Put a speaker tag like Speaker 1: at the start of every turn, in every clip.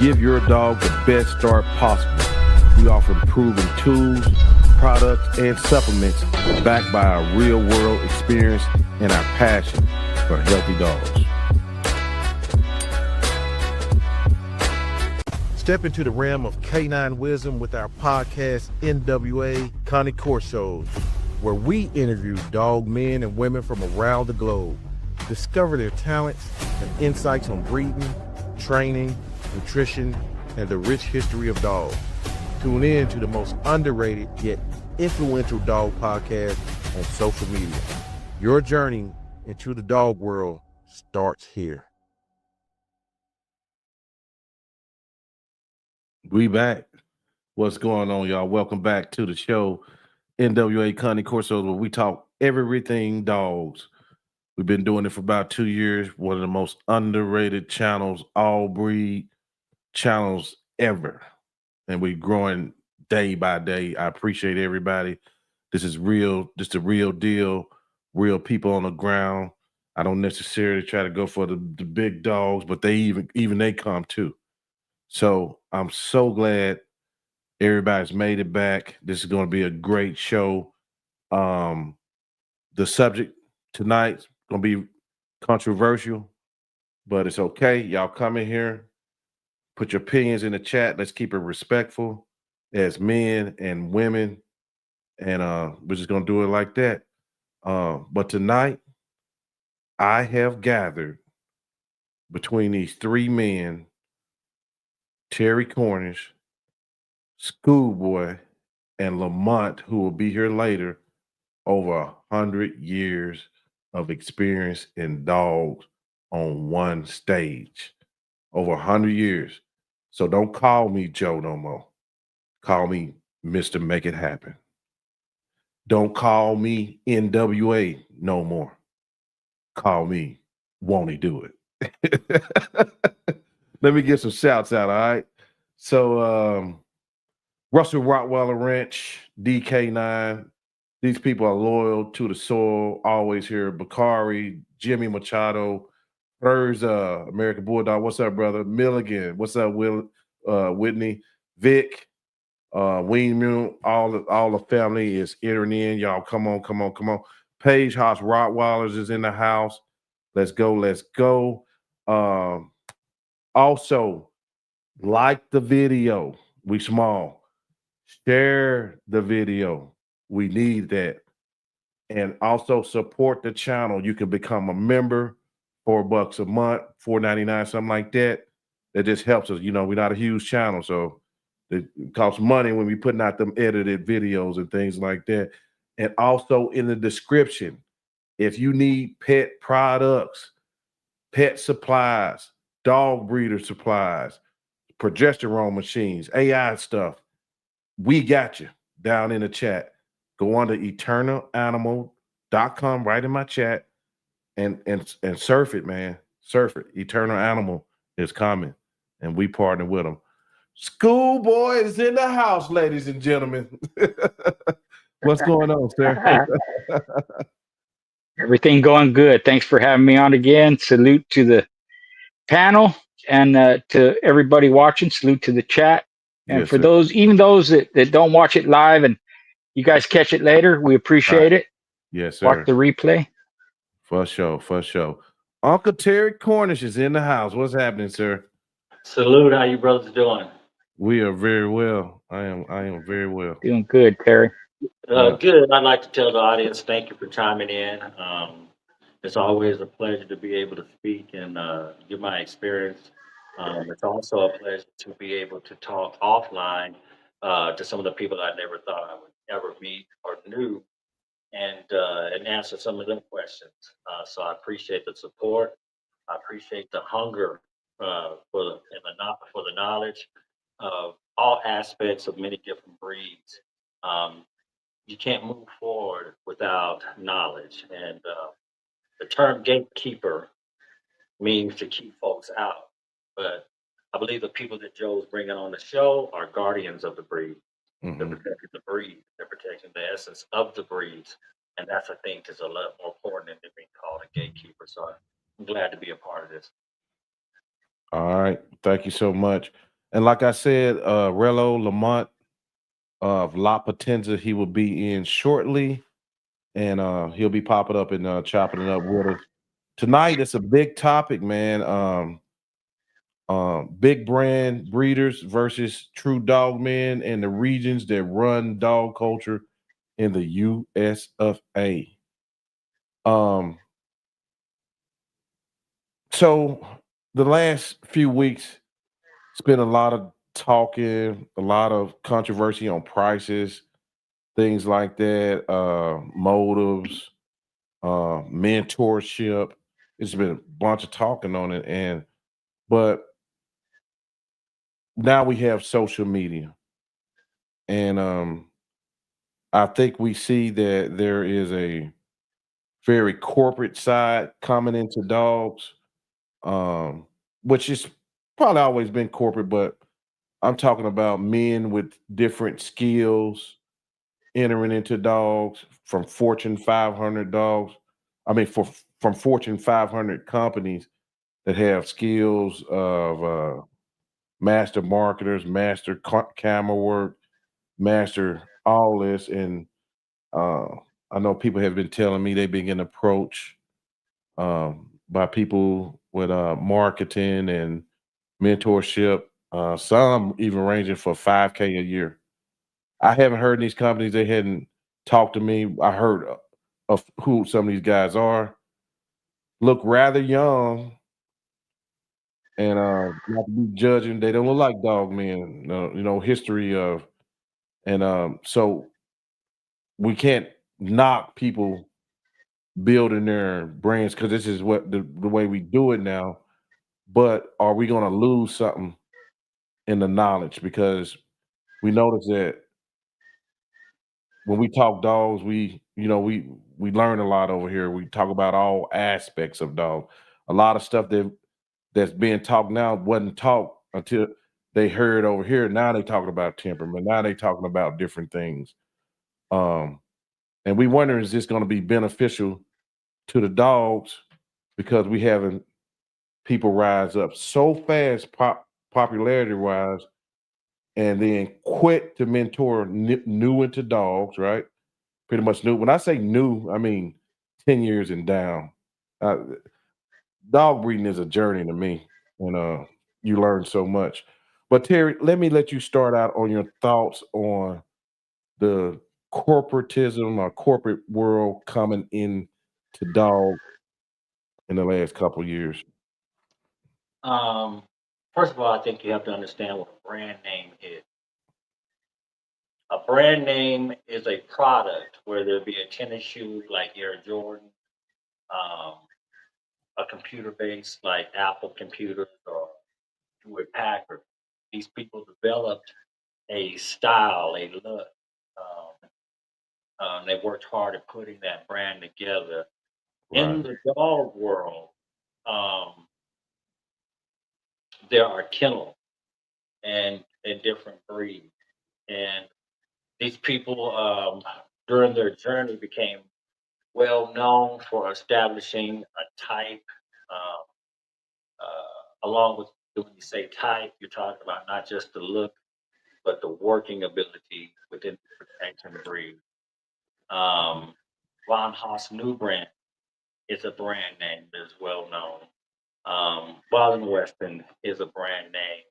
Speaker 1: give your dog the best start possible. We offer proven tools, products, and supplements backed by our real-world experience and our passion for healthy dogs. Step into the realm of canine wisdom with our podcast, NWA Connie Court Shows, where we interview dog men and women from around the globe. Discover their talents and insights on breeding, training, nutrition, and the rich history of dogs. Tune in to the most underrated yet influential dog podcast on social media. Your journey into the dog world starts here. We back. What's going on, y'all? Welcome back to the show, NWA Connie Court Shows, where we talk everything dogs. We've been doing it for about 2 years. One of the most underrated channels, all breed channels ever. And we're growing day by day. I appreciate everybody. This is real. This is the real deal. Real people on the ground. I don't necessarily try to go for the big dogs, but they even they come too. So I'm so glad everybody's made it back. This is going to be a great show. The subject tonight's going to be controversial, but it's okay. Y'all come in here, put your opinions in the chat. Let's keep it respectful as men and women, and we're just going to do it like that. But tonight, I have gathered between these three men, Terry Cornish, Schoolboy, and Lamont, who will be here later, over 100 years of experience in dogs on one stage. Over 100 years. So don't call me Joe no more. Call me Mr. Make It Happen. Don't call me NWA no more. Call me Won't He Do It? Let me get some shouts out, all right? So Russell Rottweiler Ranch, DK9. These people are loyal to the soil, always here. Bakari, Jimmy Machado, Burrs, American Bulldog. What's up, brother? Milligan. What's up, Whitney? Vic, Ween, all the family is entering in. Y'all, come on. Page House Rottweilers is in the house. Let's go. Also, like the video. We small. Share the video. We need that. And also support the channel. You can become a member, $4 a month, $4.99, something like that. That just helps us. You know, we're not a huge channel, so it costs money when we putting out them edited videos and things like that. And also in the description, if you need pet products, pet supplies, dog breeder supplies, progesterone machines, AI stuff, we got you down in the chat. Go on to eternalanimal.com, right in my chat, and surf it, man. Surf it. Eternal Animal is coming, and we partner with them. Schoolboy is in the house, ladies and gentlemen. What's going on, sir?
Speaker 2: Everything going good. Thanks for having me on again. Salute to the panel and to everybody watching. Salute to the chat. And
Speaker 1: Yes,
Speaker 2: for
Speaker 1: sir.
Speaker 2: those, even those that don't watch it live and you guys catch it later, we appreciate it.
Speaker 1: Yes, sir.
Speaker 2: Watch the replay.
Speaker 1: For sure. Uncle Terry Cornish is in the house. What's happening, sir?
Speaker 3: Salute. How you brothers doing?
Speaker 1: We are very well. I am very well.
Speaker 2: Doing good, Terry.
Speaker 3: Good. I'd like to tell the audience thank you for chiming in. It's always a pleasure to be able to speak and give my experience. It's also a pleasure to be able to talk offline to some of the people I never thought I would ever meet or knew, and answer some of them questions. So I appreciate the support. I appreciate the hunger for the knowledge of all aspects of many different breeds. You can't move forward without knowledge, and the term gatekeeper means to keep folks out. But I believe the people that Joe's bringing on the show are guardians of the breed. They're protecting the breed. They're protecting the essence of the breeds. And that's, I think, is a lot more important than being called a gatekeeper. So I'm glad to be a part of this.
Speaker 1: All right. Thank you so much. And like I said, Rello Lamont of La Potenza, he will be in shortly, and he'll be popping up and chopping it up with us tonight. It's a big topic, man. Big brand breeders versus true dog men and the regions that run dog culture in the US of A. Um, so the last few weeks, it's been a lot of talking, a lot of controversy on prices, things like that, motives, mentorship. It's been a bunch of talking on it, but now we have social media, and I think we see that there is a very corporate side coming into dogs, um, which is probably always been corporate, but I'm talking about men with different skills entering into dogs from Fortune 500 dogs. I mean, from Fortune 500 companies that have skills of master marketers, master camera work, master all this. And uh, I know people have been telling me they've been getting approached by people with marketing and mentorship. Some even ranging for 5K a year. I haven't heard these companies. They hadn't talked to me. I heard of who some of these guys are. Look rather young, and not to be judging. They don't look like dog men. History of, and so we can't knock people building their brands because this is what the way we do it now. But are we going to lose something in the knowledge? Because we notice that when we talk dogs, we learn a lot over here. We talk about all aspects of dog. A lot of stuff that's being talked now wasn't taught until they heard over here. Now they talking about temperament. Now they talking about different things. Um, and we wonder, is this going to be beneficial to the dogs because we having people rise up so fast, popularity wise, and then quit to mentor new into dogs, right? Pretty much new. When I say new, I mean 10 years and down. Uh, Dog breeding is a journey to me, and you learn so much. But Terry, let me let you start out on your thoughts on the corporatism or corporate world coming in to dog in the last couple years.
Speaker 3: Um, First of all, I think you have to understand what a brand name is. A brand name is a product, whether it be a tennis shoe like Air Jordan, um, a computer base like Apple computers or Hewlett Packard. These people developed a style, a look. Um, they worked hard at putting that brand together. In
Speaker 1: Right.
Speaker 3: the dog world, um, there are kennels and different breeds. And these people, during their journey, became well known for establishing a type. Um, Along with when you say type, you're talking about not just the look, but the working ability within the protection breed. Um, Von Haas New Brand is a brand name that is well known. Wild and Weston is a brand name.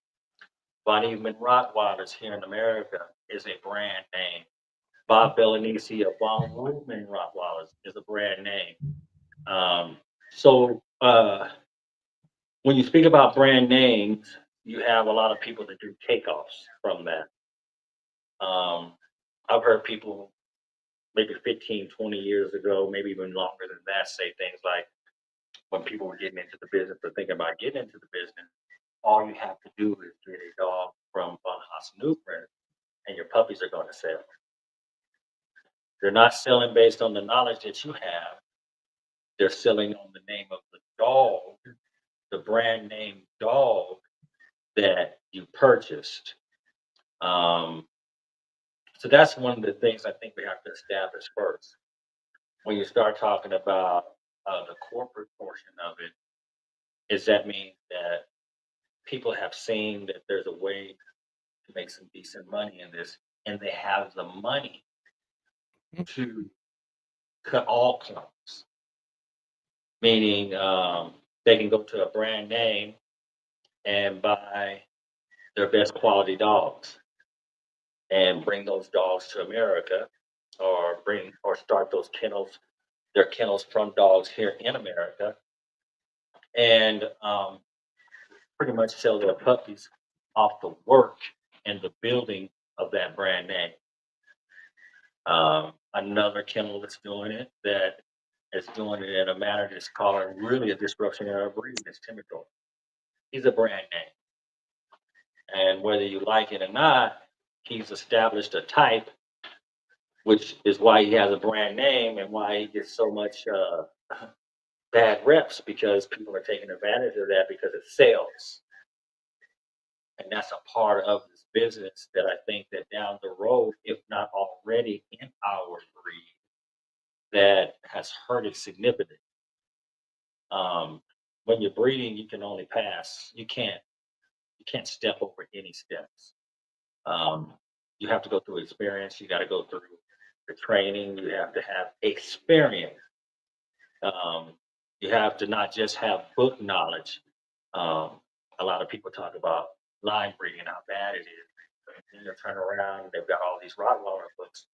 Speaker 3: Von Evening Rottweilers here in America is a brand name. Bob Bellinisi of Von Wegman Rottweilers is a brand name. Um, so when you speak about brand names, you have a lot of people that do takeoffs from that. Um, I've heard people maybe 15, 20 years ago, maybe even longer than that, say things like when people were getting into the business or thinking about getting into the business, all you have to do is get a dog from Von Hasenhuttl and your puppies are going to sell. They're not selling based on the knowledge that you have. They're selling on the name of the dog, the brand name dog that you purchased. Um, so that's one of the things I think we have to establish first. When you start talking about the corporate portion of it, is that means that people have seen that there's a way to make some decent money in this, and they have the money to cut all corners. Meaning, they can go to a brand name and buy their best quality dogs and bring those dogs to America, or start those their kennels from dogs here in America, and pretty much sell their puppies off the work and the building of that brand name. Another kennel that's doing it, that is doing it in a manner that's causing really a disruption in our breed, is Timothy. He's a brand name. And whether you like it or not, he's established a type, which is why he has a brand name and why he gets so much bad reps, because people are taking advantage of that because it sells. And that's a part of this business that I think that down the road, if not already in our breed, that has hurt it significantly. When you're breeding, you can only pass. You can't step over any steps. You have to go through experience. You got to go through the training. You have to have experience. You have to not just have book knowledge. A lot of people talk about line breeding, how bad it is. And then you turn around, and they've got all these Rottweiler books,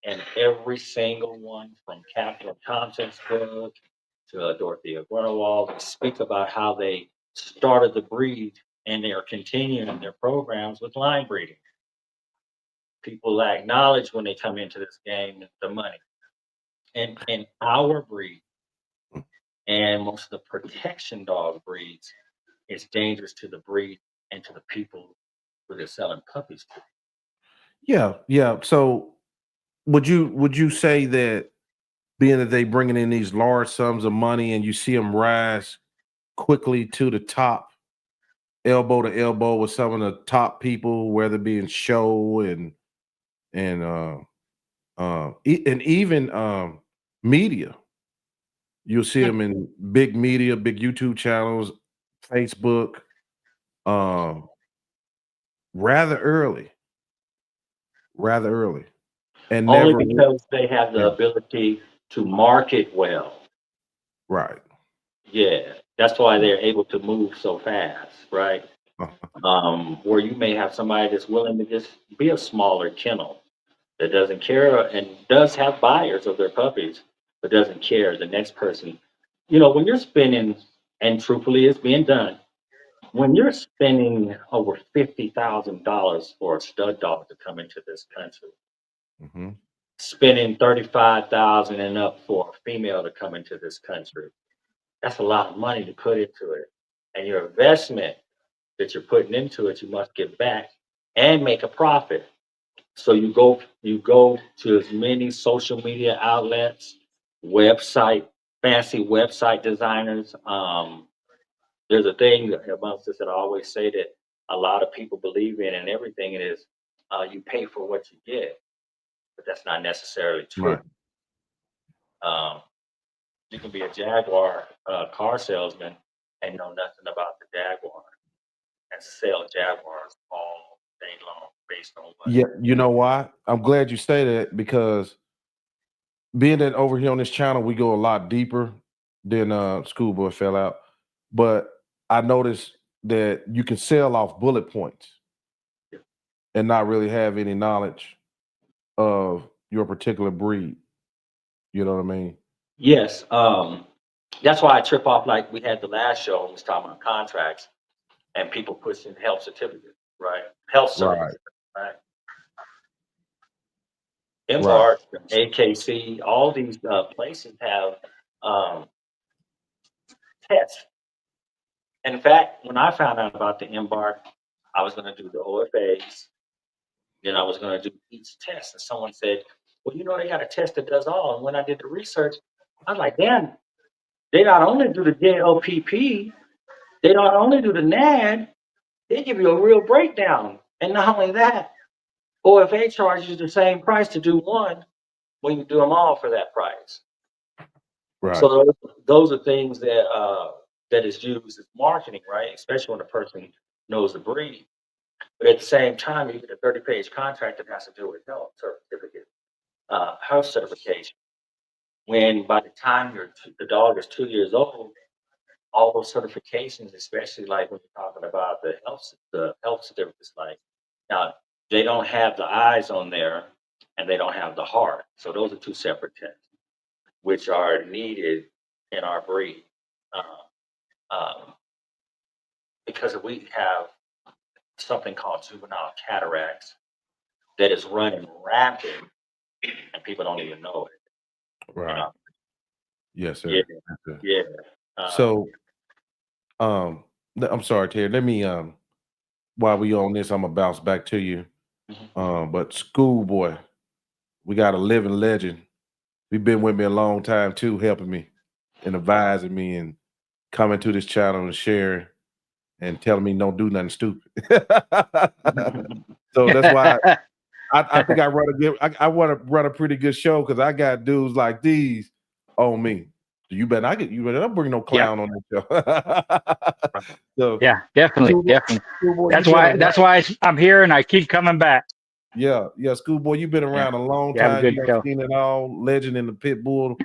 Speaker 3: and every single one, from Catherine Thompson's book to Dorothea Grunewald, they speak about how they started the breed, and they are continuing their programs with line breeding. People lack knowledge when they come into this game, the money. And our breed, and most of the protection dog breeds, is dangerous to the breed and to the people who they're selling puppies to.
Speaker 1: Yeah. So would you say that, being that they bringing in these large sums of money and you see them rise quickly to the top, elbow to elbow with some of the top people, whether it be in show and even media, you'll see
Speaker 3: Yeah.
Speaker 1: them in big media, big YouTube channels, Facebook, um, rather early, and
Speaker 3: Only
Speaker 1: never.
Speaker 3: because they have
Speaker 1: Yeah,
Speaker 3: the ability to market well.
Speaker 1: right.
Speaker 3: Yeah, that's why they're able to move so fast, right? Where you may have somebody that's willing to just be a smaller kennel that doesn't care and does have buyers of their puppies, but doesn't care. The next person, when you're spending, and truthfully, it's being done. When you're spending over $50,000 for a stud dog to come into this country,
Speaker 1: Hmm.
Speaker 3: spending 35,000 and up for a female to come into this country, that's a lot of money to put into it. And your investment that you're putting into it, you must get back and make a profit. So you go to as many social media outlets, website, fancy website designers. There's a thing amongst us that I always say that a lot of people believe in, and everything it is, you pay for what you get, but that's not necessarily true.
Speaker 1: Right.
Speaker 3: Um, you can be a Jaguar car salesman and know nothing about the Jaguar and sell Jaguars all day long based on what.
Speaker 1: Yeah. You know why? I'm glad you say that, because being that over here on this channel, we go a lot deeper than Schoolboy fell out. But I noticed that you can sell off bullet points and not really have any knowledge of your particular breed. You know what I mean?
Speaker 3: Yes, that's why I trip off, like we had the last show, we was talking about contracts and people pushing health certificates, right? Health
Speaker 1: Right.
Speaker 3: certificates, right?
Speaker 1: Right.
Speaker 3: Embark, AKC, all these places have um, tests. In fact, when I found out about the Embark, I was going to do the OFAs, then I was going to do each test. And someone said, well, they got a test that does all. And when I did the research, I was like, damn, they not only do the JLPP, they not only do the NAD, they give you a real breakdown. And not only that, OFA charges you the same price to do one when you do them all for that price.
Speaker 1: Right.
Speaker 3: So those are things that is used as marketing, right? Especially when a person knows the breed. But at the same time, you get a 30-page contract that has to do with health certificate, health certification. When by the time the dog is 2 years old, all those certifications, especially like when you're talking about the health certificates, like now they don't have the eyes on there and they don't have the heart. So those are two separate tests, which are needed in our breed. Because we have something called juvenile cataracts that is running rapid and people don't even know it.
Speaker 1: Right.
Speaker 3: You know?
Speaker 1: Yes, sir.
Speaker 3: Yeah.
Speaker 1: Yes, sir.
Speaker 3: Yeah.
Speaker 1: So, I'm sorry, Terry. Let me while we on this, I'm gonna bounce back to you. But Schoolboy, we got a living legend. We've been with me a long time too, helping me and advising me and coming to this channel and sharing and telling me don't do nothing stupid. So that's why I think I want to run a pretty good show because I got dudes like these on me. You better not bring no clown on this show. So
Speaker 2: Yeah, definitely,
Speaker 1: Schoolboy,
Speaker 2: definitely.
Speaker 1: Schoolboy,
Speaker 2: That's why I'm here and I keep coming back.
Speaker 1: yeah, Schoolboy, you've been around a long
Speaker 2: You have a
Speaker 1: time.
Speaker 2: good
Speaker 1: You have
Speaker 2: show.
Speaker 1: seen it all. Legend in the pit bull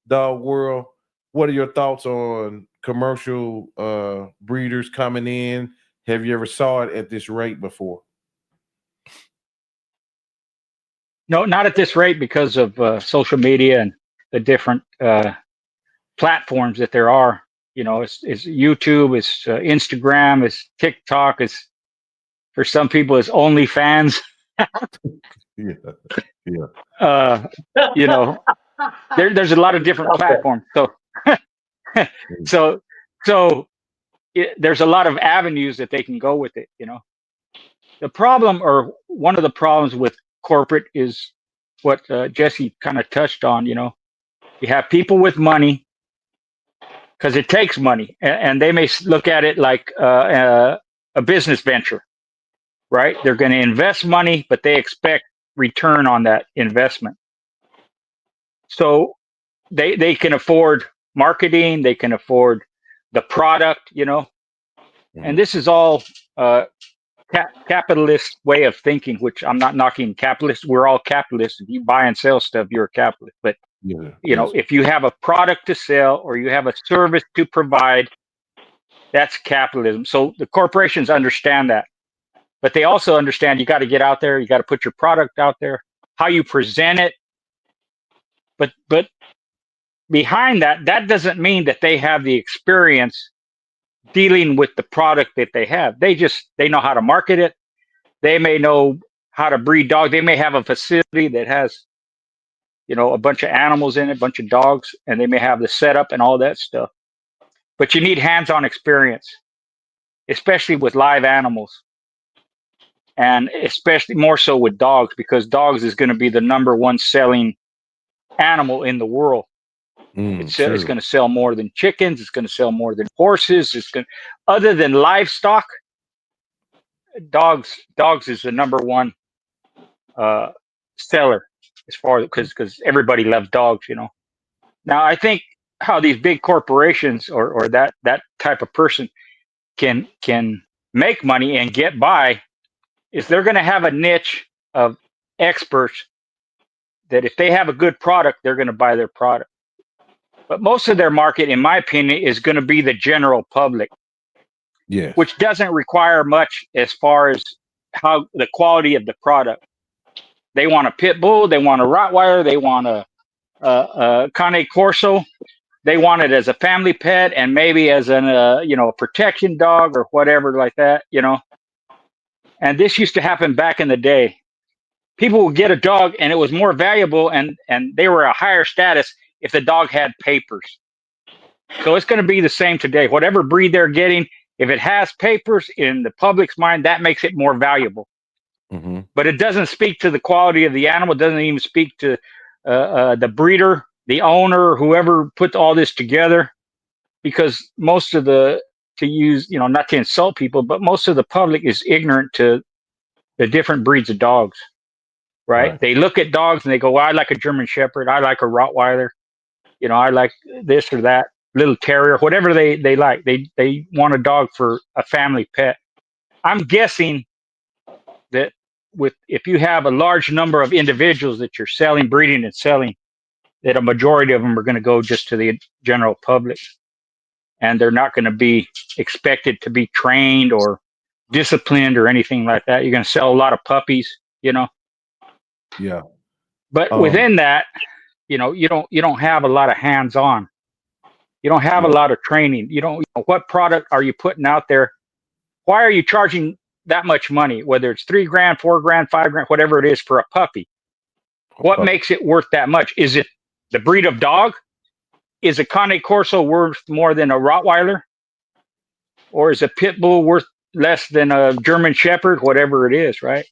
Speaker 1: dog world. What are your thoughts on commercial breeders coming in? Have you ever saw it at this rate before?
Speaker 2: No, not at this rate because of social media and the different platforms that there are. You know, it's YouTube, it's Instagram, it's TikTok, it's for some people it's OnlyFans.
Speaker 1: Yeah, yeah.
Speaker 2: You know, there's a lot of different platforms. So there's a lot of avenues that they can go with it. You know, the problem or one of the problems with corporate is what Jesse kind of touched on. You know, you have people with money because it takes money, and they may look at it like a business venture, right? They're going to invest money, but they expect return on that investment. So they can afford marketing, they can afford the product, you know, and this is all capitalist way of thinking, which I'm not knocking capitalists. We're all capitalists. If you buy and sell stuff, you're a capitalist. But you know, if you have a product to sell or you have a service to provide, that's capitalism. So the corporations understand that, but they also understand you got to get out there, you got to put your product out there, how you present it. But behind that, that doesn't mean that they have the experience dealing with the product that they have. They know how to market it. They may know how to breed dogs. They may have a facility that has, you know, a bunch of animals in it, a bunch of dogs, and they may have the setup and all that stuff. But you need hands-on experience, especially with live animals, and especially more so with dogs, because dogs is going to be the #1 selling animal in the world. It's going to sell more than chickens. It's going to sell more than horses. Other than livestock, dogs is the #1 seller as far as because everybody loves dogs, you know. Now I think how these big corporations or that type of person can make money and get by is they're going to have a niche of experts that if they have a good product, they're going to buy their product. But most of their market, in my opinion, is going to be the general public.
Speaker 1: Yes.
Speaker 2: Which doesn't require much as far as how the quality of the product. They want a pit bull, they want a Rottweiler, they want a Cane Corso. They want it as a family pet and maybe as a protection dog or whatever like that, you know. And this used to happen back in the day. People would get a dog and it was more valuable and they were a higher status if the dog had papers. So it's going to be the same today. Whatever breed they're getting, if it has papers in the public's mind, that makes it more valuable. But it doesn't speak to the quality of the animal. It doesn't even speak to the breeder, the owner, whoever put all this together. Because most of to use, you know, not to insult people, but most of the public is ignorant to the different breeds of dogs, right? They look at dogs and they go, well, I like a German Shepherd. I like a Rottweiler. You know, I like this or that. Little terrier, whatever they like. They want a dog for a family pet. I'm guessing that if you have a large number of individuals that you're selling, breeding, and selling, that a majority of them are going to go just to the general public, and they're not going to be expected to be trained or disciplined or anything like that. You're going to sell a lot of puppies, you know.
Speaker 1: Yeah.
Speaker 2: But within that, you know, you don't have a lot of hands-on. You don't have a lot of training. You don't. You know, what product are you putting out there? Why are you charging that much money? Whether it's $3 grand, $4 grand, $5 grand, whatever it is for a puppy. What makes it worth that much? Is it the breed of dog? Is a Cane Corso worth more than a Rottweiler? Or is a Pit Bull worth less than a German Shepherd? Whatever it is, right?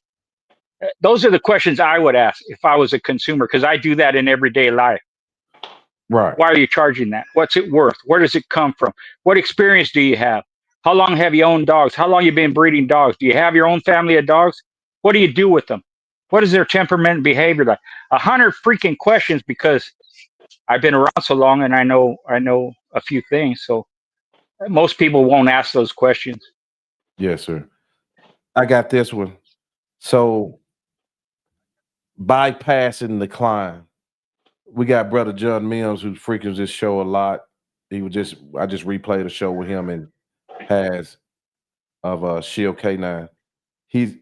Speaker 2: Those are the questions I would ask if I was a consumer, because I do that in everyday life.
Speaker 1: Right.
Speaker 2: Why are you charging that? What's it worth? Where does it come from? What experience do you have? How long have you owned dogs? How long have you been breeding dogs? Do you have your own family of dogs? What do you do with them? What is their temperament and behavior like? 100 freaking questions, because I've been around so long and I know a few things. So most people won't ask those questions.
Speaker 1: Yes, sir. I got this one. So bypassing the climb. We got brother John Mills, who frequents this show a lot. I just replayed a show with him and has of Shield K9. He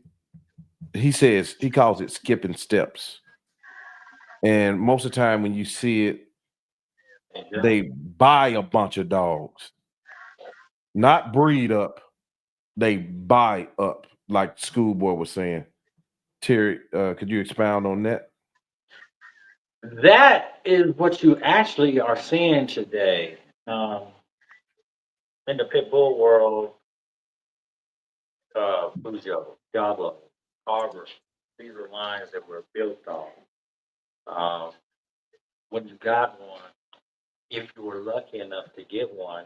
Speaker 1: says he calls it skipping steps. And most of the time when you see it, they buy a bunch of dogs, not breed up. They buy up, like Schoolboy was saying. Terry, could you expound on that?
Speaker 3: That is what you actually are seeing today. In the pit bull world, Pujo, Diablo, Carver, these are lines that were built on. When you got one, if you were lucky enough to get one,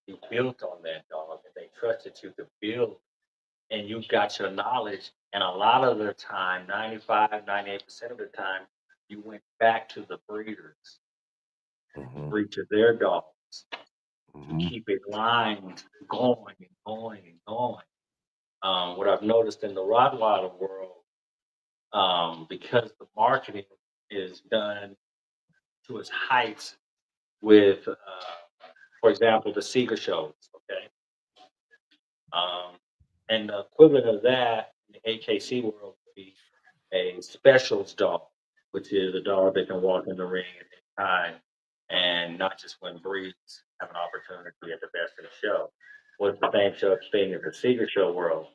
Speaker 3: you built on that dog and they trusted you to build and you got your knowledge. And a lot of the time, 95, 98% of the time, you went back to the breeders, breed to their dogs, to keep it lines going and going and going. What I've noticed in the Rottweiler world, because the marketing is done to its heights with, for example, the Seeger shows, okay? And the equivalent of that in the AKC world would be a specials dog, which is a dog that can walk in the ring at any time and not just win breeds, have an opportunity at the best of the show. What's the same show thing as the Seeger show world?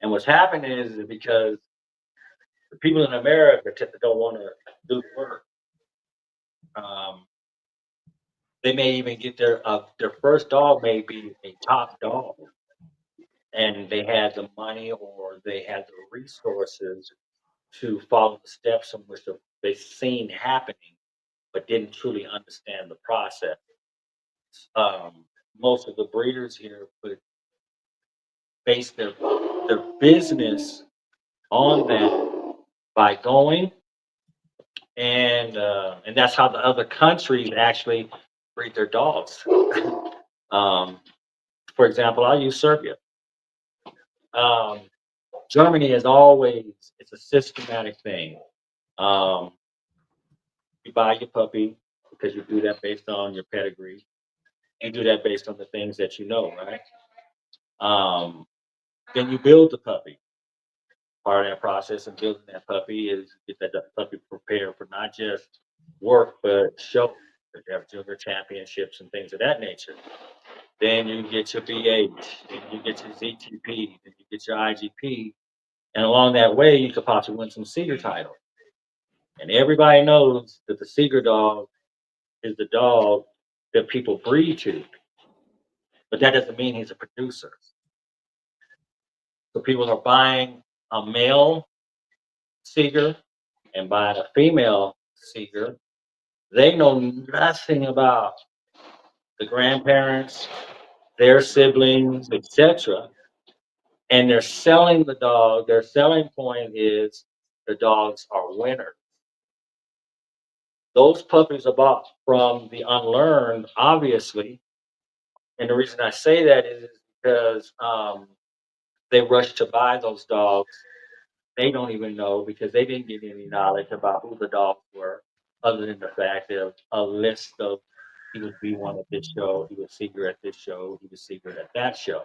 Speaker 3: And what's happening is because the people in America don't want to do the work. They may even get their first dog may be a top dog, and they had the money or they had the resources to follow the steps in which they've seen happening, but didn't truly understand the process. Most of the breeders here would base their business on that by going, and that's how the other countries actually breed their dogs. For example, I'll use Serbia. Germany is always, it's a systematic thing. You buy your puppy because you do that based on your pedigree. You do that based on the things that you know, right? Then you build the puppy. Part of that process of building that puppy is get that puppy prepared for not just work, but show. You have junior championships and things of that nature. Then you get your BH, then you get your ZTP, then you get your IGP, and along that way, you could possibly win some Seeger titles. And everybody knows that the Seeger dog is the dog that people breed to, but that doesn't mean he's a producer. So people are buying a male Seeger and buying a female Seeger. They know nothing about the grandparents, their siblings, etc. And they're selling the dog. Their selling point is the dogs are winners. Those puppies are bought from the unlearned, obviously. And the reason I say that is because they rush to buy those dogs. They don't even know because they didn't get any knowledge about who the dogs were, other than the fact of a list of he was B1 at this show, he was secret at this show, he was secret at that show.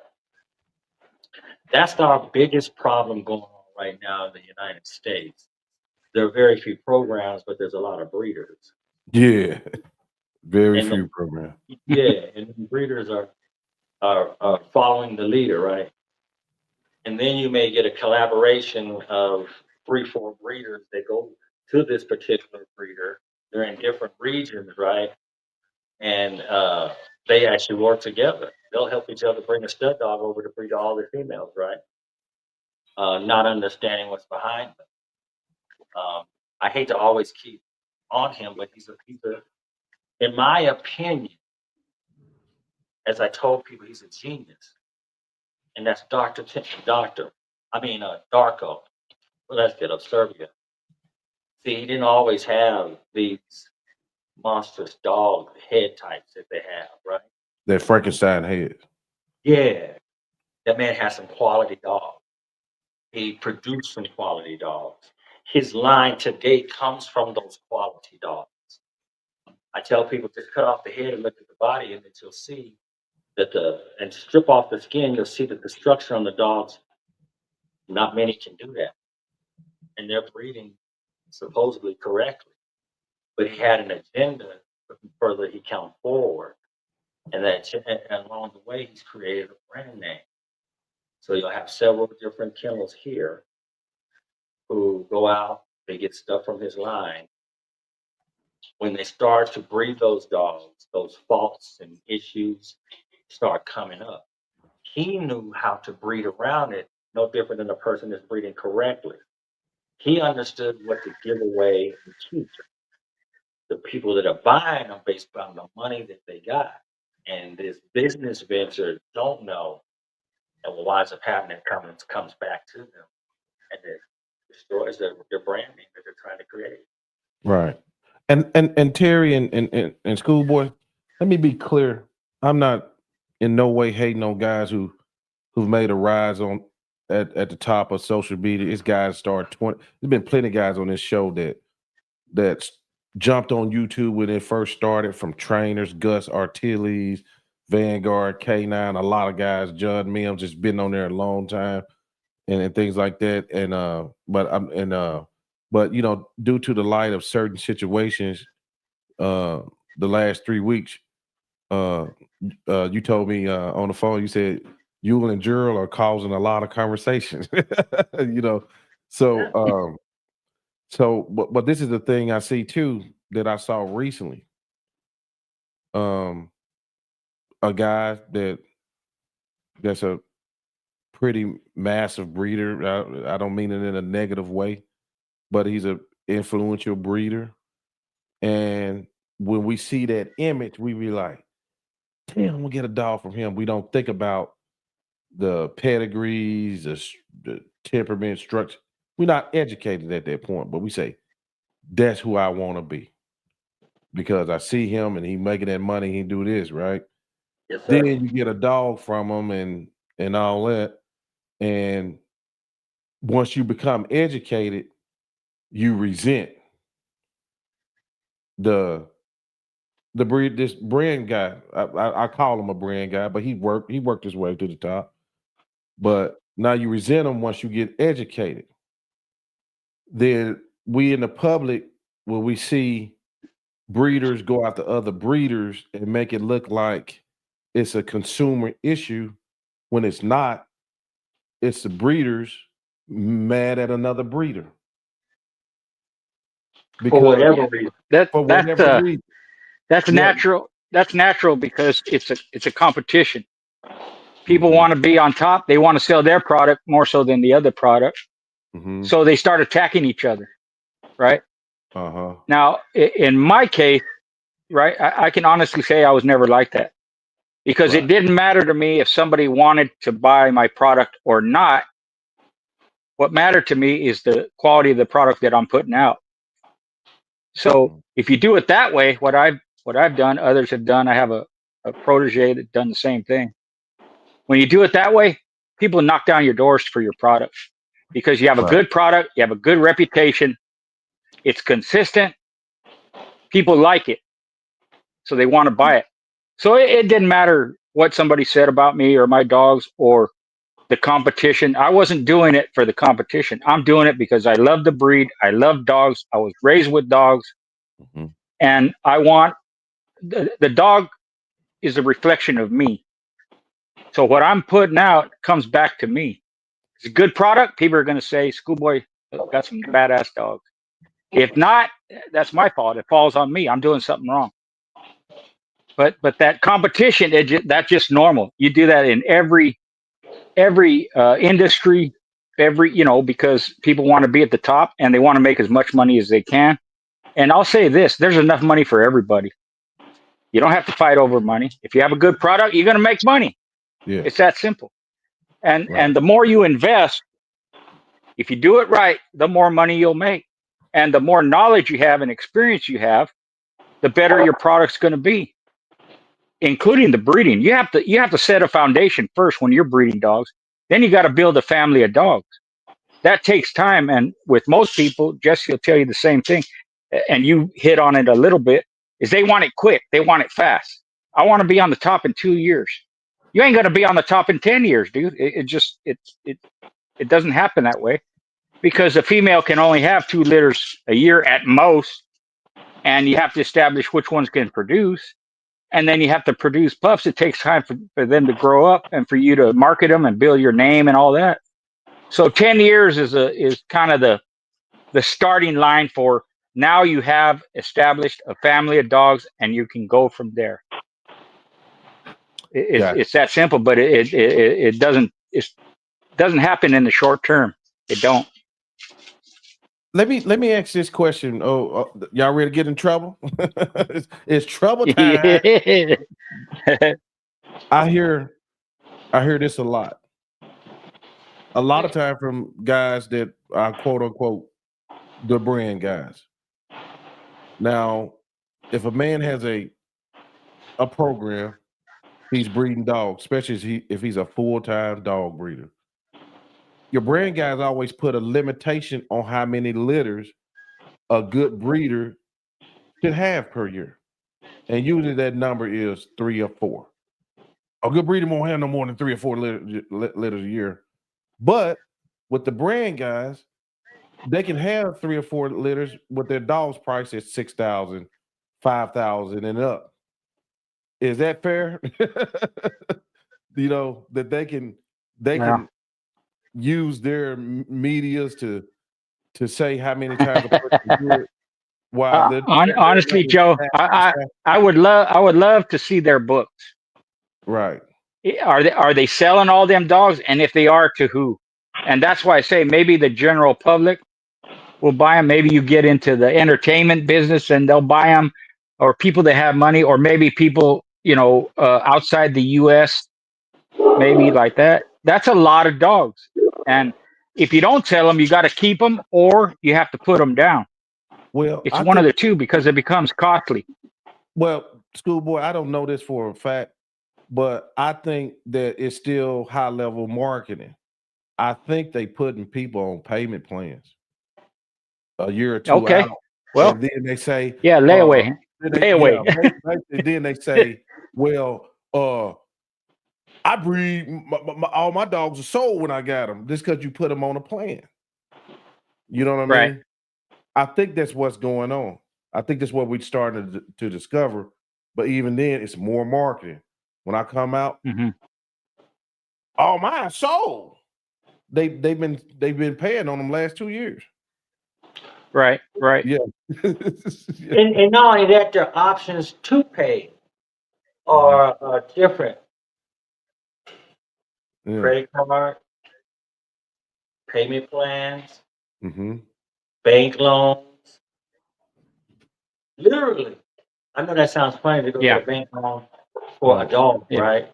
Speaker 3: That's our biggest problem going on right now in the United States. There are very few programs, but there's a lot of breeders.
Speaker 1: Yeah, very
Speaker 3: And
Speaker 1: few programs.
Speaker 3: Yeah, and the breeders are following the leader, right? And then you may get a collaboration of 3-4 breeders that go to this particular breeder. They're in different regions, right? And they actually work together. They'll help each other bring a stud dog over to breed all the females, right? Not understanding what's behind them. I hate to always keep on him, but he's a, in my opinion, as I told people, he's a genius. And that's Darko. Well, let's get up, Serbia. See, he didn't always have these monstrous dog head types that they have, right?
Speaker 1: That Frankenstein head.
Speaker 3: Yeah, that man has some quality dogs. He produced some quality dogs. His line today comes from those quality dogs. I tell people just cut off the head and look at the body, and then you'll see that and strip off the skin. You'll see that the structure on the dogs. Not many can do that, and they're breeding supposedly correctly. But he had an agenda further he come forward, and along the way he's created a brand name. So you'll have several different kennels here who go out, they get stuff from his line. When they start to breed those dogs, those faults and issues start coming up. He knew how to breed around it, no different than a person that's breeding correctly. He understood what to give away and keep. The people that are buying them based on the money that they got. And this business venture don't know. And what winds up happening comes back to them. And it destroys their branding that they're trying to create.
Speaker 1: Right. And Terry and Schoolboy, let me be clear. I'm not in no way hating on guys who've made a rise on at the top of social media. It's guys start 20. There's been plenty of guys on this show that jumped on YouTube when it first started, from trainers, Gus Artilles, Vanguard, Canine, a lot of guys, Judd Mims, just been on there a long time and things like that. And but you know, due to the light of certain situations, the last 3 weeks, you told me on the phone, you said you and Gerald are causing a lot of conversations. You know, so but this is the thing I see too that I saw recently. A guy that's a pretty massive breeder. I don't mean it in a negative way, but he's a influential breeder. And when we see that image, we be like, damn, I'm gonna get a dog from him. We don't think about the pedigrees, the temperament structure. We're not educated at that point, but we say, that's who I want to be. Because I see him and he making that money, he do this, right?
Speaker 3: Yes, sir.
Speaker 1: Then you get a dog from him and all that. And once you become educated, you resent this brand guy. I call him a brand guy, but he worked his way to the top. But now you resent him once you get educated. Then we in the public, when we see breeders go after other breeders and make it look like it's a consumer issue, when it's not. It's the breeders mad at another breeder.
Speaker 3: For whatever reason.
Speaker 2: That's natural. That's natural because it's a competition. People want to be on top. They want to sell their product more so than the other product. So they start attacking each other, right? Now, in my case, right, I can honestly say I was never like that, because it didn't matter to me if somebody wanted to buy my product or not. What mattered to me is the quality of the product that I'm putting out. So if you do it that way, what I've done, others have done. I have a protege that's done the same thing. When you do it that way, people knock down your doors for your product because you have a good product, you have a good reputation, it's consistent, people like it, so they want to buy it. So it didn't matter what somebody said about me or my dogs or the competition. I wasn't doing it for the competition. I'm doing it because I love the breed. I love dogs. I was raised with dogs. And I want the dog is a reflection of me. So what I'm putting out comes back to me. It's a good product. People are going to say, Schoolboy got some badass dogs. If not, that's my fault. It falls on me. I'm doing something wrong. But that competition, that's just normal. You do that in every industry, because people want to be at the top and they want to make as much money as they can. And I'll say this: there's enough money for everybody. You don't have to fight over money. If you have a good product, you're going to make money. Yeah. It's that simple. And the more you invest, if you do it right, the more money you'll make. And the more knowledge you have and experience you have, the better your product's going to be, including the breeding. You have to set a foundation first when you're breeding dogs. Then you got to build a family of dogs. That takes time. And with most people, Jesse will tell you the same thing. And you hit on it a little bit, is they want it quick. They want it fast. I want to be on the top in 2 years. You ain't going to be on the top in 10 years, dude. It doesn't happen that way, because a female can only have 2 litters a year at most. And you have to establish which ones can produce. And then you have to produce pups. It takes time for them to grow up and for you to market them and build your name and all that. So 10 years is kind of the starting line for now you have established a family of dogs and you can go from there. It's that simple, but it doesn't happen in the short term. It don't.
Speaker 1: Let me ask this question. Y'all ready to get in trouble? It's trouble time. I hear this a lot. A lot of time from guys that are quote unquote the brand guys. Now, if a man has a program, he's breeding dogs, especially if he's a full-time dog breeder. Your brand guys always put a limitation on how many litters a good breeder should have per year. And usually that number is 3 or 4. A good breeder won't have no more than 3 or 4 litters a year. But with the brand guys, they can have 3 or 4 litters with their dogs priced at $6,000, $5,000 and up. Is that fair? That they can use their medias to say how many times a person can do it. Wow.
Speaker 2: Honestly, Joe, I would love to see their books.
Speaker 1: Right.
Speaker 2: Are they selling all them dogs? And if they are, to who? And that's why I say maybe the general public will buy them. Maybe you get into the entertainment business and they'll buy them, or people that have money, or maybe people, outside the U.S., maybe like that. That's a lot of dogs. And if you don't sell them, you got to keep them, or you have to put them down.
Speaker 1: Well,
Speaker 2: it's one of the two, because it becomes costly.
Speaker 1: Well, Schoolboy, I don't know this for a fact, but I think that it's still high level marketing. I think they putting people on payment plans a year or 2 out. Well, and then they say,
Speaker 2: layaway.
Speaker 1: Layaway. Then they say, well, I breed all my dogs are sold when I got them. Just because you put them on a plan. You know what I mean? I think that's what's going on. I think that's what we're starting to discover. But even then, it's more marketing. When I come out, all mine sold. They've been paying on them last 2 years.
Speaker 2: Right.
Speaker 1: Yeah.
Speaker 3: and not only that, their options to pay are different. Credit card, payment plans, bank loans. Literally, I know that sounds funny to go get a bank loan for a dog, right?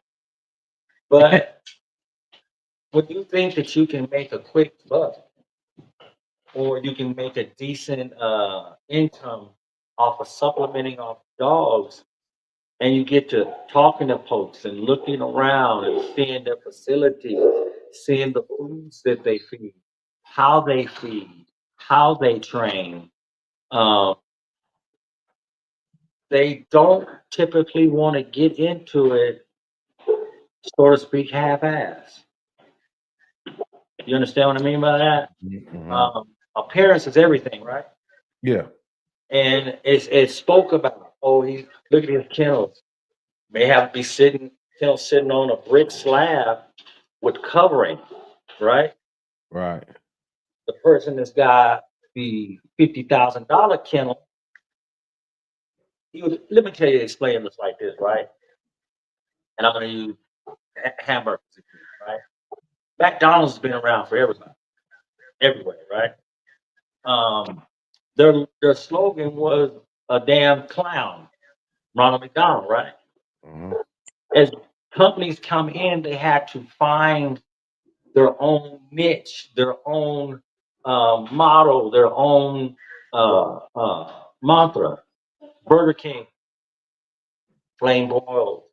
Speaker 3: But when you think that you can make a quick buck, or you can make a decent income off of supplementing off dogs, and you get to talking to folks and looking around and seeing their facilities, seeing the foods that they feed, how they feed, how they train. Um, they don't typically want to get into it, so to speak, half-ass. You understand what I mean by that?
Speaker 1: Mhm.
Speaker 3: Appearance is everything, right?
Speaker 1: Yeah.
Speaker 3: And it spoke about, oh, he's look at his kennels. May have to be kennels sitting on a brick slab with covering, right?
Speaker 1: Right.
Speaker 3: The person that's got the $50,000 kennel, let me tell you, explain this like this, right? And I'm going to use hamburgers again, right? McDonald's has been around for everybody, everywhere, right? Their slogan was a damn clown, Ronald McDonald, right?
Speaker 1: Mhm.
Speaker 3: As companies come in, they had to find their own niche, their own model, their own mantra. Burger King, flame broiled,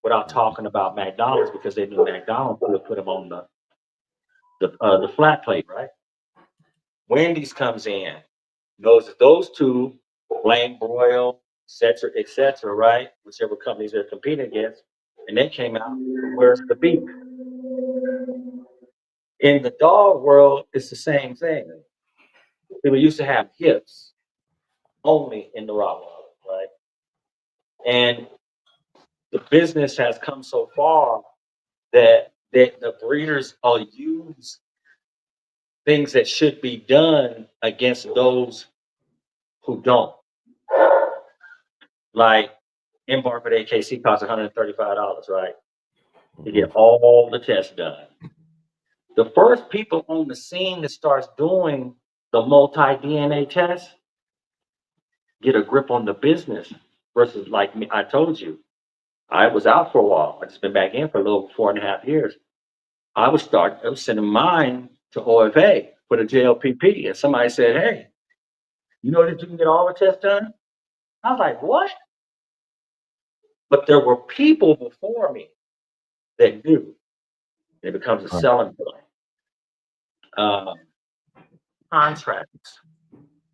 Speaker 3: without talking about McDonald's because they knew McDonald's would put them on the flat plate, right? Wendy's comes in, knows that those two, flame broil, et cetera, right? Whichever companies they're competing against, and they came out, where's the beef? In the dog world, it's the same thing. People used to have hips only in the Rottweiler, right? And the business has come so far that the breeders will use things that should be done against those who don't. Like Embark at AKC costs $135, right? To get all the tests done. The first people on the scene that starts doing the multi-DNA test get a grip on the business versus like me. I told you, I was out for a while. I just been back in for a little 4.5 years. I was sending mine to OFA for the JLPP, and somebody said, "Hey, you know that you can get all the tests done?" I was like, "What?" But there were people before me that knew. It becomes a
Speaker 1: Right.
Speaker 3: selling point. Uh, Contracts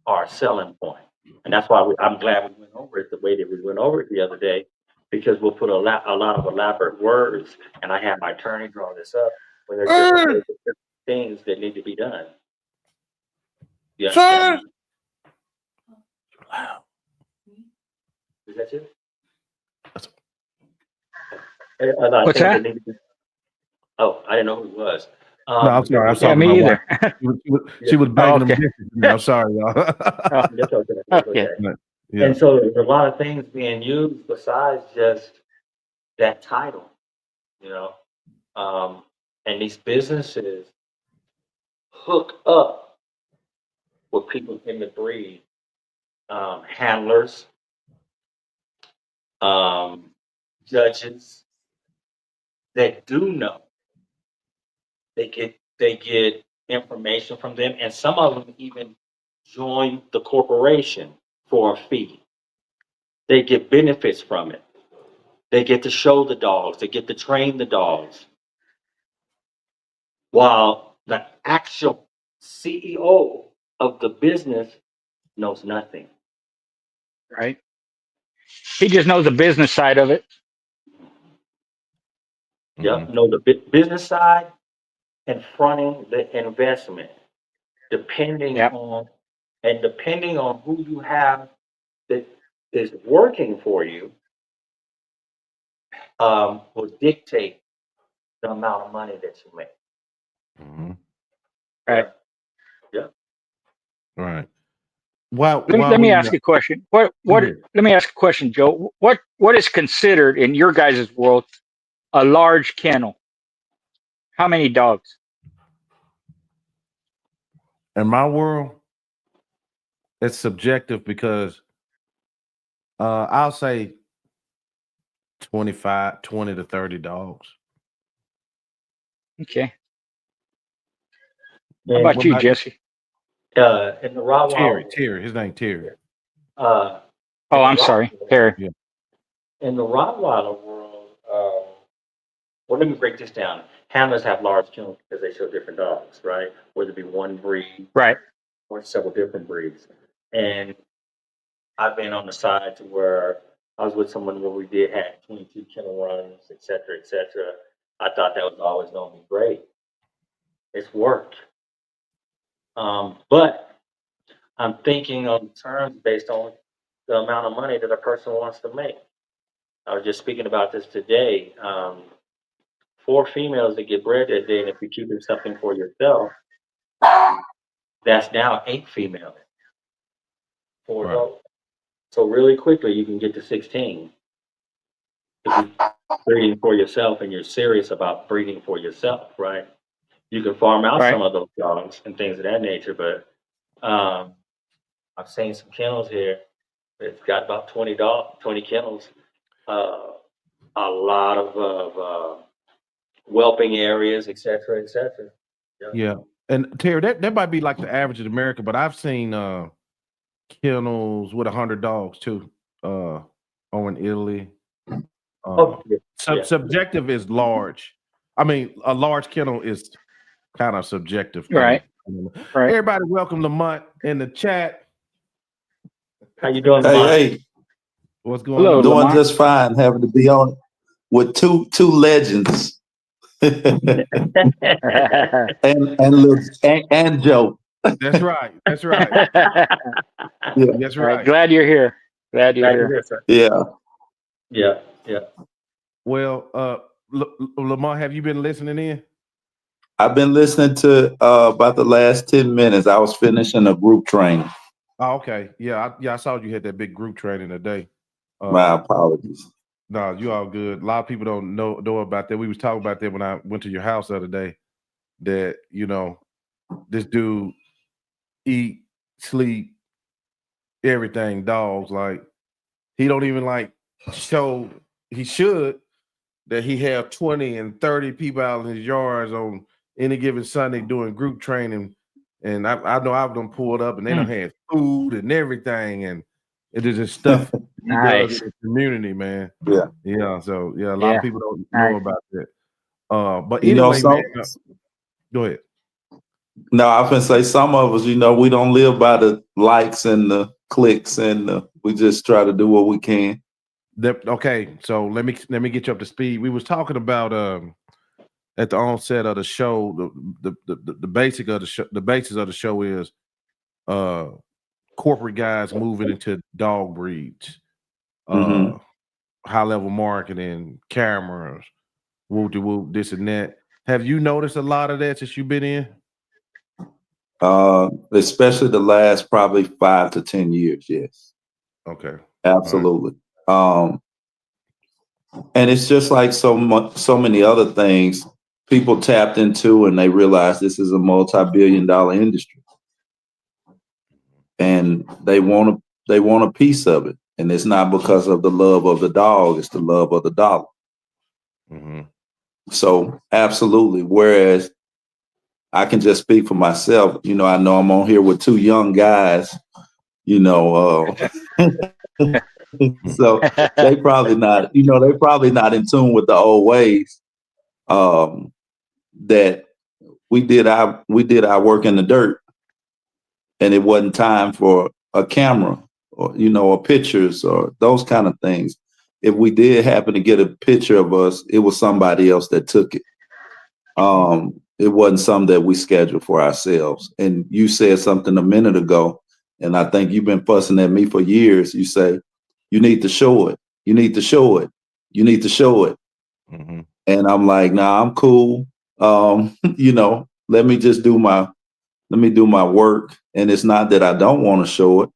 Speaker 3: are a selling point, and that's why I'm glad we went over it the way that we went over it the other day, because we'll put a lot of elaborate words, and I have my attorney draw this up, but there's different things that need to be done. You understand? Is that you? About
Speaker 2: What's
Speaker 3: things that
Speaker 2: that?
Speaker 3: need to be. Oh, I didn't know who it was.
Speaker 1: No, I'm sorry. I was
Speaker 2: Yeah,
Speaker 1: talking to my
Speaker 2: me
Speaker 1: wife.
Speaker 2: either.
Speaker 1: She was
Speaker 2: Oh,
Speaker 1: banging them
Speaker 2: okay.
Speaker 1: dishes. I'm sorry, y'all.
Speaker 2: Oh,
Speaker 3: That's okay. That's
Speaker 2: okay.
Speaker 3: okay.
Speaker 1: Yeah.
Speaker 3: And so there's a lot of things being used besides just that title, you know. And these businesses hook up with people in the breed, handlers, um, judges that do know. They get information from them, and some of them even join the corporation for a fee. They get benefits from it. They get to show the dogs. They get to train the dogs. While the actual CEO of the business knows nothing.
Speaker 2: Right. He just knows the business side of it.
Speaker 3: Yep, know the business side and fronting the investment, depending
Speaker 2: Yep.
Speaker 3: on depending on who you have that is working for you, will dictate the amount of money that you make.
Speaker 2: Right.
Speaker 3: Yeah.
Speaker 1: Right. While
Speaker 2: Let me
Speaker 1: we
Speaker 2: ask you a question. What
Speaker 1: Let
Speaker 2: let me ask a question, Joe. What is considered in your guys' world a large kennel? How many dogs?
Speaker 1: in my world, it's subjective because I'll say 20 to 30 dogs.
Speaker 2: Okay. How
Speaker 3: And
Speaker 2: about you, Jesse?
Speaker 3: in the Rottweiler,
Speaker 1: Terry. His name Terry.
Speaker 3: uh,
Speaker 2: Oh,
Speaker 3: in the
Speaker 2: I'm sorry,
Speaker 3: Rottweiler,
Speaker 2: Harry.
Speaker 3: in the Rottweiler world, well, let me break this down. handlers have large kennels because they show different dogs, right? Whether it be one breed
Speaker 2: Right.
Speaker 3: or several different breeds. And I've been on the side to where I was with someone where we did have 22 kennel runs, et cetera, et cetera. I thought that was always going to be great. It's worked. But I'm thinking on terms based on the amount of money that a person wants to make. I was just speaking about this today. 4 females that get bred that day, and if you're keeping something for yourself, that's now 8 females, 4
Speaker 1: Right.
Speaker 3: adults. So really quickly, you can get to 16 if you're breeding for yourself and you're serious about breeding for yourself, right? You can farm out
Speaker 2: Right.
Speaker 3: some of those dogs and things of that nature, but I've seen some kennels here. It's got about 20 kennels, a lot of whelping areas, et cetera, et cetera.
Speaker 1: Yeah. And Terry, that might be like the average in America, but I've seen kennels with 100 dogs too. Over in Italy. Subjective is large. I mean, a large kennel is kind of subjective thing.
Speaker 2: Right. Right.
Speaker 1: Everybody, welcome Lamont in the chat.
Speaker 3: How you doing,
Speaker 4: Hey,
Speaker 3: Lamont?
Speaker 4: hey,
Speaker 1: What's going
Speaker 2: Hello,
Speaker 1: on?
Speaker 4: doing
Speaker 2: Lamont.
Speaker 4: just fine. Having to be on with two legends, and Joe.
Speaker 1: That's right. That's right.
Speaker 4: Yeah,
Speaker 1: That's
Speaker 2: All right.
Speaker 1: right.
Speaker 2: Glad you're here. Glad you're here.
Speaker 3: Sir.
Speaker 4: yeah.
Speaker 3: Yeah.
Speaker 1: Well, Lamont, have you been listening in?
Speaker 4: I've been listening to about the last 10 minutes. I was finishing a group training.
Speaker 1: Oh, okay. Yeah, I saw you had that big group training today.
Speaker 4: My apologies.
Speaker 1: No, you all good. A lot of people don't know about that. We was talking about that when I went to your house the other day. That this dude eat, sleep, everything. Dogs, like he don't even like show. He should that he have 20 and 30 people out in his yards on any given Sunday doing group training. And I know I've done pulled up and they done had food and everything, and it is just stuff he
Speaker 2: Nice.
Speaker 1: does in the community, man.
Speaker 4: Yeah.
Speaker 1: Yeah. So a lot of people don't know about that. But
Speaker 4: You know,
Speaker 1: anyway, man, go ahead.
Speaker 4: No, I was gonna say some of us, we don't live by the likes and the clicks, and we just try to do what we can.
Speaker 1: Okay, so let me get you up to speed. We was talking about at the onset of the show, the basic of the show, the basis of the show is corporate guys moving into dog breeds, high level marketing, cameras, whoop this and that. Have you noticed a lot of that since you've been in?
Speaker 4: Especially the last probably 5 to 10 years. Yes.
Speaker 1: Okay.
Speaker 4: Absolutely. Right. And it's just like so many other things people tapped into, and they realized this is a multi-billion-dollar industry, and they want a piece of it. And it's not because of the love of the dog; it's the love of the dollar.
Speaker 1: Mm-hmm.
Speaker 4: So absolutely. Whereas I can just speak for myself. I know I'm on here with 2 young guys. So they probably not. They probably not in tune with the old ways. That we did our work in the dirt, and it wasn't time for a camera or or pictures or those kind of things. If we did happen to get a picture of us, it was somebody else that took it. It wasn't something that we scheduled for ourselves. And you said something a minute ago, and I think you've been fussing at me for years. You say, you need to show it. You need to show it. You need to show it.
Speaker 1: Mm-hmm.
Speaker 4: And I'm like, nah, I'm cool. Let me do my work. And it's not that I don't want to show it.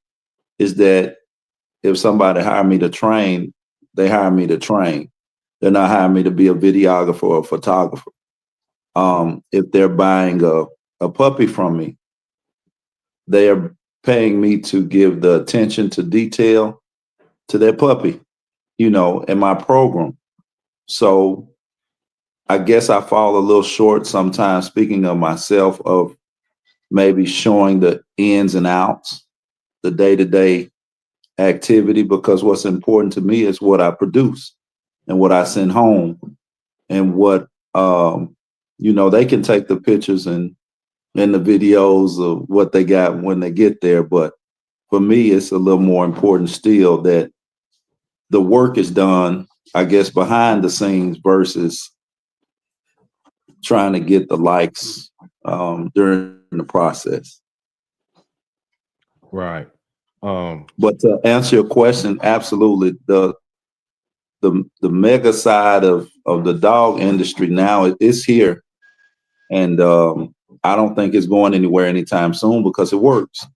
Speaker 4: It's that if somebody hired me to train, they hire me to train. They're not hiring me to be a videographer or a photographer. If they're buying a puppy from me, they are paying me to give the attention to detail to their puppy, in my program. So I guess I fall a little short sometimes, speaking of myself, of maybe showing the ins and outs, the day-to-day activity, because what's important to me is what I produce and what I send home and what You know, they can take the pictures and the videos of what they got when they get there. But for me, it's a little more important still that the work is done, I guess, behind the scenes versus trying to get the likes during the process.
Speaker 1: Right.
Speaker 4: But to answer your question, absolutely. The mega side of the dog industry now is here. And I don't think it's going anywhere anytime soon because it works.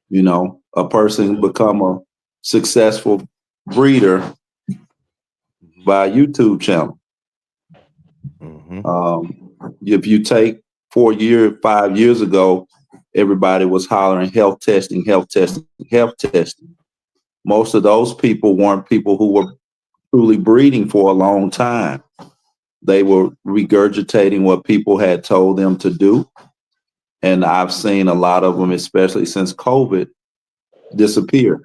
Speaker 4: You know, a person become a successful breeder by a YouTube channel. If you take 5 years ago, everybody was hollering health testing, health testing, health testing. Most of those people weren't people who were truly breeding for a long time. They were regurgitating what people had told them to do. And I've seen a lot of them, especially since COVID, disappear.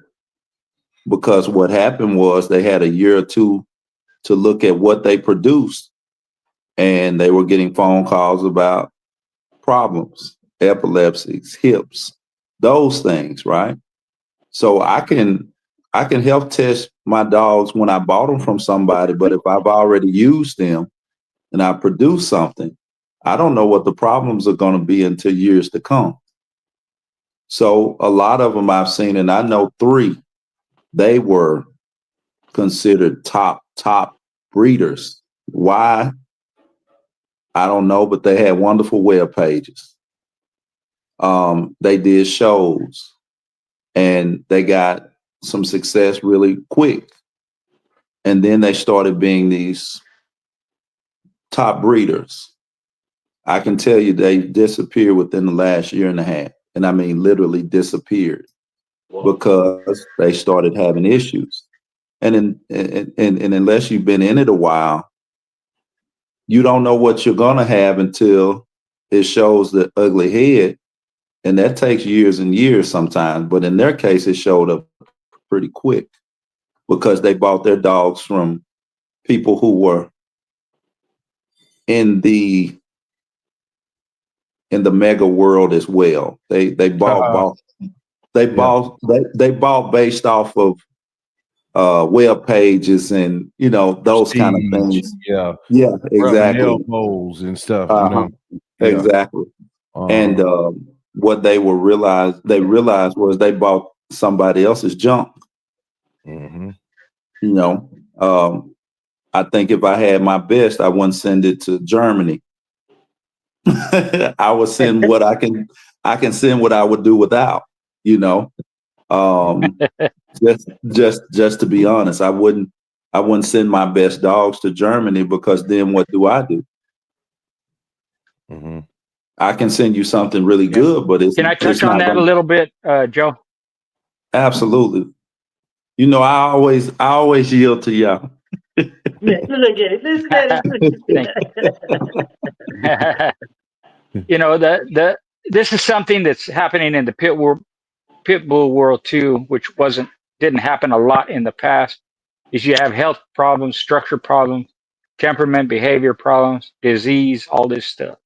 Speaker 4: Because what happened was they had a year or two to look at what they produced. And they were getting phone calls about problems, epilepsies, hips, those things, right? So I can help test my dogs when I bought them from somebody, but if I've already used them and I produce something, I don't know what the problems are going to be until years to come. So a lot of them I've seen, and I know 3, they were considered top breeders. Why? I don't know, but they had wonderful web pages. They did shows and they got some success really quick. And then they started being these top breeders. I can tell you they disappeared within the last year and a half. And I mean, literally disappeared because they started having issues. And unless you've been in it a while, you don't know what you're going to have until it shows the ugly head. And that takes years and years sometimes. But in their case, it showed up pretty quick because they bought their dogs from people who were in the mega world as well. They bought based off of web pages and those kind of things.
Speaker 1: Yeah,
Speaker 4: exactly.
Speaker 1: Elbows and stuff. You know,
Speaker 4: exactly. And what they realized was they bought somebody else's junk. I think if I had my best, I wouldn't send it to Germany. I would send what I can send what I would do without, just to be honest, I wouldn't send my best dogs to Germany because then what do I do? I can send you something really good, but
Speaker 2: can I touch on that a little bit, Joe?
Speaker 4: Absolutely. I always yield to y'all.
Speaker 2: This is something that's happening in the pit bull world too, which didn't happen a lot in the past. Is you have health problems, structure problems, temperament, behavior problems, disease, all this stuff,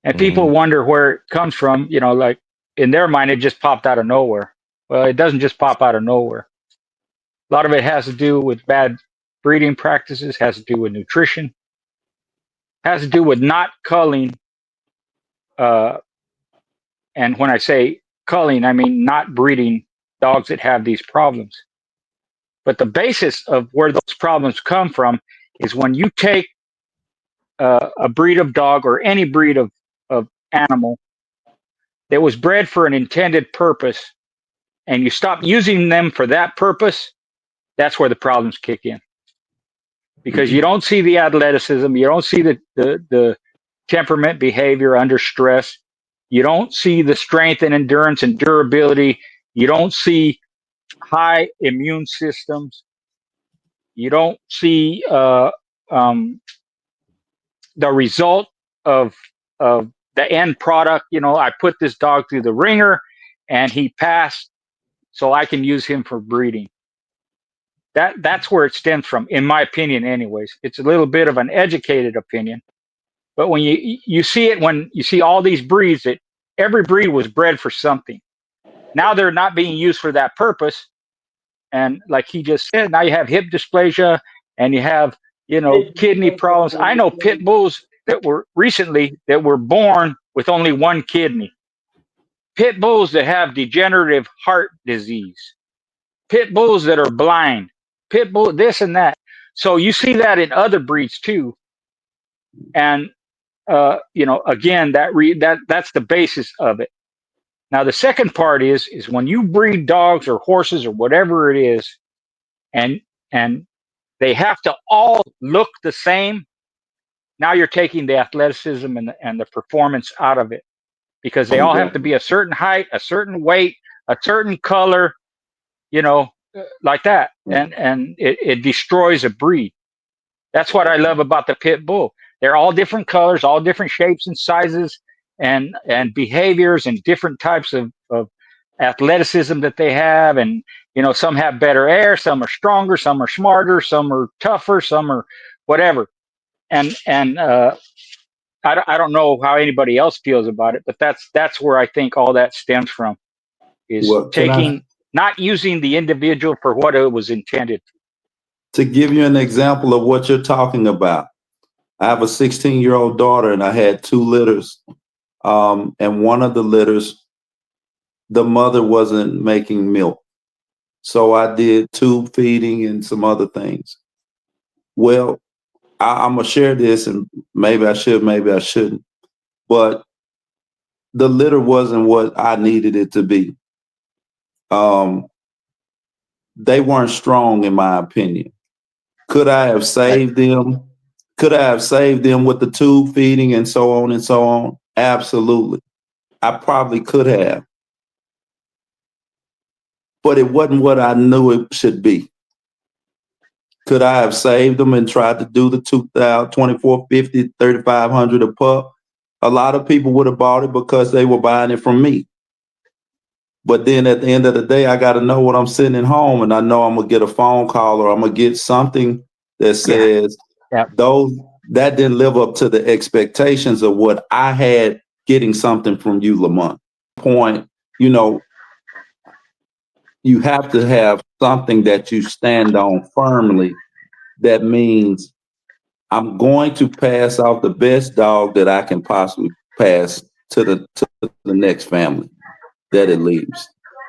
Speaker 2: and people wonder where it comes from. Like in their mind, it just popped out of nowhere. Well, it doesn't just pop out of nowhere. A lot of it has to do with bad breeding practices, has to do with nutrition, has to do with not culling. And when I say culling, I mean not breeding dogs that have these problems. But the basis of where those problems come from is when you take a breed of dog or any breed of animal that was bred for an intended purpose and you stop using them for that purpose, that's where the problems kick in. Because you don't see the athleticism, you don't see the temperament behavior under stress, you don't see the strength and endurance and durability, you don't see high immune systems, you don't see the result of the end product. I put this dog through the ringer and he passed, so I can use him for breeding. That's where it stems from, in my opinion anyways. It's a little bit of an educated opinion, But when you see it, when you see all these breeds, that every breed was bred for something. Now they're not being used for that purpose. And like he just said, now you have hip dysplasia and you have, kidney problems. I know pit bulls that were born with only one kidney. Pit bulls that have degenerative heart disease. Pit bulls that are blind. Pit bull this and that. So you see that in other breeds too. And again, that's the basis of it. Now the second part is when you breed dogs or horses or whatever it is, and they have to all look the same. Now you're taking the athleticism and the performance out of it, because they all have to be a certain height, a certain weight, a certain color, like that, and it destroys a breed. That's what I love about the pit bull. They're all different colors, all different shapes and sizes, and behaviors, and different types of athleticism that they have. And some have better air, some are stronger, some are smarter, some are tougher, some are whatever. And I don't know how anybody else feels about it, but that's where I think all that stems from, is not using the individual for what it was intended.
Speaker 4: To give you an example of what you're talking about, I have a 16-year-old daughter, and I had 2 litters. And one of the litters, the mother wasn't making milk. So I did tube feeding and some other things. Well, I'm going to share this, and maybe I should, maybe I shouldn't. But the litter wasn't what I needed it to be. They weren't strong, in my opinion. Could I have saved them? Could I have saved them with the tube feeding and so on and so on? Absolutely. I probably could have. But it wasn't what I knew it should be. Could I have saved them and tried to do the $2,000, $2,450, $3,500 a pup? A lot of people would have bought it because they were buying it from me. But then at the end of the day, I got to know when I'm sitting at home, and I know I'm going to get a phone call, or I'm going to get something that says, those that didn't live up to the expectations of what I had getting something from you, Lamont. Point, you have to have something that you stand on firmly. That means I'm going to pass out the best dog that I can possibly pass to the next family that it leaves.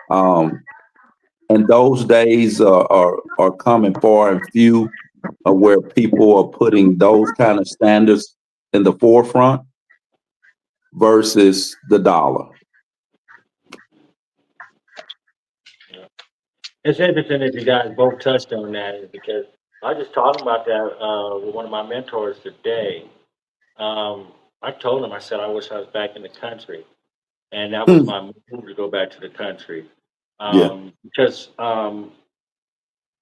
Speaker 4: And those days are coming far and few, where people are putting those kind of standards in the forefront versus the dollar.
Speaker 3: It's interesting that you guys both touched on that, is because I was just talking about that with one of my mentors today. I told him, I said, I wish I was back in the country. And that was my move to go back to the country. Because a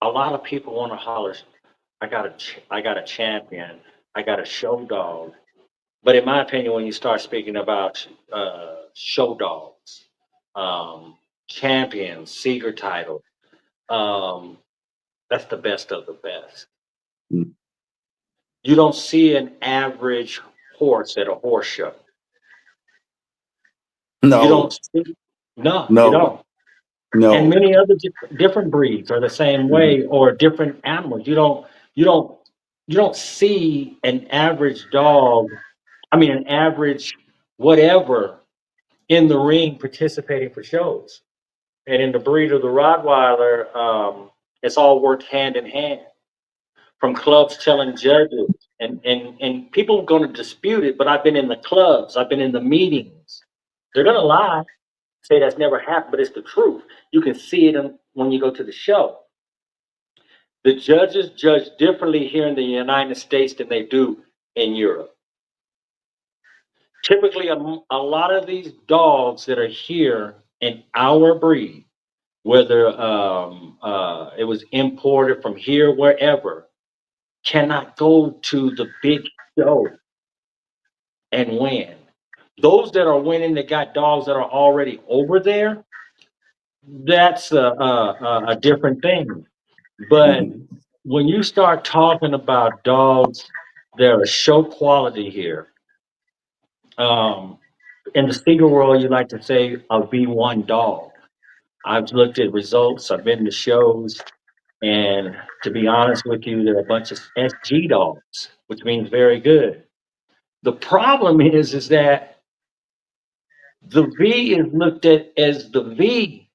Speaker 3: lot of people want to holler, I got a champion, I got a show dog. But in my opinion, when you start speaking about show dogs, champions, secret title, that's the best of the best. You don't see an average horse at a horse show.
Speaker 4: No.
Speaker 3: You don't see, you don't.
Speaker 4: No.
Speaker 3: And many other different breeds are the same way, or different animals. You don't see an average dog, an average whatever in the ring participating for shows. And in the breed of the Rottweiler, it's all worked hand in hand. From clubs telling judges, and people are going to dispute it, but I've been in the clubs, I've been in the meetings. They're going to lie, say that's never happened, but it's the truth. You can see it when you go to the show. The judges judge differently here in the United States than they do in Europe. Typically, a lot of these dogs that are here in our breed, whether it was imported from here, wherever, cannot go to the big show and win. Those that are winning, that got dogs that are already over there, that's a different thing. But when you start talking about dogs that are show quality here, In the speaker world, you like to say a V1 dog. I've looked at results, I've been to shows, and to be honest with you, there are a bunch of SG dogs, which means very good. The problem is that the V is looked at as the V,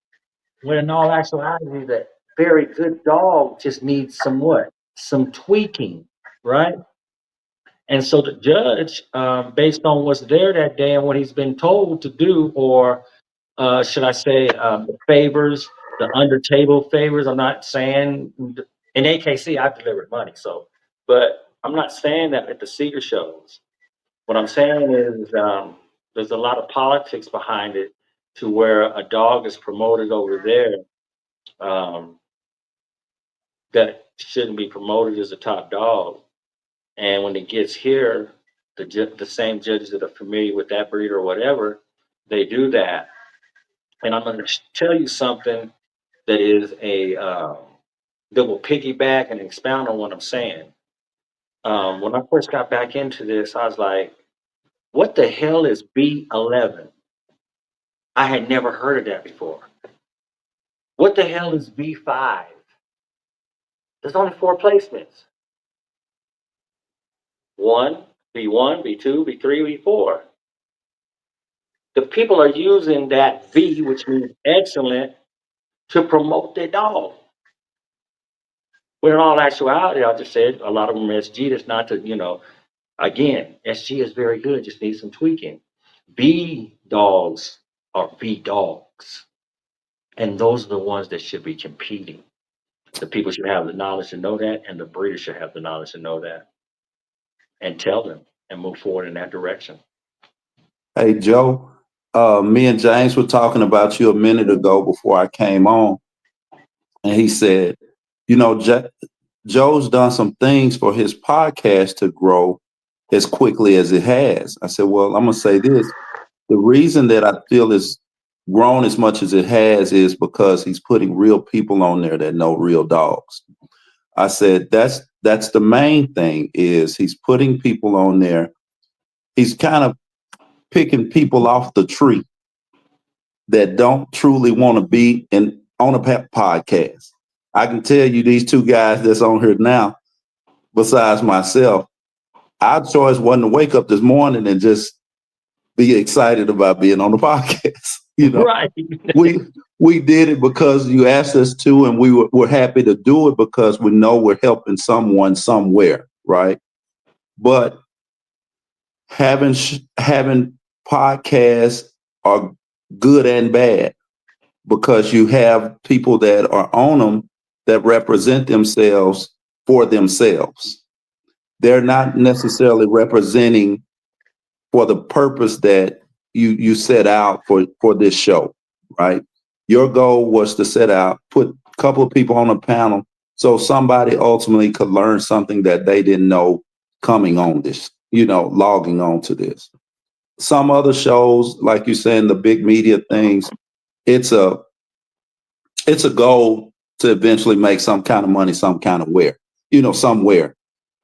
Speaker 3: when in all actuality, that very good dog just needs some what? Some tweaking, right? And so the judge, based on what's there that day and what he's been told to do, or should I say, the favors, the under table favors. I'm not saying in AKC I've delivered money, so, but I'm not saying that at the Seeger shows. What I'm saying is there's a lot of politics behind it, to where a dog is promoted over there um, that shouldn't be promoted as a top dog, and when it gets here, the same judges that are familiar with that breed or whatever, they do that. And I'm going to tell you something that is that will piggyback and expound on what I'm saying. When I first got back into this, I was like, "What the hell is B11?" I had never heard of that before. What the hell is B5? There's only 4 placements. B1, B2, B3, B4. The people are using that V, which means excellent, to promote their dog. When in all actuality, I just said a lot of them are SG. That's not to, again, SG is very good, just needs some tweaking. B dogs are V dogs. And those are the ones that should be competing. The people should have the knowledge to know that, and the breeders should have the knowledge to know that, and tell them and move forward in that direction.
Speaker 4: Hey, Joe, me and James were talking about you a minute ago before I came on. And he said, Joe's done some things for his podcast to grow as quickly as it has. I said, well, I'm going to say this. The reason that I feel it's grown as much as it has is because he's putting real people on there that know real dogs. I said, that's the main thing, is he's putting people on there. He's kind of picking people off the tree that don't truly want to be on a podcast. I can tell you, these 2 guys that's on here now, besides myself, our choice wasn't to wake up this morning and just be excited about being on the podcast.
Speaker 3: Right.
Speaker 4: we did it because you asked us to, and we're happy to do it because we know we're helping someone somewhere, right? But having podcasts are good and bad, because you have people that are on them that represent themselves for themselves. They're not necessarily representing for the purpose that you set out for this show, right? Your goal was to set out, put a couple of people on a panel so somebody ultimately could learn something that they didn't know coming on this, logging on to this. Some other shows, like you saying, the big media things, it's a goal to eventually make some kind of money, some kind of somewhere.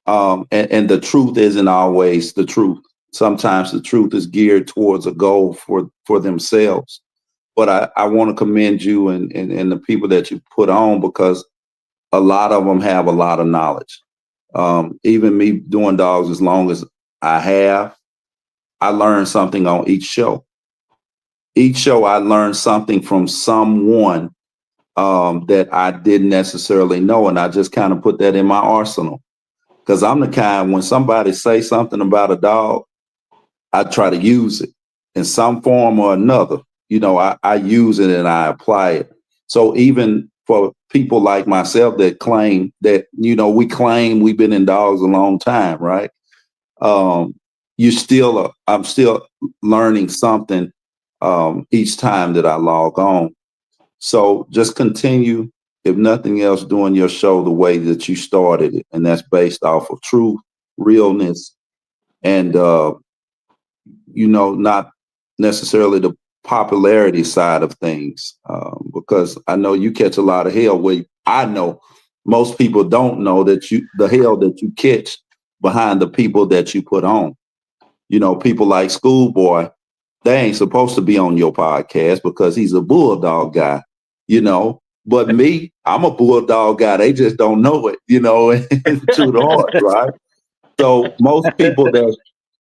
Speaker 4: And the truth isn't always the truth. Sometimes the truth is geared towards a goal for themselves. But I want to commend you and the people that you put on, because a lot of them have a lot of knowledge. Even me doing dogs as long as I have, I learned something on each show. Each show I learned something from someone that I didn't necessarily know. And I just kind of put that in my arsenal. Because I'm the kind, when somebody say something about a dog, I try to use it in some form or another. I use it and I apply it. So even for people like myself that claim that, we claim we've been in dogs a long time, right? I'm still learning something each time that I log on. So just continue, if nothing else, doing your show the way that you started it. And that's based off of truth, realness, and, not necessarily the popularity side of things. Because I know you catch a lot of hell where I know most people don't know the hell that you catch behind the people that you put on. People like Schoolboy, they ain't supposed to be on your podcast because he's a bulldog guy, But me, I'm a bulldog guy. They just don't know it, to the heart, right? So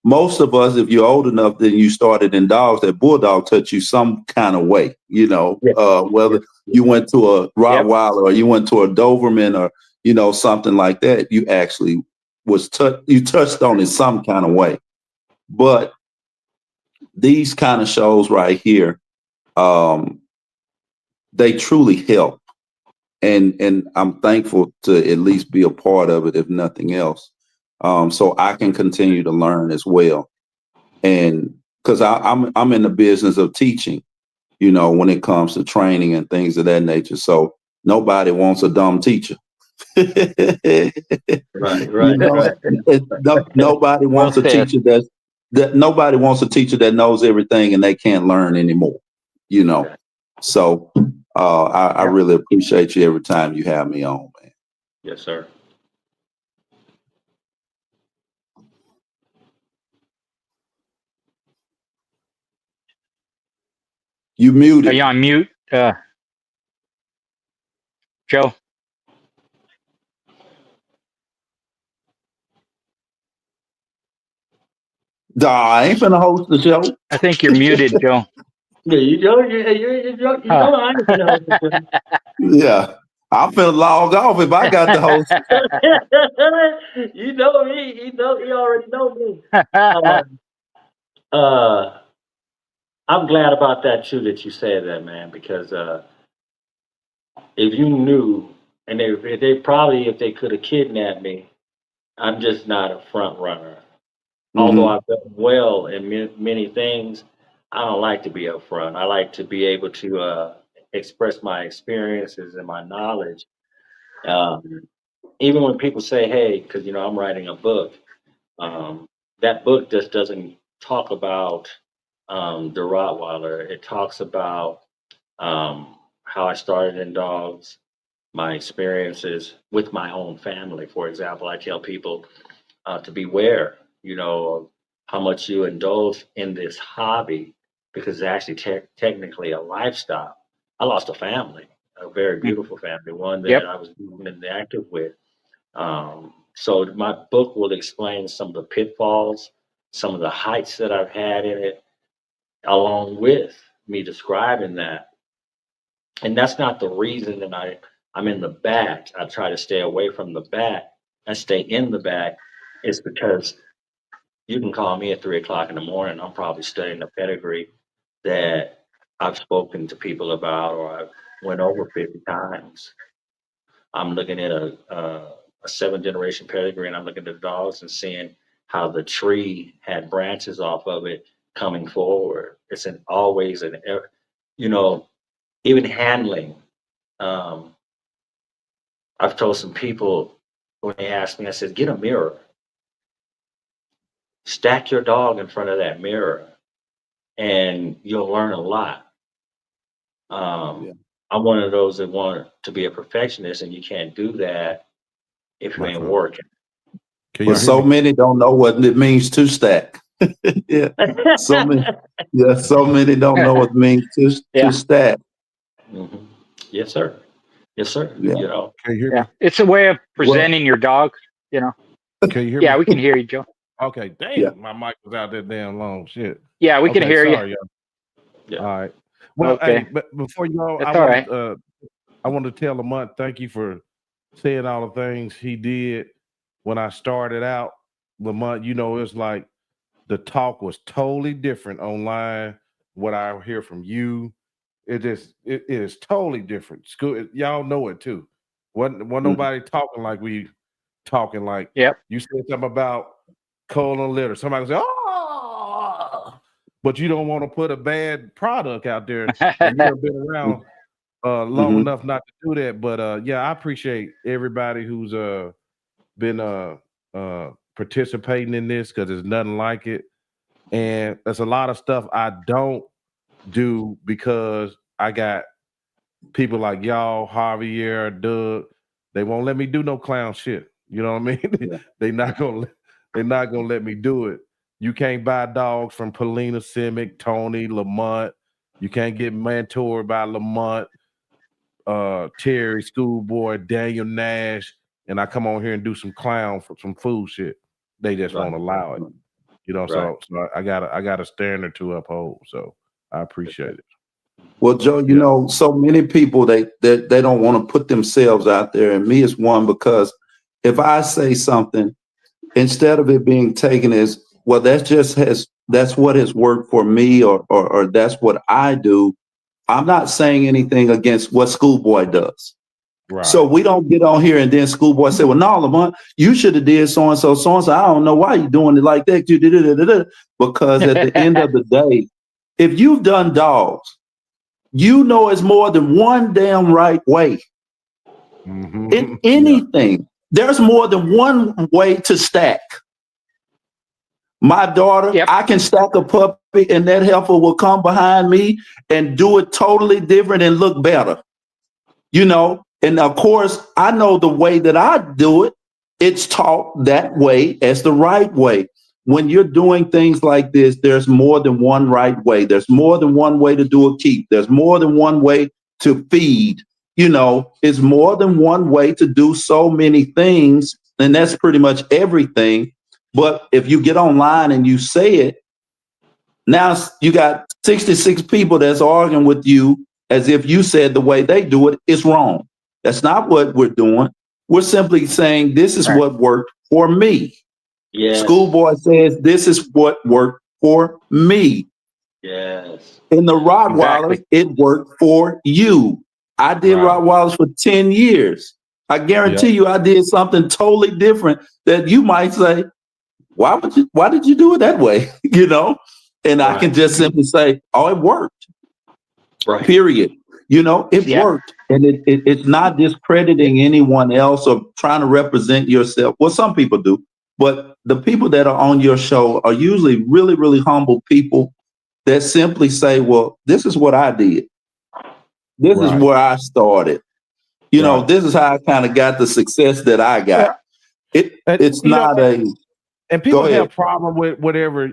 Speaker 4: most of us, if you're old enough, then you started in dogs, that bulldog touch you some kind of way, whether you went to a Rottweiler or you went to a Doberman or, something like that, you actually you touched on it some kind of way. But these kind of shows right here, they truly help. And I'm thankful to at least be a part of it, if nothing else. So I can continue to learn as well. And because I'm in the business of teaching, when it comes to training and things of that nature. So nobody wants a dumb teacher.
Speaker 3: Right.
Speaker 4: Nobody wants a teacher nobody wants a teacher that knows everything and they can't learn anymore. So I really appreciate you every time you have me on, man.
Speaker 3: Yes, sir.
Speaker 4: You muted.
Speaker 2: Are you on mute, Joe?
Speaker 4: I ain't finna host the show.
Speaker 2: I think you're muted, Joe.
Speaker 3: Yeah, you know, I ain't gonna host the show.
Speaker 4: Yeah, I'm finna log off if I got the host.
Speaker 3: You know me. He already know me. I'm glad about that too, that you said that, man, because if you knew, and they probably, if they could have kidnapped me, I'm just not a front runner. Although I've done well in many things, I don't like to be up front. I like to be able to express my experiences and my knowledge. Even when people say, "Hey," because I'm writing a book, that book just doesn't talk about the Rottweiler. It talks about how I started in dogs, my experiences with my own family. For example, I tell people to beware, of how much you indulge in this hobby because it's actually technically a lifestyle. I lost a family, a very beautiful family, one that I was moving and active with. So my book will explain some of the pitfalls, some of the heights that I've had in it, along with me describing that. And that's not the reason that I'm in the back. I try to stay away from the back and stay in the back. It's because you can call me at 3 o'clock in the morning. I'm probably studying a pedigree that I've spoken to people about or I've went over 50 times. I'm looking at a 7th-generation pedigree, and I'm looking at the dogs and seeing how the tree had branches off of it coming forward. It's always even handling. Um, I've told some people when they ask me, I said, get a mirror, stack your dog in front of that mirror, and you'll learn a lot. I'm one of those that want to be a perfectionist, and you can't do that if you ain't working.
Speaker 4: But so many don't know what it means to stack. Yeah, so many don't know what it means to stack.
Speaker 3: Mm-hmm. Yes, sir. Yes, sir.
Speaker 4: Yeah.
Speaker 1: Can you hear me?
Speaker 2: It's a way of presenting your dog.
Speaker 1: Can you hear me?
Speaker 2: Yeah, we can hear you, Joe.
Speaker 1: Okay, damn, my mic was out there damn long. Shit.
Speaker 2: Yeah, we can hear you.
Speaker 1: Y'all. Yeah. All right.
Speaker 2: Well,
Speaker 1: hey, but before you go, I want to tell Lamont, thank you for saying all the things he did when I started out. Lamont, it's like the talk was totally different online. What I hear from you, it is totally different. School, y'all know it too. Wasn't nobody talking like we talking like. You said something about colon litter. Somebody say, "Oh," but you don't want to put a bad product out there. And you've been around long enough not to do that. But I appreciate everybody who's been participating in this because there's nothing like it. And there's a lot of stuff I don't do because I got people like y'all, Javier, Doug. They won't let me do no clown shit. You know what I mean? They're not gonna let me do it. You can't buy dogs from Polina, Simic, Tony, Lamont. You can't get mentored by Lamont, Terry, Schoolboy, Daniel Nash, and I come on here and do some clown for some food shit. They just won't allow it. You know, so I got a standard to uphold. So I appreciate it.
Speaker 4: Well, Joe, you know, so many people they don't want to put themselves out there, and me is one, because if I say something, instead of it being taken as, well, that's what has worked for me, or that's what I do, I'm not saying anything against what Schoolboy does. Right. So we don't get on here and then Schoolboy say, well, no, Lamont, you should have did so and so, so and so. I don't know why you're doing it like that. Because at the end of the day, if you've done dogs, you know it's more than one damn right way. Mm-hmm. In anything, there's more than one way to stack. My daughter, I can stack a puppy and that heifer will come behind me and do it totally different and look better. You know, and of course, I know the way that I do it. It's taught that way as the right way. When you're doing things like this, there's more than one right way. There's more than one way to do a keep. There's more than one way to feed. You know, it's more than one way to do so many things. And that's pretty much everything. But if you get online and you say it, now you got 66 people that's arguing with you as if you said the way they do it is wrong. That's not what we're doing. We're simply saying this is what worked for me. Yes. Schoolboy says this is what worked for me. Yes. In the Rottweilers, it worked for you. I did Rottweilers for 10 years. I guarantee you I did something totally different that you might say, why did you do it that way? You know? And I can just simply say, oh, it worked. Right. Period. You know, it worked. And it's not discrediting anyone else or trying to represent yourself. Well, some people do. But the people that are on your show are usually really, really humble people that simply say, well, this is what I did. This is where I started. You know, this is how I kind of got the success that I got. It's not
Speaker 1: and people have a problem with whatever,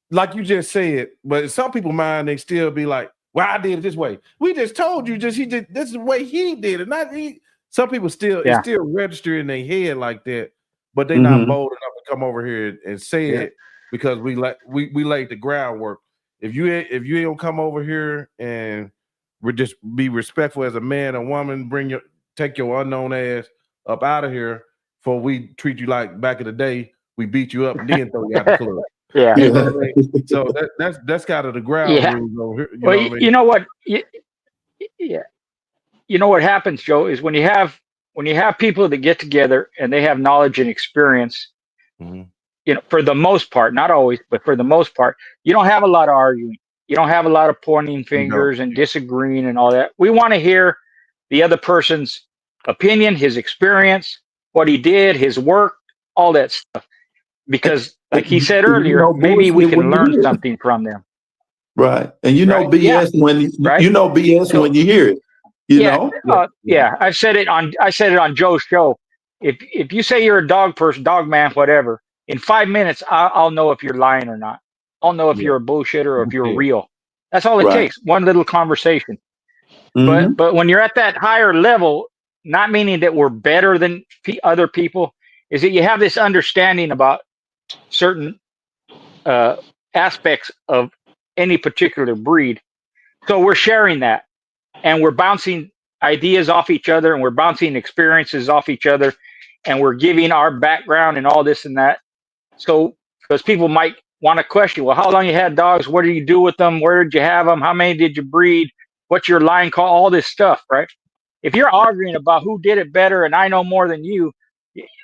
Speaker 1: like you just said, but in some people's mind, they still be like, well, I did it this way. We just told you this is the way he did it. Not he. Some people still, it's still registered in their head like that. But they're not bold enough to come over here and say it because we laid the groundwork. If you don't come over here and just be respectful as a man or woman, take your unknown ass up out of here before we treat you like back in the day, we beat you up and then throw you out the club.
Speaker 2: Yeah.
Speaker 1: You know what I mean? So that's kind of the ground rules over here.
Speaker 2: You know what I mean? You know what? You know what happens, Joe, is when you have people that get together and they have knowledge and experience, you know, for the most part, not always, but for the most part, you don't have a lot of arguing. You don't have a lot of pointing fingers and disagreeing and all that. We want to hear the other person's opinion, his experience, what he did, his work, all that stuff. Because like he said earlier, maybe we can learn something from them.
Speaker 4: Right. And you know BS when you know BS when you hear it. You know?
Speaker 2: I said it on Joe's show. If you say you're a dog person, dog man, whatever, in 5 minutes I'll know if you're lying or not. I'll know if you're a bullshitter or if you're real. That's all it takes. One little conversation. But when you're at that higher level, not meaning that we're better than other people, is that you have this understanding about certain aspects of any particular breed. So we're sharing that. And we're bouncing ideas off each other, and we're bouncing experiences off each other, and we're giving our background and all this and that. So, because people might want to question, well, how long you had dogs? What did you do with them? Where did you have them? How many did you breed? What's your line call? All this stuff, right? If you're arguing about who did it better and I know more than you,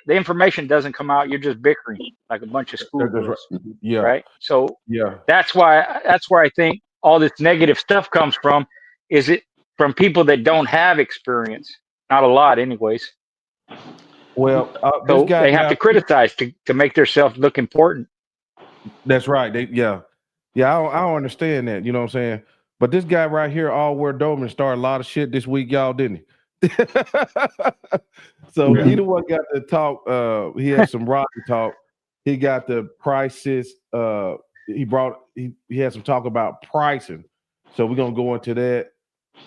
Speaker 2: the information doesn't come out. You're just bickering like a bunch of schoolgirls, right? So that's where I think all this negative stuff comes from. Is it from people that don't have experience? Not a lot, anyways.
Speaker 1: Well,
Speaker 2: so they have to criticize to make themselves look important.
Speaker 1: That's right. I don't understand that. You know what I'm saying? But this guy right here, All World Doberman, started a lot of shit this week, y'all, didn't he? So he the one got to talk. He had some rocky talk. he got the prices. He had some talk about pricing, so we're gonna go into that.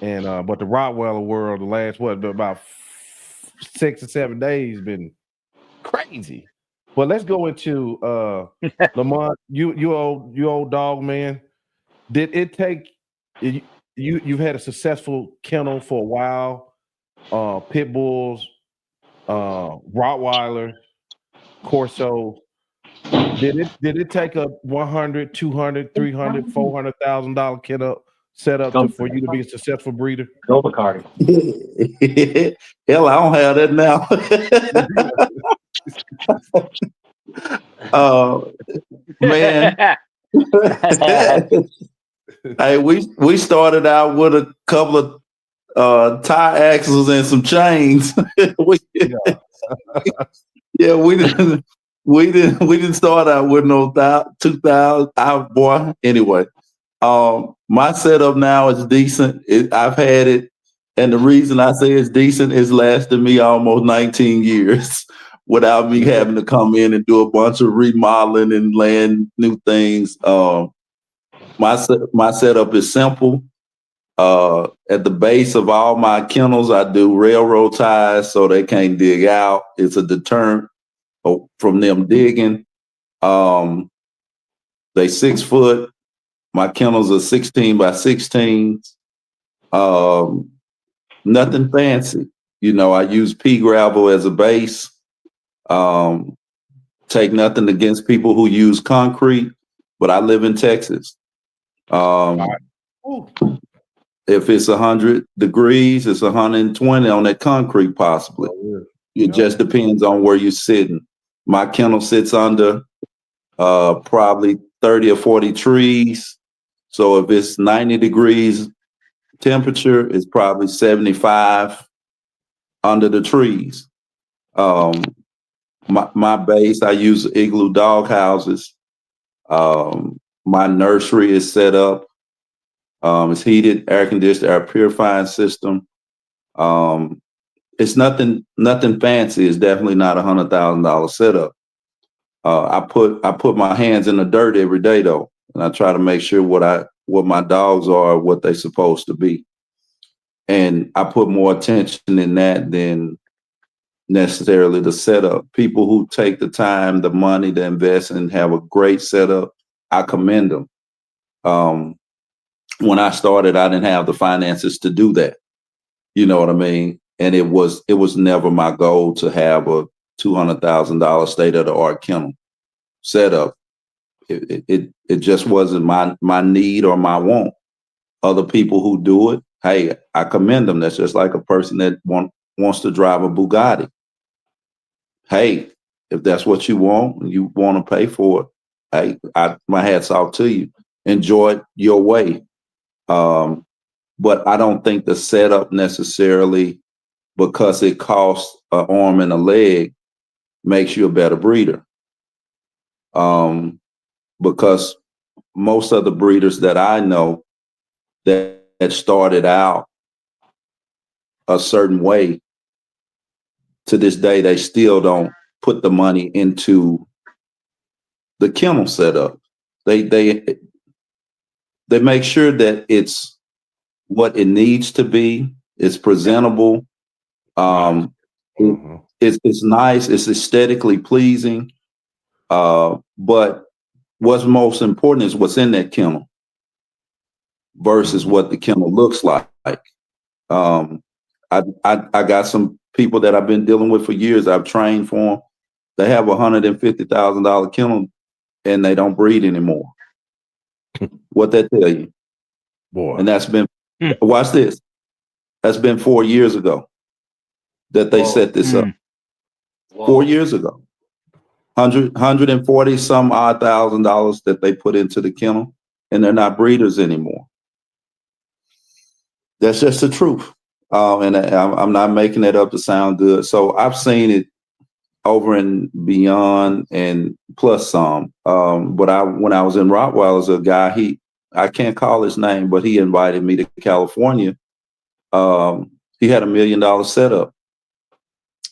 Speaker 1: And but the Rottweiler world, the last about 6 or 7 days been crazy. But let's go into Lamont. You old dog man. Did it take you've had a successful kennel for a while? Pit bulls, Rottweiler, Corso. Did it take a 100, 200, 300, $400,000 kennel setup for you to be a successful breeder?
Speaker 3: Go Bacardi.
Speaker 4: Hell, I don't have that now. Man. Hey, we started out with a couple of tie axles and some chains. we didn't start out with no 2,000 boy. Anyway, my setup now is decent. I've had it, and the reason I say it's decent is lasted me almost 19 years without me having to come in and do a bunch of remodeling and laying new things. My setup is simple. At the base of all my kennels, I do railroad ties so they can't dig out. It's a deterrent from them digging. They 6 foot. My kennels are 16 by 16s. Nothing fancy. I use pea gravel as a base. Take nothing against people who use concrete, but I live in Texas. If it's 100 degrees, it's 120 on that concrete possibly. It just depends on where you're sitting. My kennel sits under probably 30 or 40 trees. So if it's 90 degrees temperature, it's probably 75 under the trees. My base, I use igloo dog houses. My nursery is set up. It's heated, air conditioned, air purifying system. It's nothing fancy. It's definitely not $100,000 setup. I put my hands in the dirt every day though, and I try to make sure what my dogs are what they're supposed to be. And I put more attention in that than necessarily the setup. People who take the time, the money to invest and have a great setup, I commend them. When I started, I didn't have the finances to do that. You know what I mean? And it was never my goal to have a $200,000 state-of-the-art kennel setup. It just wasn't my need or my want. Other people who do it, hey, I commend them. That's just like a person that wants to drive a Bugatti. Hey, if that's what you want and you want to pay for it, hey, my hat's off to you. Enjoy it your way. But I don't think the setup necessarily, because it costs an arm and a leg, makes you a better breeder. Because most of the breeders that I know that started out a certain way, to this day, they still don't put the money into the kennel setup. They make sure that it's what it needs to be. It's presentable. It's nice. It's aesthetically pleasing. But what's most important is what's in that kennel versus what the kennel looks like. I got some people that I've been dealing with for years. I've trained for them. They have a $150,000 kennel and they don't breed anymore. What that tell you? Boy. And that's been, watch this. That's been 4 years ago that they set this up. 4 years ago. 140 some odd $1,000 that they put into the kennel, and they're not breeders anymore. That's just the truth. And I'm not making it up to sound good. So I've seen it over and beyond and plus some. But when I was in Rottweilers, a guy, I can't call his name, but he invited me to California. He had $1 million setup.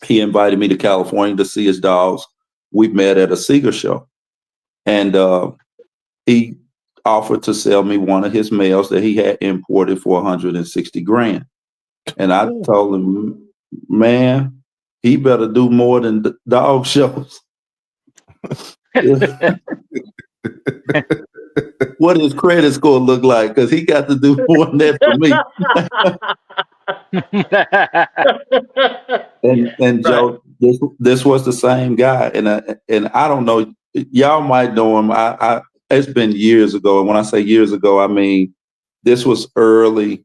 Speaker 4: He invited me to California to see his dogs we met at a Seeger show, and he offered to sell me one of his males that he had imported for 160 grand. And I told him, man, he better do more than dog shows. What his credit score look like? Because he got to do more than that for me. and Joe, this was the same guy, and I don't know, y'all might know him. I it's been years ago, and when I say years ago, I mean this was early,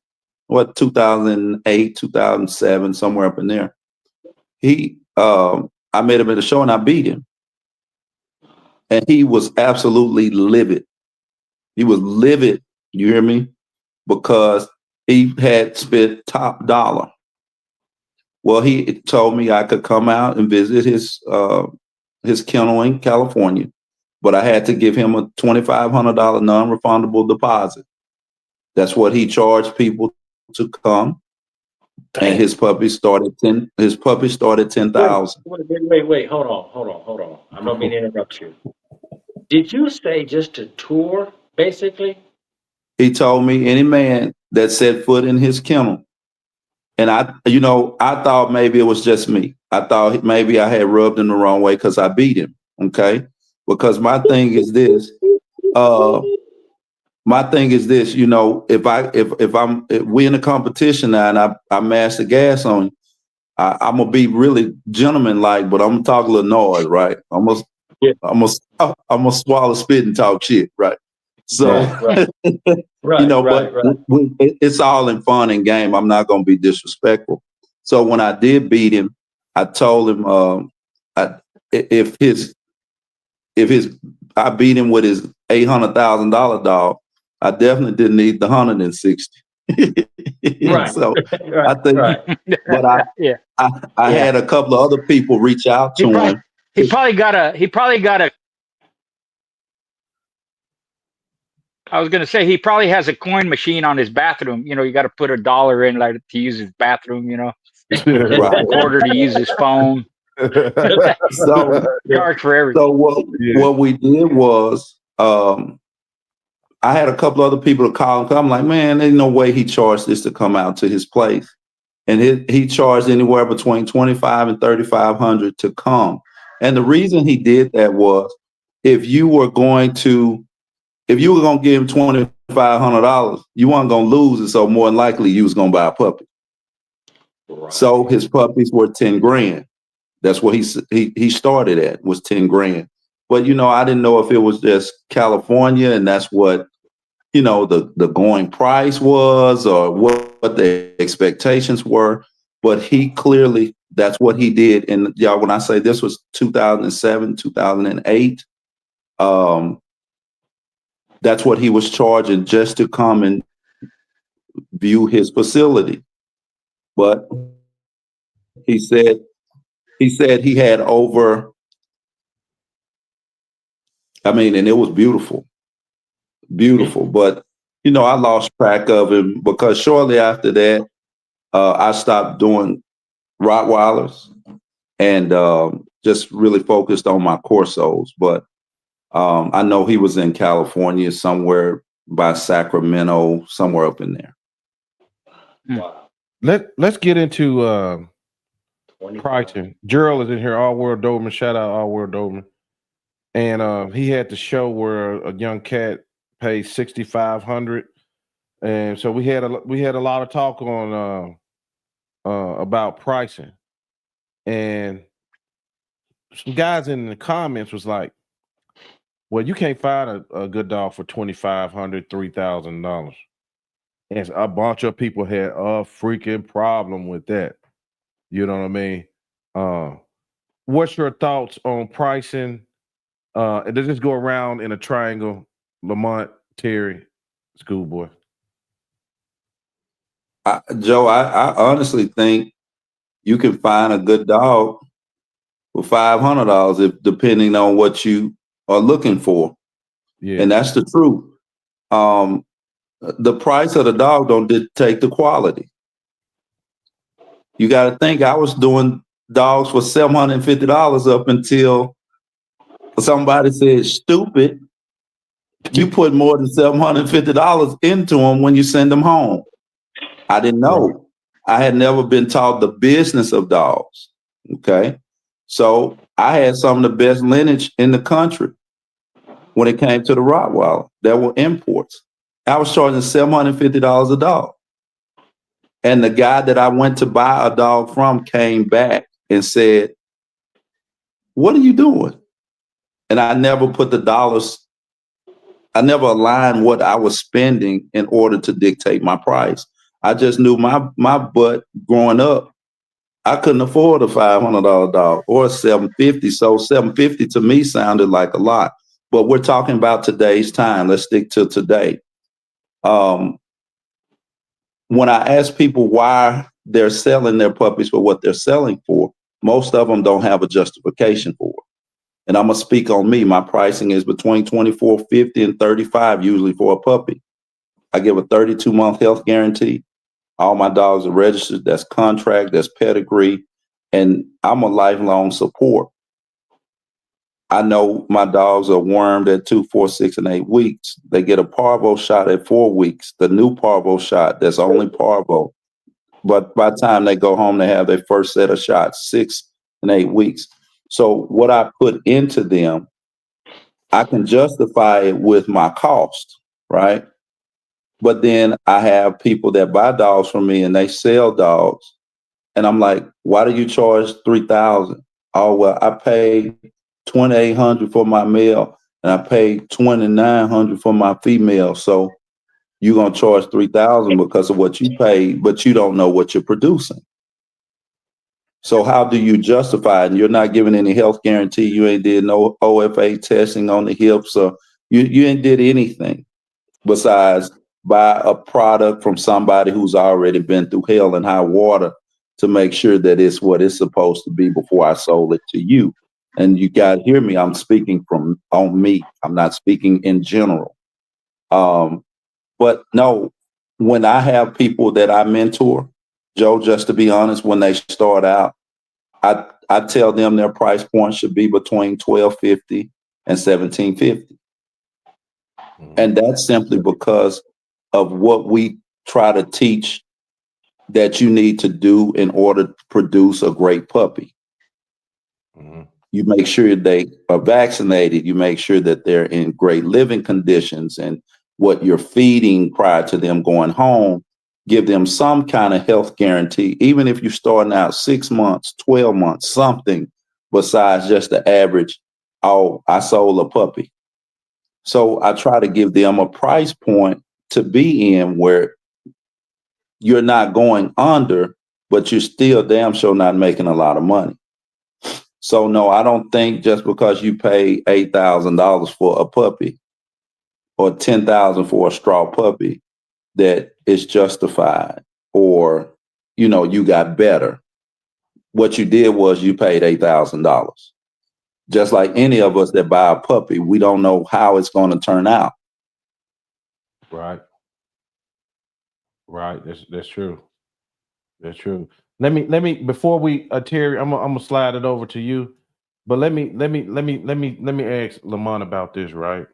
Speaker 4: 2008, 2007, somewhere up in there. I met him at a show and I beat him, and he was absolutely livid. He was livid, you hear me? Because he had spent top dollar. Well, he told me I could come out and visit his kennel in California, but I had to give him a $2,500 non-refundable deposit. That's what he charged people to come. Damn. And his puppy started 10,000.
Speaker 3: Wait, hold on. I don't mean to interrupt you. Did you say just a tour, basically?
Speaker 4: He told me any man that set foot in his kennel, and I thought maybe it was just me. I thought maybe I had rubbed him the wrong way because I beat him. Okay, because my thing is this. If we in a competition now and I mash the gas on you, I'm gonna be really gentleman-like, but I'm gonna talk a little noise, right? I'm gonna swallow spit and talk shit, right? So, it's all in fun and game. I'm not gonna be disrespectful. So when I did beat him, I told him if I beat him with his $800,000 dog, I definitely didn't need the 160.
Speaker 3: Right.
Speaker 4: So I think, but I had a couple of other people reach out to him.
Speaker 2: He probably got a. I was gonna say he probably has a coin machine on his bathroom. You got to put $1 in, like, to use his bathroom. A quarter to use his phone.
Speaker 4: So
Speaker 2: charge for everything.
Speaker 4: So what we did was, I had a couple other people to call and I'm like, man, there's no way he charged this to come out to his place. And he charged anywhere between $2,500 and $3,500 to come. And the reason he did that was if you were going to give him $2,500, you weren't going to lose it. So more than likely you was going to buy a puppy. Right. So his puppies were 10 grand. That's what he started at, was 10 grand. But, I didn't know if it was just California and that's what, the going price was or what the expectations were. But he clearly, that's what he did. And y'all, when I say this was 2007, 2008, that's what he was charging just to come and view his facility. But he said he had over, and it was beautiful. But, I lost track of him because shortly after that, I stopped doing Rottweilers and just really focused on my Corsos. But I know he was in California somewhere by Sacramento, somewhere up in there.
Speaker 1: Wow. Let's get into pricing. Gerald is in here, All World Doberman. Shout out All World Doberman. And he had the show where a young cat pays $6,500, and so we had a lot of talk on about pricing, and some guys in the comments was like, "Well, you can't find a good dog for $2,500, $3,000," and a bunch of people had a freaking problem with that. You know what I mean? What's your thoughts on pricing? And does this go around in a triangle? Lamont, Terry, Schoolboy.
Speaker 4: Joe, I honestly think you can find a good dog for $500 if depending on what you are looking for. Yeah. And that's the truth. The price of the dog don't dictate the quality. You got to think I was doing dogs for $750 up until Somebody said, stupid, you put more than $750 into them when you send them home. I didn't know.
Speaker 1: Right.
Speaker 4: I had never been taught the business of dogs. Okay. So I had some of the best lineage in the country when it came to the Rottweiler. There were imports. I was charging $750 a dog. And the guy that I went to buy a dog from came back and said, what are you doing? And I never put the dollars, I never aligned what I was spending in order to dictate my price. I just knew my butt growing up, I couldn't afford a $500 dog or $750. So $750 to me sounded like a lot. But we're talking about today's time. Let's stick to today. When I ask people why they're selling their puppies for what they're selling for, most of them don't have a justification for it. And I'm gonna speak on me. My pricing is between $24.50 and $35 usually for a puppy. I give a 32-month health guarantee. All my dogs are registered. That's contract, that's pedigree, and I'm a lifelong support. I know my dogs are wormed at 2, 4, 6, and 8 weeks. They get a parvo shot at 4 weeks. The new parvo shot, that's only parvo. But by the time they go home, they have their first set of shots, 6 and 8 weeks. So what I put into them, I can justify it with my cost, right? But then I have people that buy dogs from me and they sell dogs. And I'm like, why do you charge $3,000? Oh, well, I paid $2,800 for my male and I paid $2,900 for my female. So you're gonna charge $3,000 because of what you paid, but you don't know what you're producing. So how do you justify it? And you're not giving any health guarantee. You ain't did no OFA testing on the hips, or you ain't did anything besides buy a product from somebody who's already been through hell and high water to make sure that it's what it's supposed to be before I sold it to you. And you got to hear me. I'm speaking from on me. I'm not speaking in general. But no, when I have people that I mentor, Joe, just to be honest, when they start out, I tell them their price point should be between $1,250 and $1,750. And that's simply because of what we try to teach that you need to do in order to produce a great puppy. You make sure they are vaccinated. You make sure that they're in great living conditions, and what you're feeding prior to them going home, give them some kind of health guarantee, even if you're starting out 6 months, 12 months, something besides just the average, oh, I sold a puppy. So I try to give them a price point to be in where you're not going under, but you're still damn sure not making a lot of money. So no, I don't think just because you pay $8,000 for a puppy or $10,000 for a straw puppy that it's justified, or you got better. What you did was you paid $8,000. Just like any of us that buy a puppy, we don't know how it's going to turn out.
Speaker 1: Right. That's true. That's true. Let me before we Terry, I'm gonna slide it over to you. But let me ask Lamont about this, right?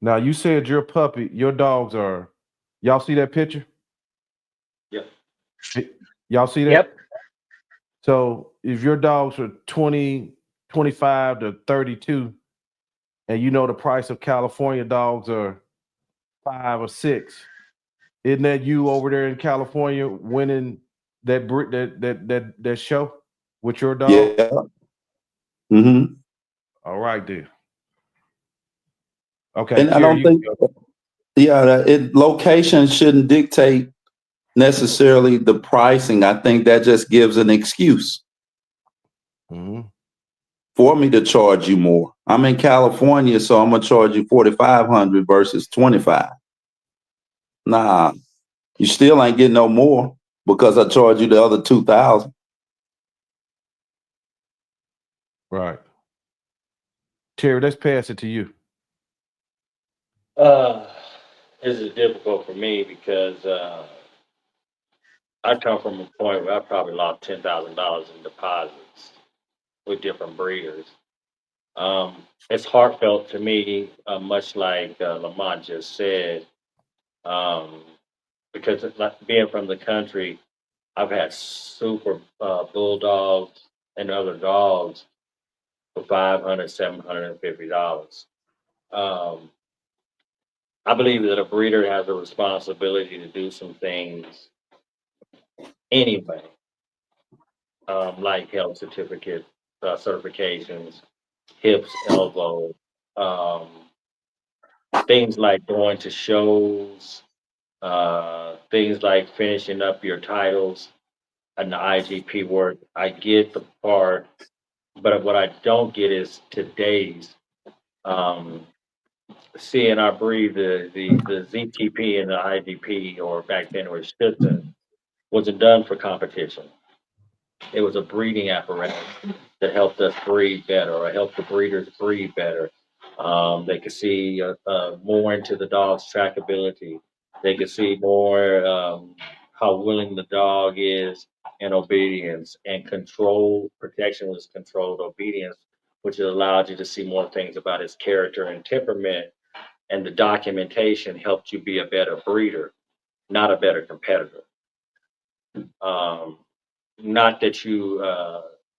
Speaker 1: Now you said your dogs are, y'all see that picture?
Speaker 3: Yep.
Speaker 1: Y'all see that?
Speaker 2: Yep.
Speaker 1: So if your dogs are 20, 25 to 32, and you know the price of California dogs are 5 or 6, isn't that you over there in California winning that show with your dog?
Speaker 4: Yeah. Mm-hmm.
Speaker 1: All right, then. Okay.
Speaker 4: And I don't think, location shouldn't dictate necessarily the pricing. I think that just gives an excuse for me to charge you more. I'm in California, so I'm gonna charge you $4,500 versus $25. Nah, you still ain't getting no more because I charge you the other $2,000.
Speaker 1: Right. Terry, let's pass it to you.
Speaker 3: This is difficult for me because I come from a point where I probably lost $10,000 in deposits with different breeders. It's heartfelt to me, much like Lamont just said, um, because like being from the country, I've had super bulldogs and other dogs for $500, $750. Um, I believe that a breeder has a responsibility to do some things anyway, like health certificate certifications, hips, elbow, um, things like going to shows, things like finishing up your titles and the IGP work. I get the part, but what I don't get is today's um, seeing our breed, the ZTP and the IGP, or back then it was Stilton, wasn't done for competition. It was a breeding apparatus that helped us breed better, or helped the breeders breed better. They could see more into the dog's trackability. They could see more how willing the dog is in obedience, and control. Protection was controlled obedience, which allowed you to see more things about his character and temperament. And the documentation helped you be a better breeder, not a better competitor. Um, Not that you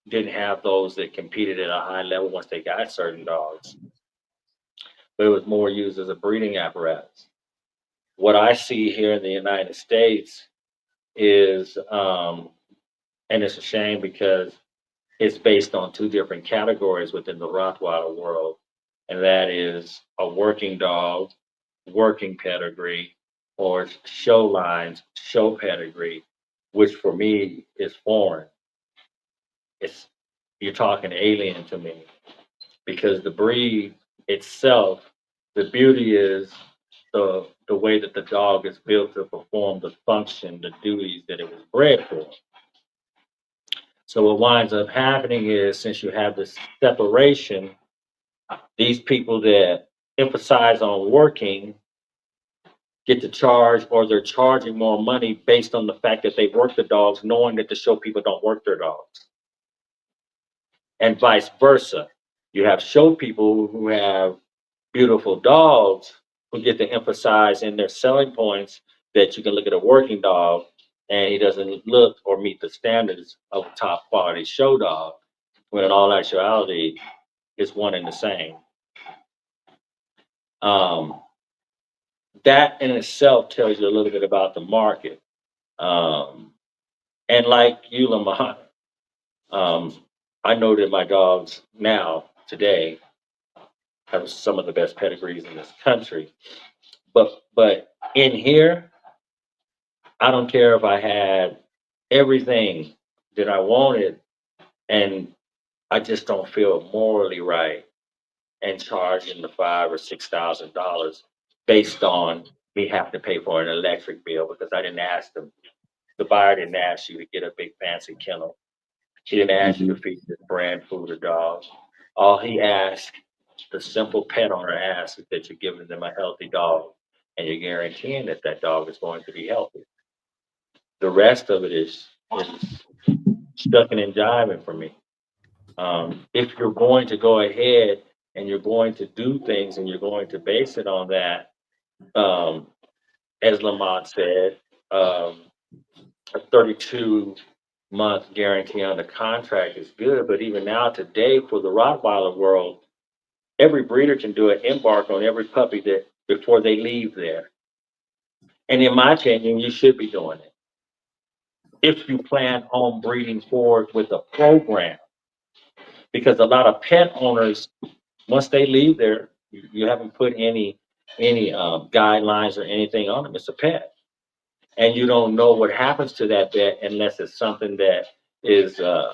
Speaker 3: didn't have those that competed at a high level once they got certain dogs, but it was more used as a breeding apparatus. What I see here in the United States is, and it's a shame because it's based on two different categories within the Rottweiler world, and that is a working dog, working pedigree, or show lines, show pedigree, which for me is foreign. It's You're talking alien to me, because the breed itself, the beauty is the way that the dog is built to perform the function, the duties that it was bred for. So what winds up happening is, since you have this separation, these people that emphasize on working get to charge, or they're charging more money based on the fact that they work the dogs, knowing that the show people don't work their dogs, and vice versa. You have show people who have beautiful dogs who get to emphasize in their selling points that you can look at a working dog and he doesn't look or meet the standards of a top quality show dog, when in all actuality it's one and the same. Um, that in itself tells you a little bit about the market. Um, and like you, Lamont, um, I know that my dogs now, today, have some of the best pedigrees in this country. But in here, I don't care if I had everything that I wanted, and I just don't feel morally right and charging the $5,000 or $6,000 based on me having to pay for an electric bill because I didn't ask them. The buyer didn't ask you to get a big fancy kennel. He didn't ask you to feed this brand food or dogs. All he asked, the simple pet owner asks, is that you're giving them a healthy dog, and you're guaranteeing that that dog is going to be healthy. The rest of it is shucking and jiving for me. If you're going to go ahead and you're going to do things and you're going to base it on that, um, as Lamont said, a 32-month guarantee on the contract is good. But even now, today, for the Rottweiler world, every breeder can do an embark on every puppy that before they leave there. And in my opinion, you should be doing it if you plan on breeding forward with a program, because a lot of pet owners, once they leave there, you haven't put any guidelines or anything on them. It's a pet, and you don't know what happens to that pet unless it's something that is uh,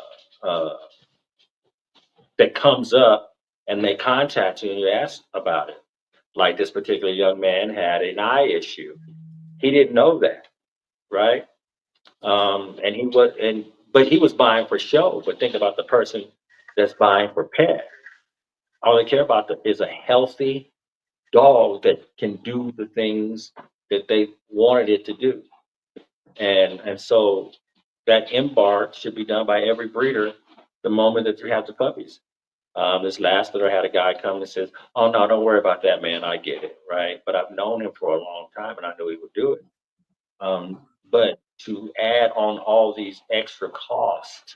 Speaker 3: that comes up and they contact you and you ask about it. Like this particular young man had an eye issue. He didn't know that, right? And he was, and but he was buying for show. But think about the person that's buying for pet. All they care about is a healthy dog that can do the things that they wanted it to do. And so that embark should be done by every breeder the moment that you have the puppies. This last litter, I had a guy come and says, "Oh no, don't worry about that, man. I get it, right?" But I've known him for a long time, and I knew he would do it. But to add on all these extra costs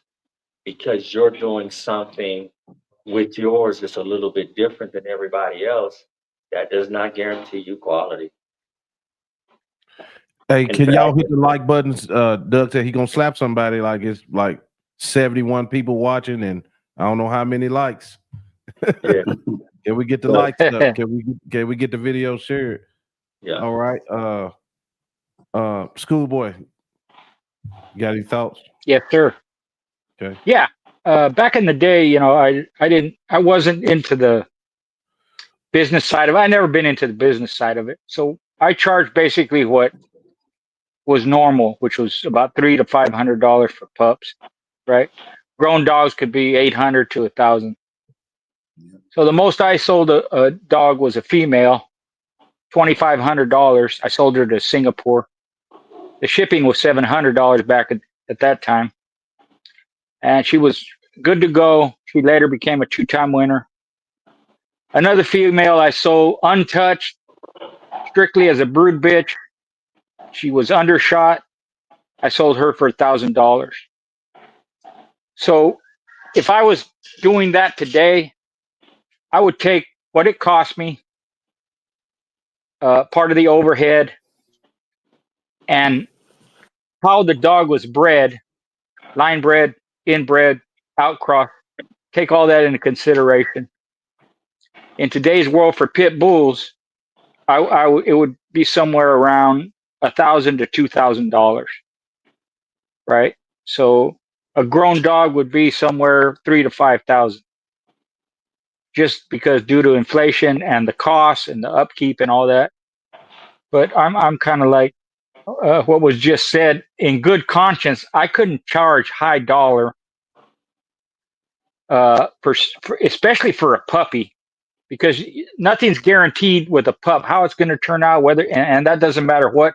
Speaker 3: because you're doing something with yours that's a little bit different than everybody else, that does not guarantee you quality.
Speaker 1: Hey,
Speaker 3: In
Speaker 1: can y'all
Speaker 3: fact,
Speaker 1: hit the like buttons? Doug said he gonna slap somebody like it's like 71 people watching and I don't know how many likes.
Speaker 3: yeah,
Speaker 1: Can we get the
Speaker 3: but
Speaker 1: likes up? Can we get the video shared?
Speaker 3: yeah.
Speaker 1: All right. Schoolboy, you got any thoughts?
Speaker 2: Yes, sir.
Speaker 1: Okay.
Speaker 2: Yeah. Back in the day, you know, I wasn't into the business side of it. I never been into the business side of it. So I charged basically what was normal, which was about $300 to $500 for pups, right? Grown dogs could be 800 to 1,000. So the most I sold a dog was a female, $2,500. I sold her to Singapore. The shipping was $700 back at that time, and she was good to go. She later became a 2-time winner. Another female I sold untouched, strictly as a brood bitch. She was undershot. I sold her for $1,000. So if I was doing that today, I would take what it cost me, part of the overhead, and how the dog was bred, line bred, inbred, outcross. Take all that into consideration. In today's world for pit bulls, it would be somewhere around $1,000 to $2,000, right? So a grown dog would be somewhere 3,000 to 5,000, just because due to inflation and the costs and the upkeep and all that. But I'm kind of like what was just said. In good conscience, I couldn't charge high dollar, especially for a puppy, because nothing's guaranteed with a pup how it's going to turn out. And that doesn't matter what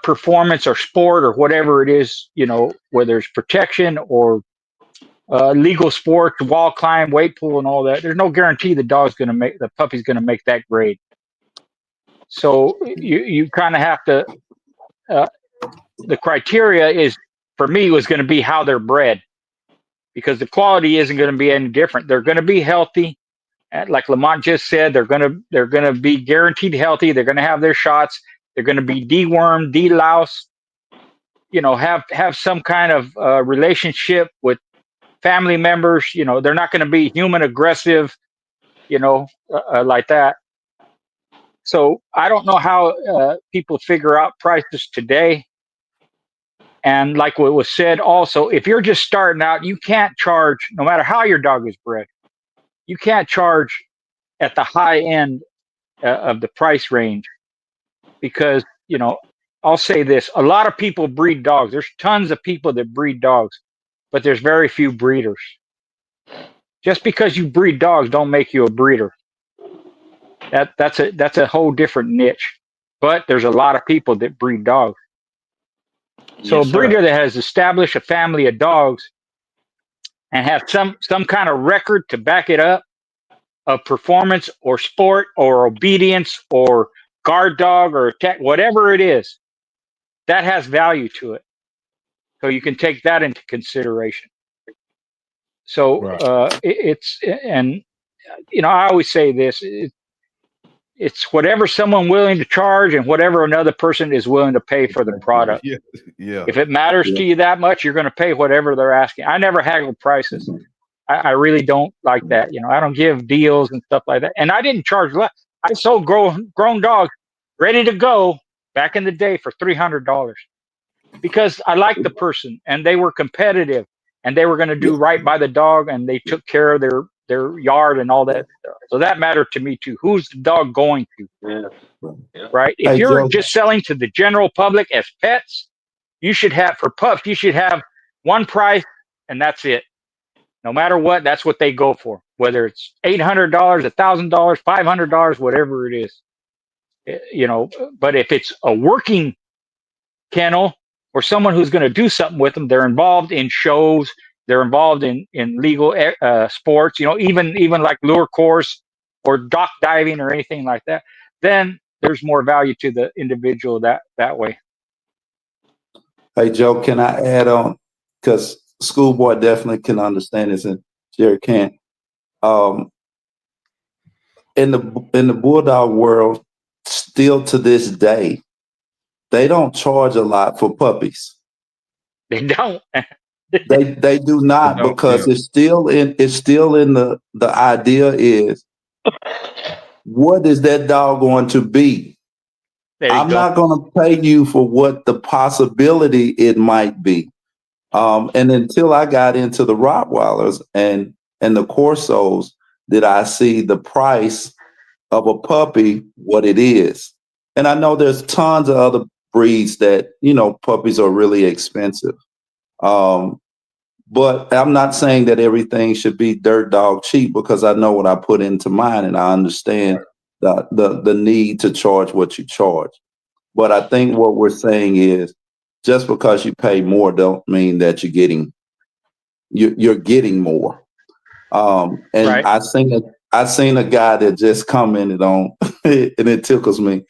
Speaker 2: performance or sport or whatever it is, you know, whether it's protection or legal sports, wall climb, weight pool, and all that. There's no guarantee the puppy's going to make that grade. So you kind of have to. The criteria is, for me, was going to be how they're bred, because the quality isn't going to be any different. They're going to be healthy, like Lamont just said. They're going to be guaranteed healthy. They're going to have their shots. They're going to be dewormed, deloused. You know, have some kind of relationship with family members. You know, they're not going to be human aggressive. You know, like that. So I don't know how people figure out prices today. And like what was said also, if you're just starting out, you can't charge, no matter how your dog is bred, you can't charge at the high end of the price range, because, you know, I'll say this, a lot of people breed dogs. There's tons of people that breed dogs, but there's very few breeders. Just because you breed dogs don't make you a breeder. That's a whole different niche. But there's a lot of people that breed dogs. So
Speaker 3: Yes,
Speaker 2: a breeder
Speaker 3: sir.
Speaker 2: that has established a family of dogs and have some kind of record to back it up, of performance or sport or obedience or guard dog or attack, whatever it is, that has value to it. So you can take that into consideration. So and you know, I always say this: it's whatever someone willing to charge and whatever another person is willing to pay for the product.
Speaker 1: Yeah.
Speaker 2: If it matters to you that much, you're going to pay whatever they're asking. I never haggle prices. I really don't like that. You know, I don't give deals and stuff like that. And I didn't charge less. I sold grown dogs ready to go back in the day for $300, because I liked the person and they were competitive and they were going to do right by the dog and they took care of their yard and all that stuff. So that mattered to me too. Who's the dog going to?
Speaker 3: Yeah.
Speaker 2: Right? If
Speaker 4: Hey,
Speaker 2: you're
Speaker 4: Joe.
Speaker 2: just selling to the general public as pets, you should have, for pups, you should have one price and that's it. No matter what, that's what they go for. Whether it's $800, $1,000, $500, whatever it is. You know, but if it's a working kennel or someone who's going to do something with them, they're involved in shows, they're involved in legal sports, even like lure course or dock diving or anything like that, then there's more value to the individual that way.
Speaker 4: Hey, Joe, can I add on? Because Schoolboy definitely can understand this, and Jerry can't. In the bulldog world, still to this day, they don't charge a lot for puppies.
Speaker 2: They don't.
Speaker 4: They do not, because it's still in the idea is, what is that dog going to be? I'm not going to pay you for what the possibility it might be. And until I got into the Rottweilers and the Corsos, did I see the price of a puppy, what it is. And I know there's tons of other breeds that, puppies are really expensive. But I'm not saying that everything should be dirt dog cheap, because I know what I put into mine, and I understand the need to charge what you charge. But I think what we're saying is, just because you pay more don't mean that you're getting more. And
Speaker 2: right.
Speaker 4: I seen a guy that just commented on, and it tickles me.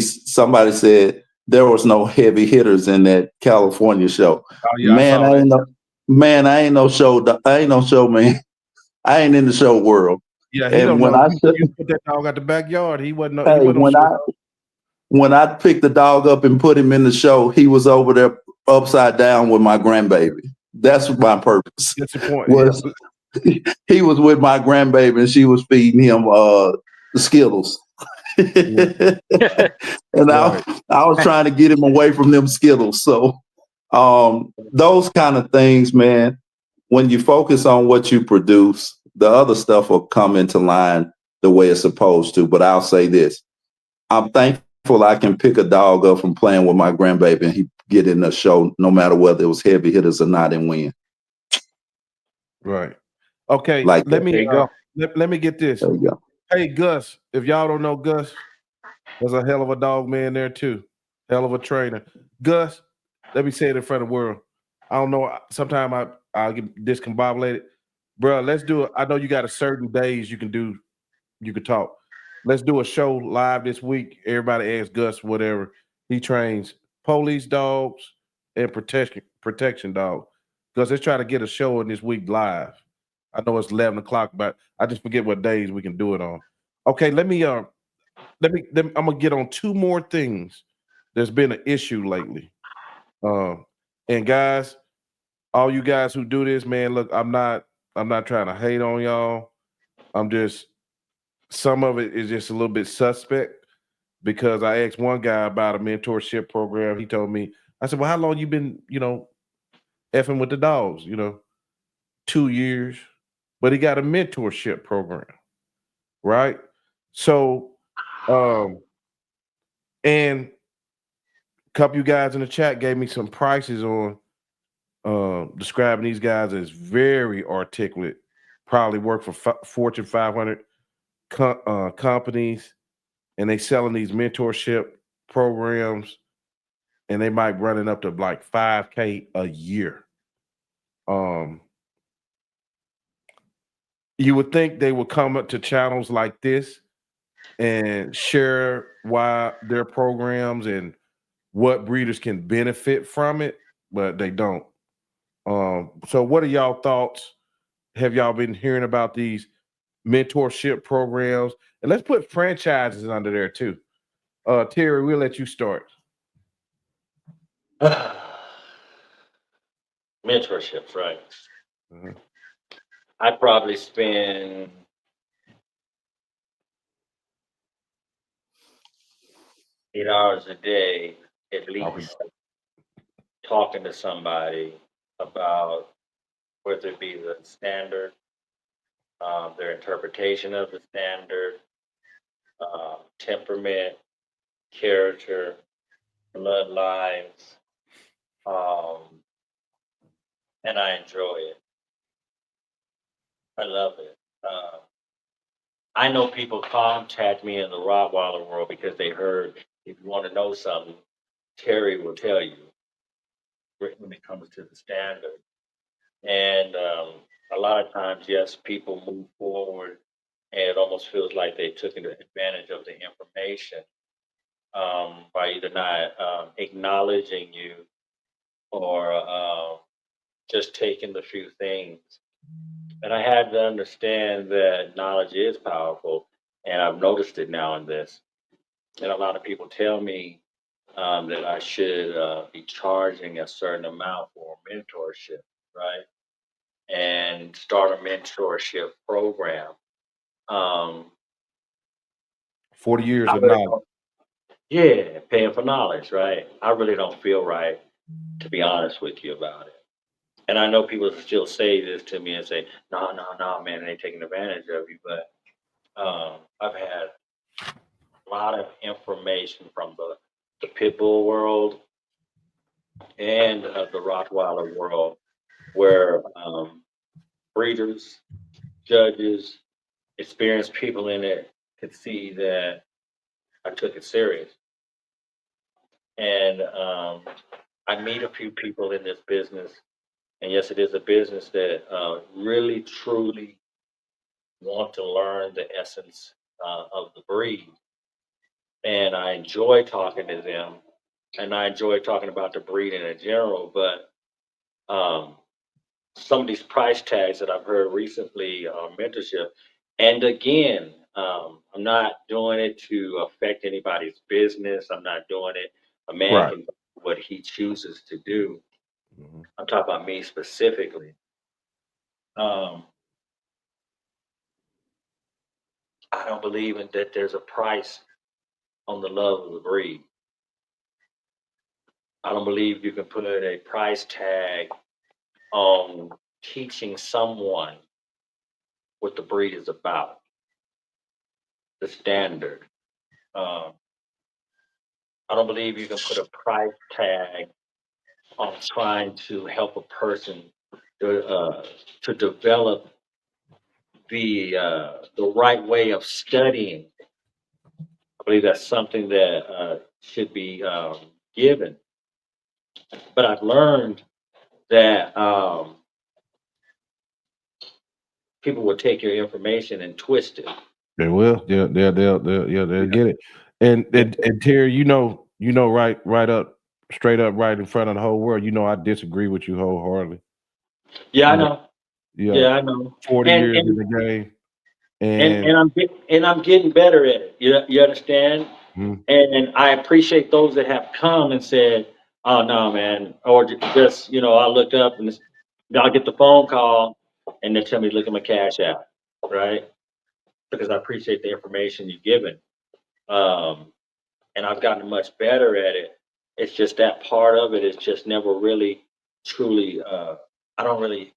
Speaker 4: Somebody said there was no heavy hitters in that California show.
Speaker 1: Oh, yeah,
Speaker 4: Man, I ain't no show, man. I ain't in the show world.
Speaker 1: Yeah, he
Speaker 4: And
Speaker 1: don't
Speaker 4: when
Speaker 1: know.
Speaker 4: I
Speaker 1: You put that dog out the backyard. He wasn't.
Speaker 4: hey, when I picked the dog up and put him in the show, he was over there upside down with my grandbaby. That's my purpose.
Speaker 1: That's the point.
Speaker 4: Was he was with my grandbaby and she was feeding him Skittles. And I was trying to get him away from them Skittles. So those kind of things, man, when you focus on what you produce, the other stuff will come into line the way it's supposed to. But I'll say this. I'm thankful I can pick a dog up from playing with my grandbaby and he get in the show, no matter whether it was heavy hitters or not, and win.
Speaker 1: Right. Okay.
Speaker 4: Like
Speaker 1: let me
Speaker 2: go.
Speaker 1: let me get this.
Speaker 4: There you go.
Speaker 1: Hey, Gus, if y'all don't know Gus, there's a hell of a dog man there too. Hell of a trainer. Gus, let me say it in front of the world. I don't know. Sometimes I'll get discombobulated. Bro, let's do it. I know you got a certain days you can talk. Let's do a show live this week. Everybody asks Gus whatever. He trains police dogs and protection dogs. Gus, let's try to get a show in this week live. I know it's 11 o'clock, but I just forget what days we can do it on. Okay, let me I'm gonna get on two more things that's been an issue lately. And guys, all you guys who do this, man, look, I'm not trying to hate on y'all. Some of it is just a little bit suspect, because I asked one guy about a mentorship program. He told me, I said, well, how long you been, effing with the dogs? 2 years. But he got a mentorship program, right? So, and a couple of you guys in the chat gave me some prices on describing these guys as very articulate, probably work for Fortune 500 companies, and they selling these mentorship programs, and they might run it up to like $5K a year. You would think they would come up to channels like this and share why their programs and what breeders can benefit from it, but they don't. So what are y'all thoughts? Have y'all been hearing about these mentorship programs? And let's put franchises under there too. Terry, we'll let you start.
Speaker 3: Mentorships, right?
Speaker 1: Mm-hmm.
Speaker 3: I probably spend 8 hours a day at least talking to somebody about whether it be the standard, their interpretation of the standard, temperament, character, bloodlines, and I enjoy it. I love it. I know people contact me in the Rottweiler world because they heard, if you want to know something, Terry will tell you when it comes to the standard. And a lot of times, yes, people move forward and it almost feels like they took advantage of the information by either not acknowledging you or just taking the few things. And I had to understand that knowledge is powerful, and I've noticed it now in this. And a lot of people tell me that I should be charging a certain amount for mentorship, right? And start a mentorship program. Um,
Speaker 1: 40 years
Speaker 3: I
Speaker 1: of
Speaker 3: really
Speaker 1: knowledge.
Speaker 3: don't, yeah, paying for knowledge, right? I really don't feel right, to be honest with you about it. And I know people still say this to me and say, no, no, no, man, they taking advantage of you. But I've had a lot of information from the pit bull world and the Rottweiler world where breeders, judges, experienced people in it could see that I took it serious. And I meet a few people in this business. And yes, it is a business that really, truly want to learn the essence of the breed. And I enjoy talking to them. And I enjoy talking about the breed in general. But um, some of these price tags that I've heard recently on mentorship, and again, I'm not doing it to affect anybody's business. I'm not doing it. A man
Speaker 1: Right.
Speaker 3: can do what he chooses to do.
Speaker 1: Mhm.
Speaker 3: I'm talking about me specifically. Um, I don't believe in that there's a price on the love of the breed. I don't believe you can put a price tag on teaching someone what the breed is about, the standard. Um, I don't believe you can put a price tag on trying to help a person to develop the right way of studying. I believe that's something that should be given. But I've learned that people will take your information and twist it.
Speaker 1: They will. They'll
Speaker 3: Yeah.
Speaker 1: get it. And Terry, right up, straight up, right in front of the whole world. I disagree with you wholeheartedly.
Speaker 3: Yeah, I
Speaker 1: You know,
Speaker 3: know.
Speaker 1: yeah,
Speaker 3: Yeah, I know.
Speaker 1: 40
Speaker 3: And
Speaker 1: years in
Speaker 3: and
Speaker 1: the game,
Speaker 3: and
Speaker 1: and
Speaker 3: I'm getting better at it. You understand?
Speaker 1: mhm,
Speaker 3: And I appreciate those that have come and said, "Oh no, man," or just I looked up and I'll get the phone call and they tell me to look at my cash app, right? Because I appreciate the information you've given, um, and I've gotten much better at it. It's just that part of it is just never really truly. I don't really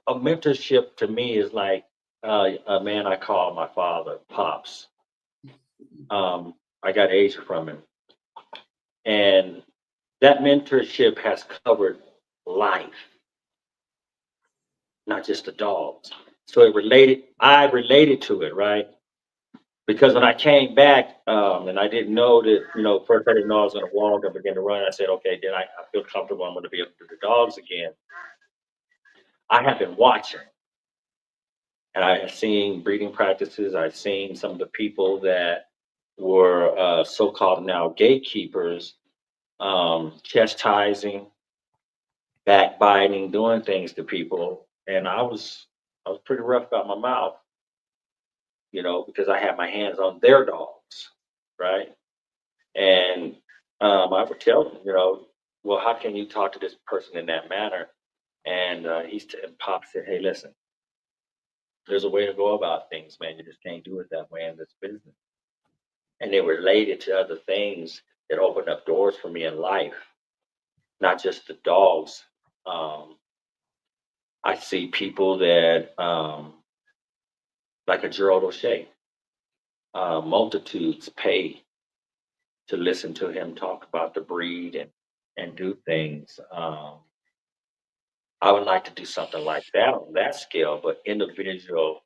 Speaker 3: a mentorship to me is like a man I call my father, pops. I got age from him, and that mentorship has covered life, not just the dogs. So I related to it, right? Because when I came back, and I didn't know that, first I didn't know I was going to walk. I began to run. I said, okay, then I feel comfortable. I'm going to be able to do the dogs again. I have been watching, and I have seen breeding practices. I've seen some of the people that were so-called now gatekeepers, chastising, backbiting, doing things to people, and I was pretty rough about my mouth, because I had my hands on their dogs, right? And I would tell them, well, how can you talk to this person in that manner? And and Pop said, hey, listen, there's a way to go about things, man. You just can't do it that way in this business. And they related to other things that opened up doors for me in life, not just the dogs. Um, I see people that like a Gerald O'Shea. Multitudes pay to listen to him talk about the breed and do things. I would like to do something like that on that scale, but individual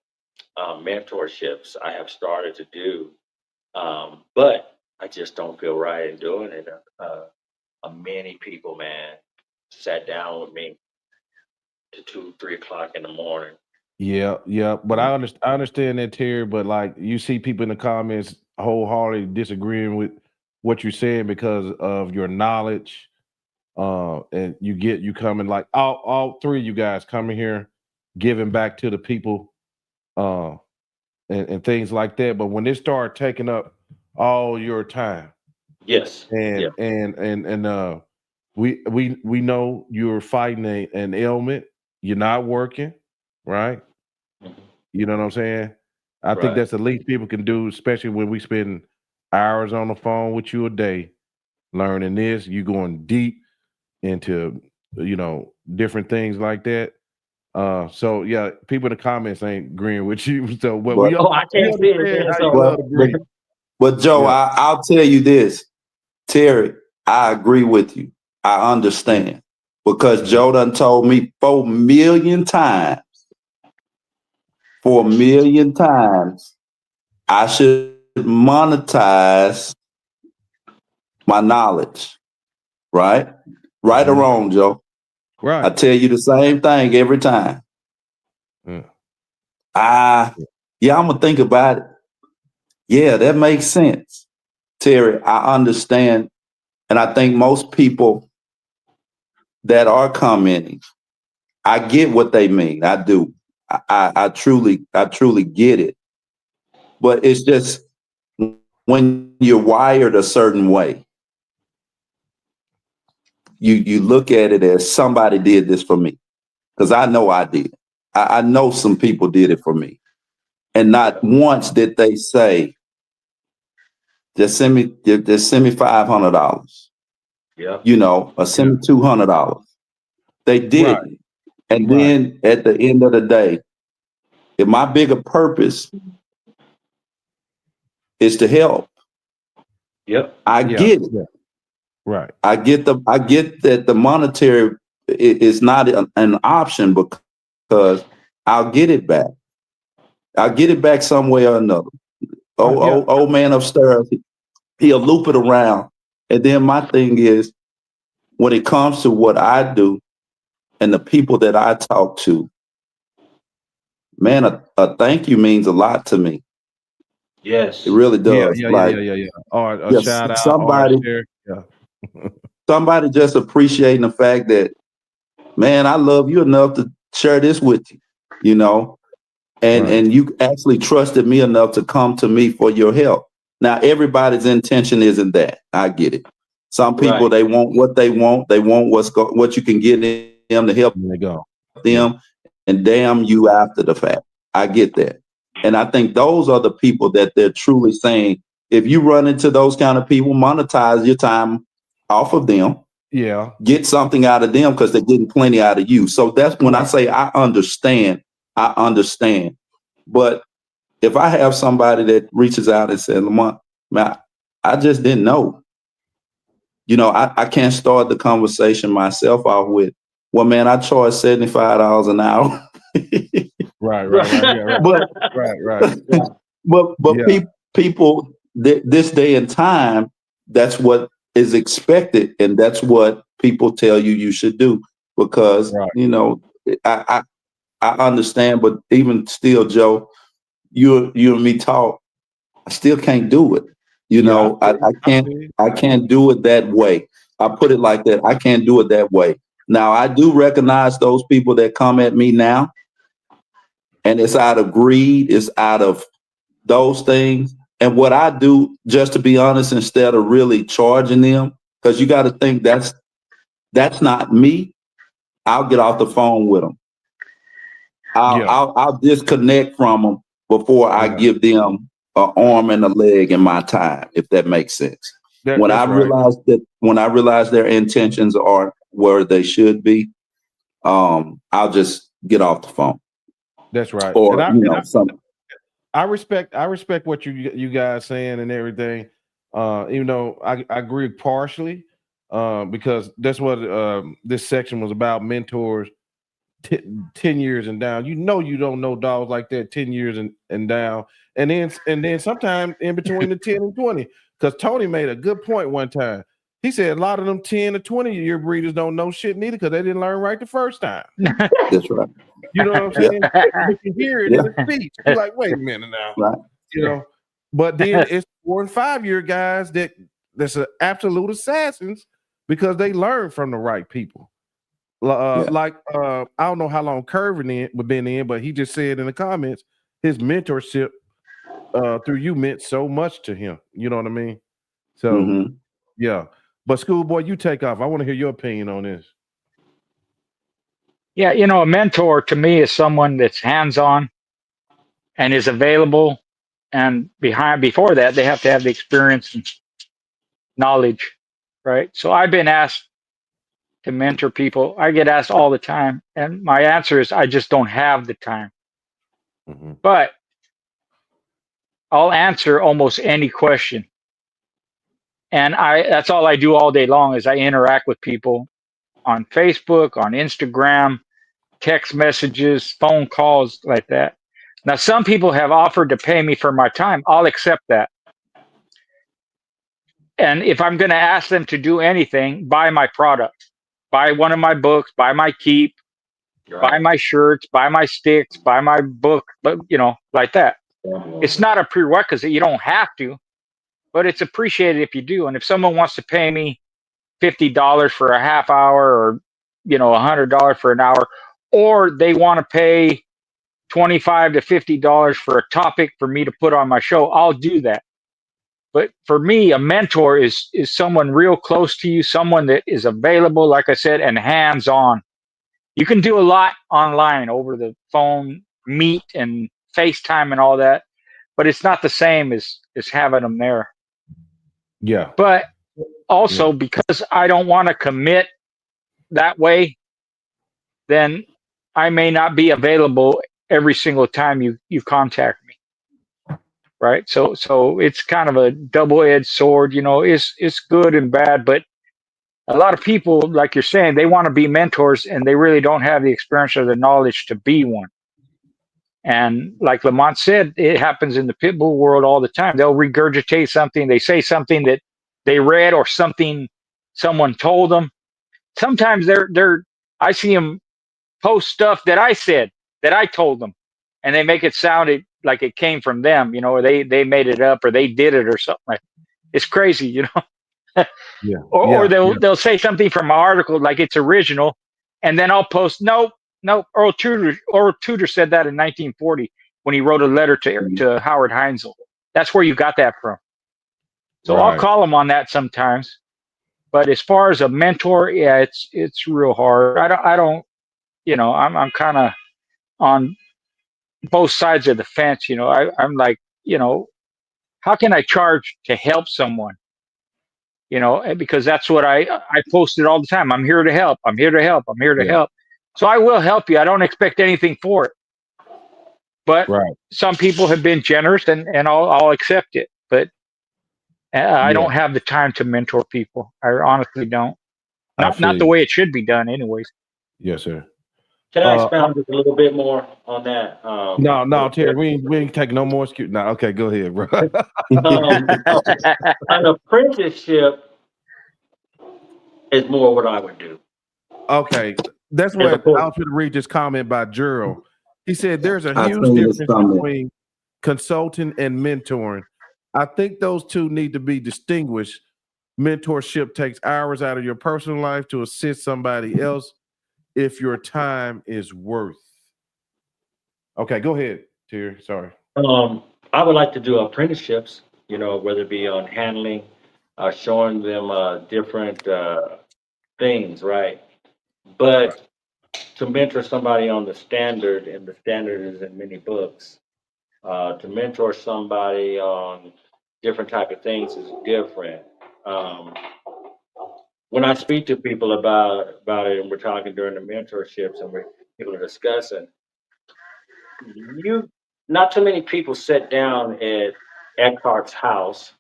Speaker 3: mentorships I have started to do. But I just don't feel right in doing it. Many people, man, sat down with me to 2, 3 o'clock in the morning.
Speaker 1: Yeah, yeah. But I understand that, Terry. But like, you see people in the comments wholeheartedly disagreeing with what you're saying because of your knowledge. And you coming like all three of you guys coming here, giving back to the people, and things like that. But when they start taking up all your time,
Speaker 3: Yes.
Speaker 1: and we know you're fighting an ailment, you're not working, right?
Speaker 3: Mhm.
Speaker 1: You know what I'm saying? I think
Speaker 3: Right.
Speaker 1: that's the least people can do, especially when we spend hours on the phone with you a day learning this. You going deep into, different things like that. So yeah, people in the comments ain't agreeing with you. So, but
Speaker 4: But
Speaker 3: Oh, I
Speaker 1: we
Speaker 3: can't see it
Speaker 1: understand
Speaker 3: then.
Speaker 1: how you
Speaker 3: So,
Speaker 1: love
Speaker 4: but
Speaker 1: to
Speaker 4: but,
Speaker 1: agree.
Speaker 4: but Joe,
Speaker 1: Yeah,
Speaker 4: I'll tell you this, Terry. I agree with you. I
Speaker 1: yeah,
Speaker 4: understand because
Speaker 1: yeah.
Speaker 4: Joe done told me 4 million times, 4 million times, I should monetize my knowledge. Right, right or
Speaker 1: Mhm.
Speaker 4: wrong, Joe. I
Speaker 1: Right.
Speaker 4: tell you the same thing every time.
Speaker 1: Yeah.
Speaker 4: Ah, yeah, I'm gonna think about it. Yeah, that makes sense, Terry. I understand, and I think most people that are commenting, I get what they mean. I do. I truly get it. But it's just when you're wired a certain way, you look at it as somebody did this for me. Because I know I did. I know some people did it for me. And not once did they say, just send me $500,
Speaker 3: yeah.
Speaker 4: or
Speaker 1: Yeah.
Speaker 4: send me $200. They
Speaker 1: Right.
Speaker 4: didn't. And
Speaker 1: Right.
Speaker 4: then at the end of the day, if my bigger purpose is to help,
Speaker 3: Yep.
Speaker 4: I
Speaker 1: Yeah.
Speaker 4: get it.
Speaker 1: Yeah. Right.
Speaker 4: I get that the monetary is not an option because I'll get it back. I'll get it back some way or another.
Speaker 1: Yeah.
Speaker 4: Old man upstairs, he'll loop it around. And then my thing is, when it comes to what I do and the people that I talk to, man, a thank you means a lot to me. It
Speaker 3: Yes.
Speaker 4: really
Speaker 1: Yeah.
Speaker 4: does.
Speaker 1: Yeah. Yeah.
Speaker 4: Like,
Speaker 1: Yeah. Yeah. Yeah. Or a
Speaker 4: yes,
Speaker 1: shout out or a
Speaker 4: somebody,
Speaker 1: share. Yeah.
Speaker 4: somebody just appreciating the fact that, man, I love you enough to share this with you, you know, and
Speaker 1: Right.
Speaker 4: and you actually trusted me enough to come to me for your help. Now, everybody's intention isn't that. I get it. Some people,
Speaker 3: Right.
Speaker 4: they want what they want. They want what you can get them to help
Speaker 1: There you go. Yeah.
Speaker 4: them, and damn you after the fact. I get that. And I think those are the people that they're truly saying, if you run into those kind of people, monetize your time off of them,
Speaker 1: Yeah.
Speaker 4: get something out of them because they're getting plenty out of you. So that's when I
Speaker 1: Right.
Speaker 4: say I understand. I understand. But if I have somebody that reaches out and says, Lamont, man, I just didn't know. I can't start the conversation myself off with, well, man, I charge $75 an hour.
Speaker 1: Right. Right. Right. Yeah. Right.
Speaker 4: but
Speaker 1: Right. Right.
Speaker 4: but
Speaker 1: Yeah.
Speaker 4: people this day and time, that's what is expected, and that's what people tell you should do because
Speaker 1: Right.
Speaker 4: I I understand, but even still, Joe, you and me talk. I still can't do it.
Speaker 1: Yeah.
Speaker 4: I
Speaker 1: I
Speaker 4: can't
Speaker 1: feel you.
Speaker 4: I can't do it that way. I put it like that. I can't do it that way. Now I do recognize those people that come at me now, and it's out of greed, it's out of those things. And what I do, just to be honest, instead of really charging them, because you got to think that's not me. I'll get off the phone with them. I'll,
Speaker 1: Yeah.
Speaker 4: I'll I'll disconnect from them before I
Speaker 1: Yeah.
Speaker 4: give them an arm and a leg in my time, if that makes sense.
Speaker 1: That's right.
Speaker 4: When I realize their intentions are where they should be, I'll just get off the phone
Speaker 1: That's right. And
Speaker 4: or
Speaker 1: I and
Speaker 4: some.
Speaker 1: I respect what you guys saying and everything. Even though I agree partially, because that's what this section was about, mentors 10 years and down. You don't know dogs like that 10 years and down. and then sometime in between the 10 and 20. Because Tony made a good point one time. He said a lot of them 10 to 20-year breeders don't know shit neither because they didn't learn right the first time.
Speaker 4: That's right.
Speaker 1: You know what I'm saying? You can hear it in the speech. You're like, wait a minute now.
Speaker 4: Right.
Speaker 1: You know, but then it's 4 and 5-year guys that's absolute assassins because they learn from the right people. Like I don't know how long Curvin been in, but he just said in the comments his mentorship through you meant so much to him. You know what I mean? So yeah. But Schoolboy, you take off. I want to hear your opinion on this.
Speaker 2: Yeah, you know, a mentor to me is someone that's hands-on and is available. And before that, they have to have the experience and knowledge, right? So I've been asked to mentor people. I get asked all the time, and my answer is I just don't have the time. But I'll answer almost any question. And that's all I do all day long is I interact with people on Facebook, on Instagram, text messages, phone calls, like that. Now, some people have offered to pay me for my time. I'll accept that. And if I'm going to ask them to do anything, buy my product, buy one of my books, buy my keep, buy my shirts, buy my sticks, buy my book, but you know, like that. It's not a prerequisite. You don't have to, but it's appreciated if you do. And if someone wants to pay me $50 for a half hour, or you know, $100 for an hour, or they want to pay $25 to $50 for a topic for me to put on my show, I'll do that. But for me, a mentor is someone real close to you, someone that is available, like I said, and hands-on. You can do a lot online over the phone, Meet and FaceTime and all that, but it's not the same as having them there.
Speaker 1: Yeah.
Speaker 2: But also because I don't want to commit that way, then I may not be available every single time you contact me. Right. So it's kind of a double-edged sword, you know, it's good and bad, but a lot of people, like you're saying, they want to be mentors and they really don't have the experience or the knowledge to be one. And like Lamont said, it happens in the pit bull world all the time. They'll regurgitate something. They say something that they read or something someone told them. Sometimes I see them post stuff that I said, that I told them, and they make it sound like it came from them, you know, or they made it up or they did it or something like that. It's crazy, you know. Or they'll say something from an article like it's original, and then I'll post, nope. Earl Tudor said that in 1940 when he wrote a letter to Howard Heinzel. That's where you got that from. So I'll call him on that sometimes. But as far as a mentor, yeah, it's real hard. I don't, you know, I'm kind of on both sides of the fence. You know, I'm like, you know, how can I charge to help someone? You know, because that's what I posted all the time. I'm here to help. I'm here to help. I'm here to help. So I will help you. I don't expect anything for it. But some people have been generous, and I'll accept it. But I don't have the time to mentor people. I honestly don't. Not the way it should be done, anyways.
Speaker 1: Yes, sir.
Speaker 3: Can I expound just a little bit more on that?
Speaker 1: No, Terry, we ain't taking no more excuse. No, okay, go ahead, bro.
Speaker 3: An apprenticeship is more what I would do.
Speaker 1: Okay, that's what I was going to read this comment by Gerald. He said there's a huge difference between consulting and mentoring. I think those two need to be distinguished. Mentorship takes hours out of your personal life to assist somebody else if your time is worth. Okay, go ahead, Terry. Sorry.
Speaker 3: I would like to do apprenticeships, you know, whether it be on handling, showing them different things, right? But to mentor somebody on the standard, and the standard is in many books, to mentor somebody on different type of things is different. When I speak to people about it, and we're talking during the mentorships, and people are discussing, not too many people sit down at Eckhart's house,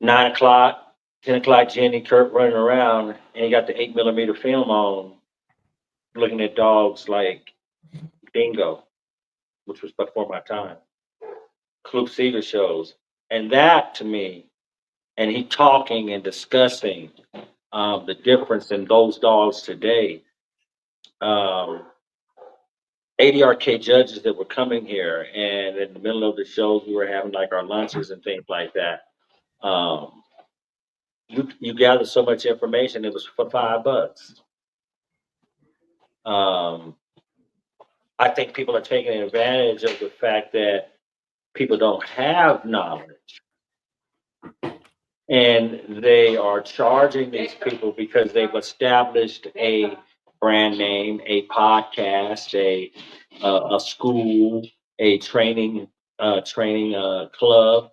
Speaker 3: 9 o'clock, 10 o'clock, Jenny, Kurt running around, and you got the 8mm film on, looking at dogs like bingo. which was before my time. Club Cedar shows, and that to me, and he talking and discussing the difference in those dogs today. ADRK judges that were coming here, and in the middle of the shows, we were having like our lunches and things like that. You gather so much information. It was for $5. I think people are taking advantage of the fact that people don't have knowledge, and they are charging these people because they've established a brand name, a podcast, a school, a training club,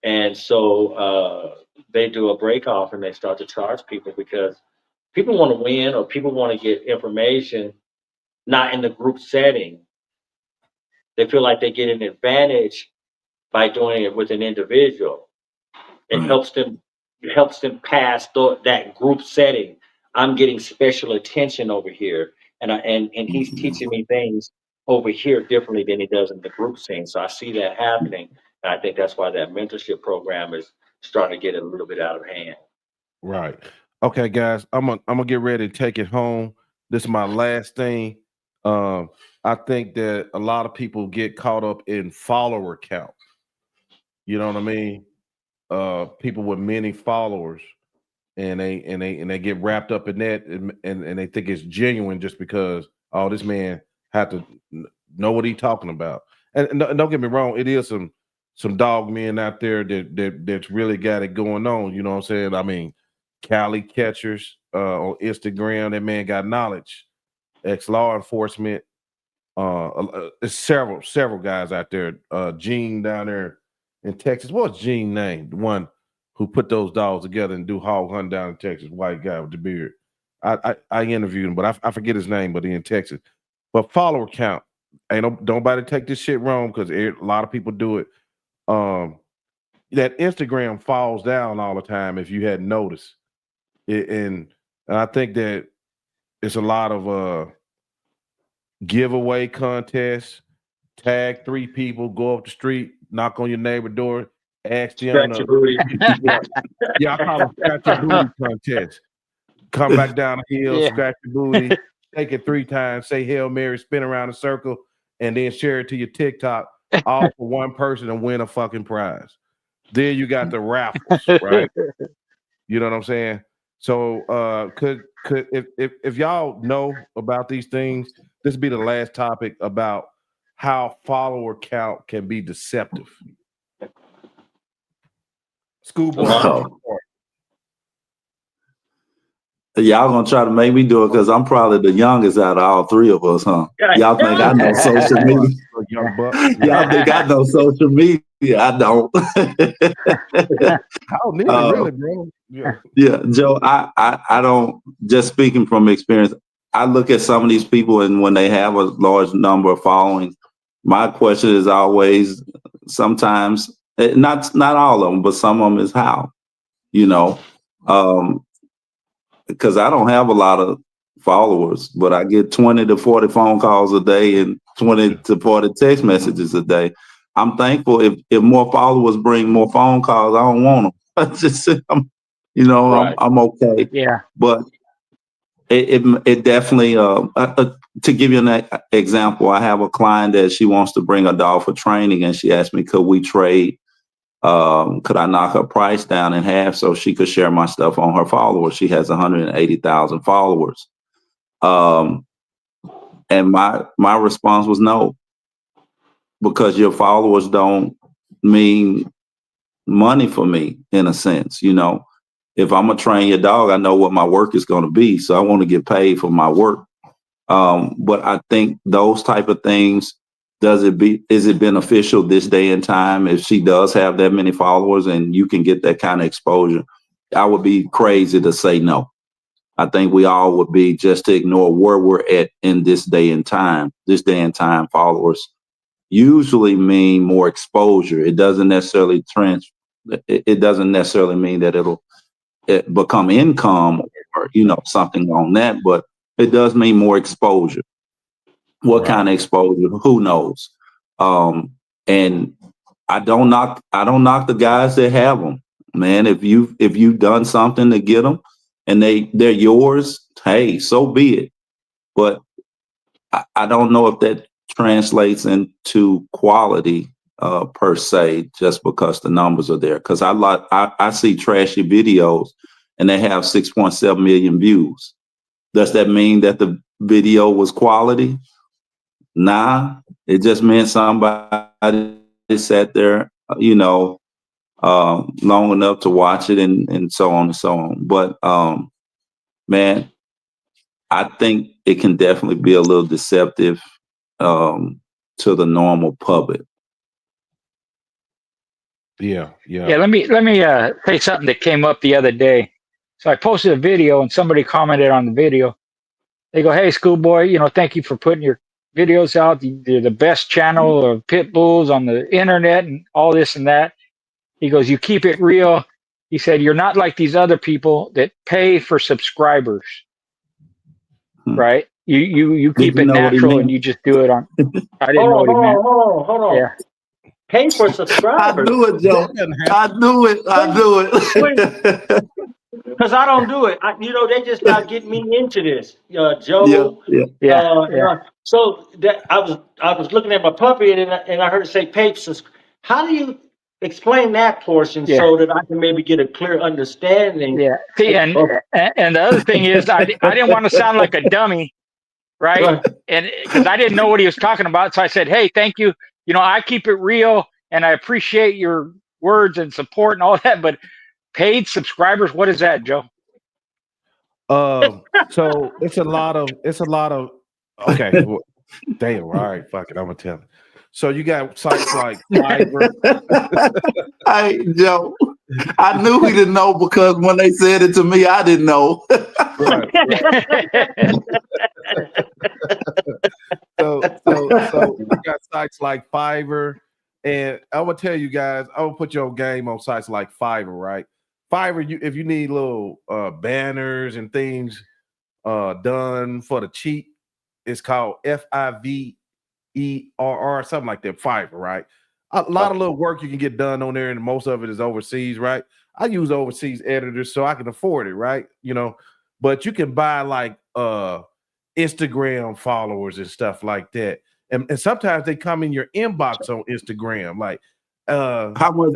Speaker 3: and so they do a break off and they start to charge people because people want to win or people want to get information, not in the group setting. They feel like they get an advantage by doing it with an individual. It helps them pass that group setting. I'm getting special attention over here, and he's teaching me things over here differently than he does in the group scene. So I see that happening, and I think that's why that mentorship program is starting to get a little bit out of hand.
Speaker 1: Right. Okay, guys, I'm gonna get ready to take it home. This is my last thing. I think that a lot of people get caught up in follower count. You know what I mean? People with many followers, and they get wrapped up in that, and they think it's genuine just because this man had to know what he's talking about. And don't get me wrong, it is some dog men out there that's really got it going on. You know what I'm saying? I mean, Cali Catchers on Instagram, that man got knowledge. Ex-law enforcement, several guys out there. Gene down there in Texas. What's Gene's name? The one who put those dogs together and do hog hunt down in Texas. White guy with the beard. I interviewed him, but I forget his name. But he in Texas. But follower count. Ain't nobody take this shit wrong because a lot of people do it. That Instagram falls down all the time. If you hadn't noticed, and I think that it's a lot of giveaway contests. Tag 3 people, go up the street, knock on your neighbor door, ask them.
Speaker 3: Scratch your booty.
Speaker 1: Yeah, I call it scratch your booty contest. Come back down the hill, scratch your booty, take it 3 times, say Hail Mary, spin around a circle, and then share it to your TikTok, all for one person and win a fucking prize. Then you got the raffles, right? You know what I'm saying? So could if y'all know about these things, this would be the last topic about how follower count can be deceptive. Schoolboy.
Speaker 4: Y'all gonna try to make me do it because I'm probably the youngest out of all 3 of us, huh? Y'all think I know social media? Y'all think I know social media? I don't.
Speaker 1: Really, bro?
Speaker 4: Yeah, Joe, I don't, just speaking from experience, I look at some of these people and when they have a large number of followings, my question is always, sometimes, not all of them, but some of them is how, because I don't have a lot of followers, but I get 20 to 40 phone calls a day and 20 to 40 text messages a day. I'm thankful if more followers bring more phone calls, I don't want them. I just, I'm okay.
Speaker 2: Yeah.
Speaker 4: But it definitely, to give you an example, I have a client that she wants to bring a dog for training, and she asked me, could we trade? Could I knock her price down in half so she could share my stuff on her followers? She has 180,000 followers. And my response was no, because your followers don't mean money for me in a sense. If I'm gonna train your dog, I know what my work is going to be, so I want to get paid for my work. But I think those type of things, is it beneficial this day and time if she does have that many followers and you can get that kind of exposure? I would be crazy to say no. I think we all would be just to ignore where we're at in this day and time. This day and time, followers usually mean more exposure. It doesn't necessarily mean that it'll become income or something on that, but it does mean more exposure. What kind of exposure? Who knows? And I don't knock the guys that have them, man. If you've done something to get them and they're yours, hey, so be it. But I don't know if that translates into quality per se, just because the numbers are there. Because I see trashy videos and they have 6.7 million views. Does that mean that the video was quality? Nah, it just meant somebody sat there, long enough to watch it and so on and so on. But man, I think it can definitely be a little deceptive to the normal public.
Speaker 1: Yeah.
Speaker 2: Let me say something that came up the other day. So I posted a video and somebody commented on the video. They go, "Hey, schoolboy, thank you for putting your videos out. You're the best channel of pit bulls on the internet and all this and that." He goes, "You keep it real." He said, "You're not like these other people that pay for subscribers, right? You keep it natural and you just do it on." I didn't know what he meant.
Speaker 3: Hold on.
Speaker 2: Yeah.
Speaker 3: Pay for subscribers.
Speaker 4: I knew it, Joe. I knew it.
Speaker 3: Because I don't do it. They just not getting me into this, Joe.
Speaker 2: Yeah.
Speaker 3: So that I was looking at my puppy and I heard it say pay for. How do you explain that portion so that I can maybe get a clear understanding?
Speaker 2: Yeah. See, and the other thing is, I didn't want to sound like a dummy, right? And because I didn't know what he was talking about, so I said, "Hey, thank you. I keep it real, and I appreciate your words and support and all that." But paid subscribers, what is that, Joe?
Speaker 1: So it's a lot of okay. Well, damn, all right, fuck it, I'm gonna tell you. So you got sites like Fiverr.
Speaker 4: Hey, Joe, I knew he didn't know because when they said it to me, I didn't know.
Speaker 1: Right. So you got sites like Fiverr, and I'm gonna tell you guys, I'm gonna put your game on sites like Fiverr, right? Fiverr, if you need little banners and things done for the cheap, it's called FIVERR, something like that. Fiverr, right? A lot of little work you can get done on there, and most of it is overseas, right? I use overseas editors so I can afford it, right? But you can buy like Instagram followers and stuff like that. And sometimes they come in your inbox on Instagram. Like
Speaker 4: how much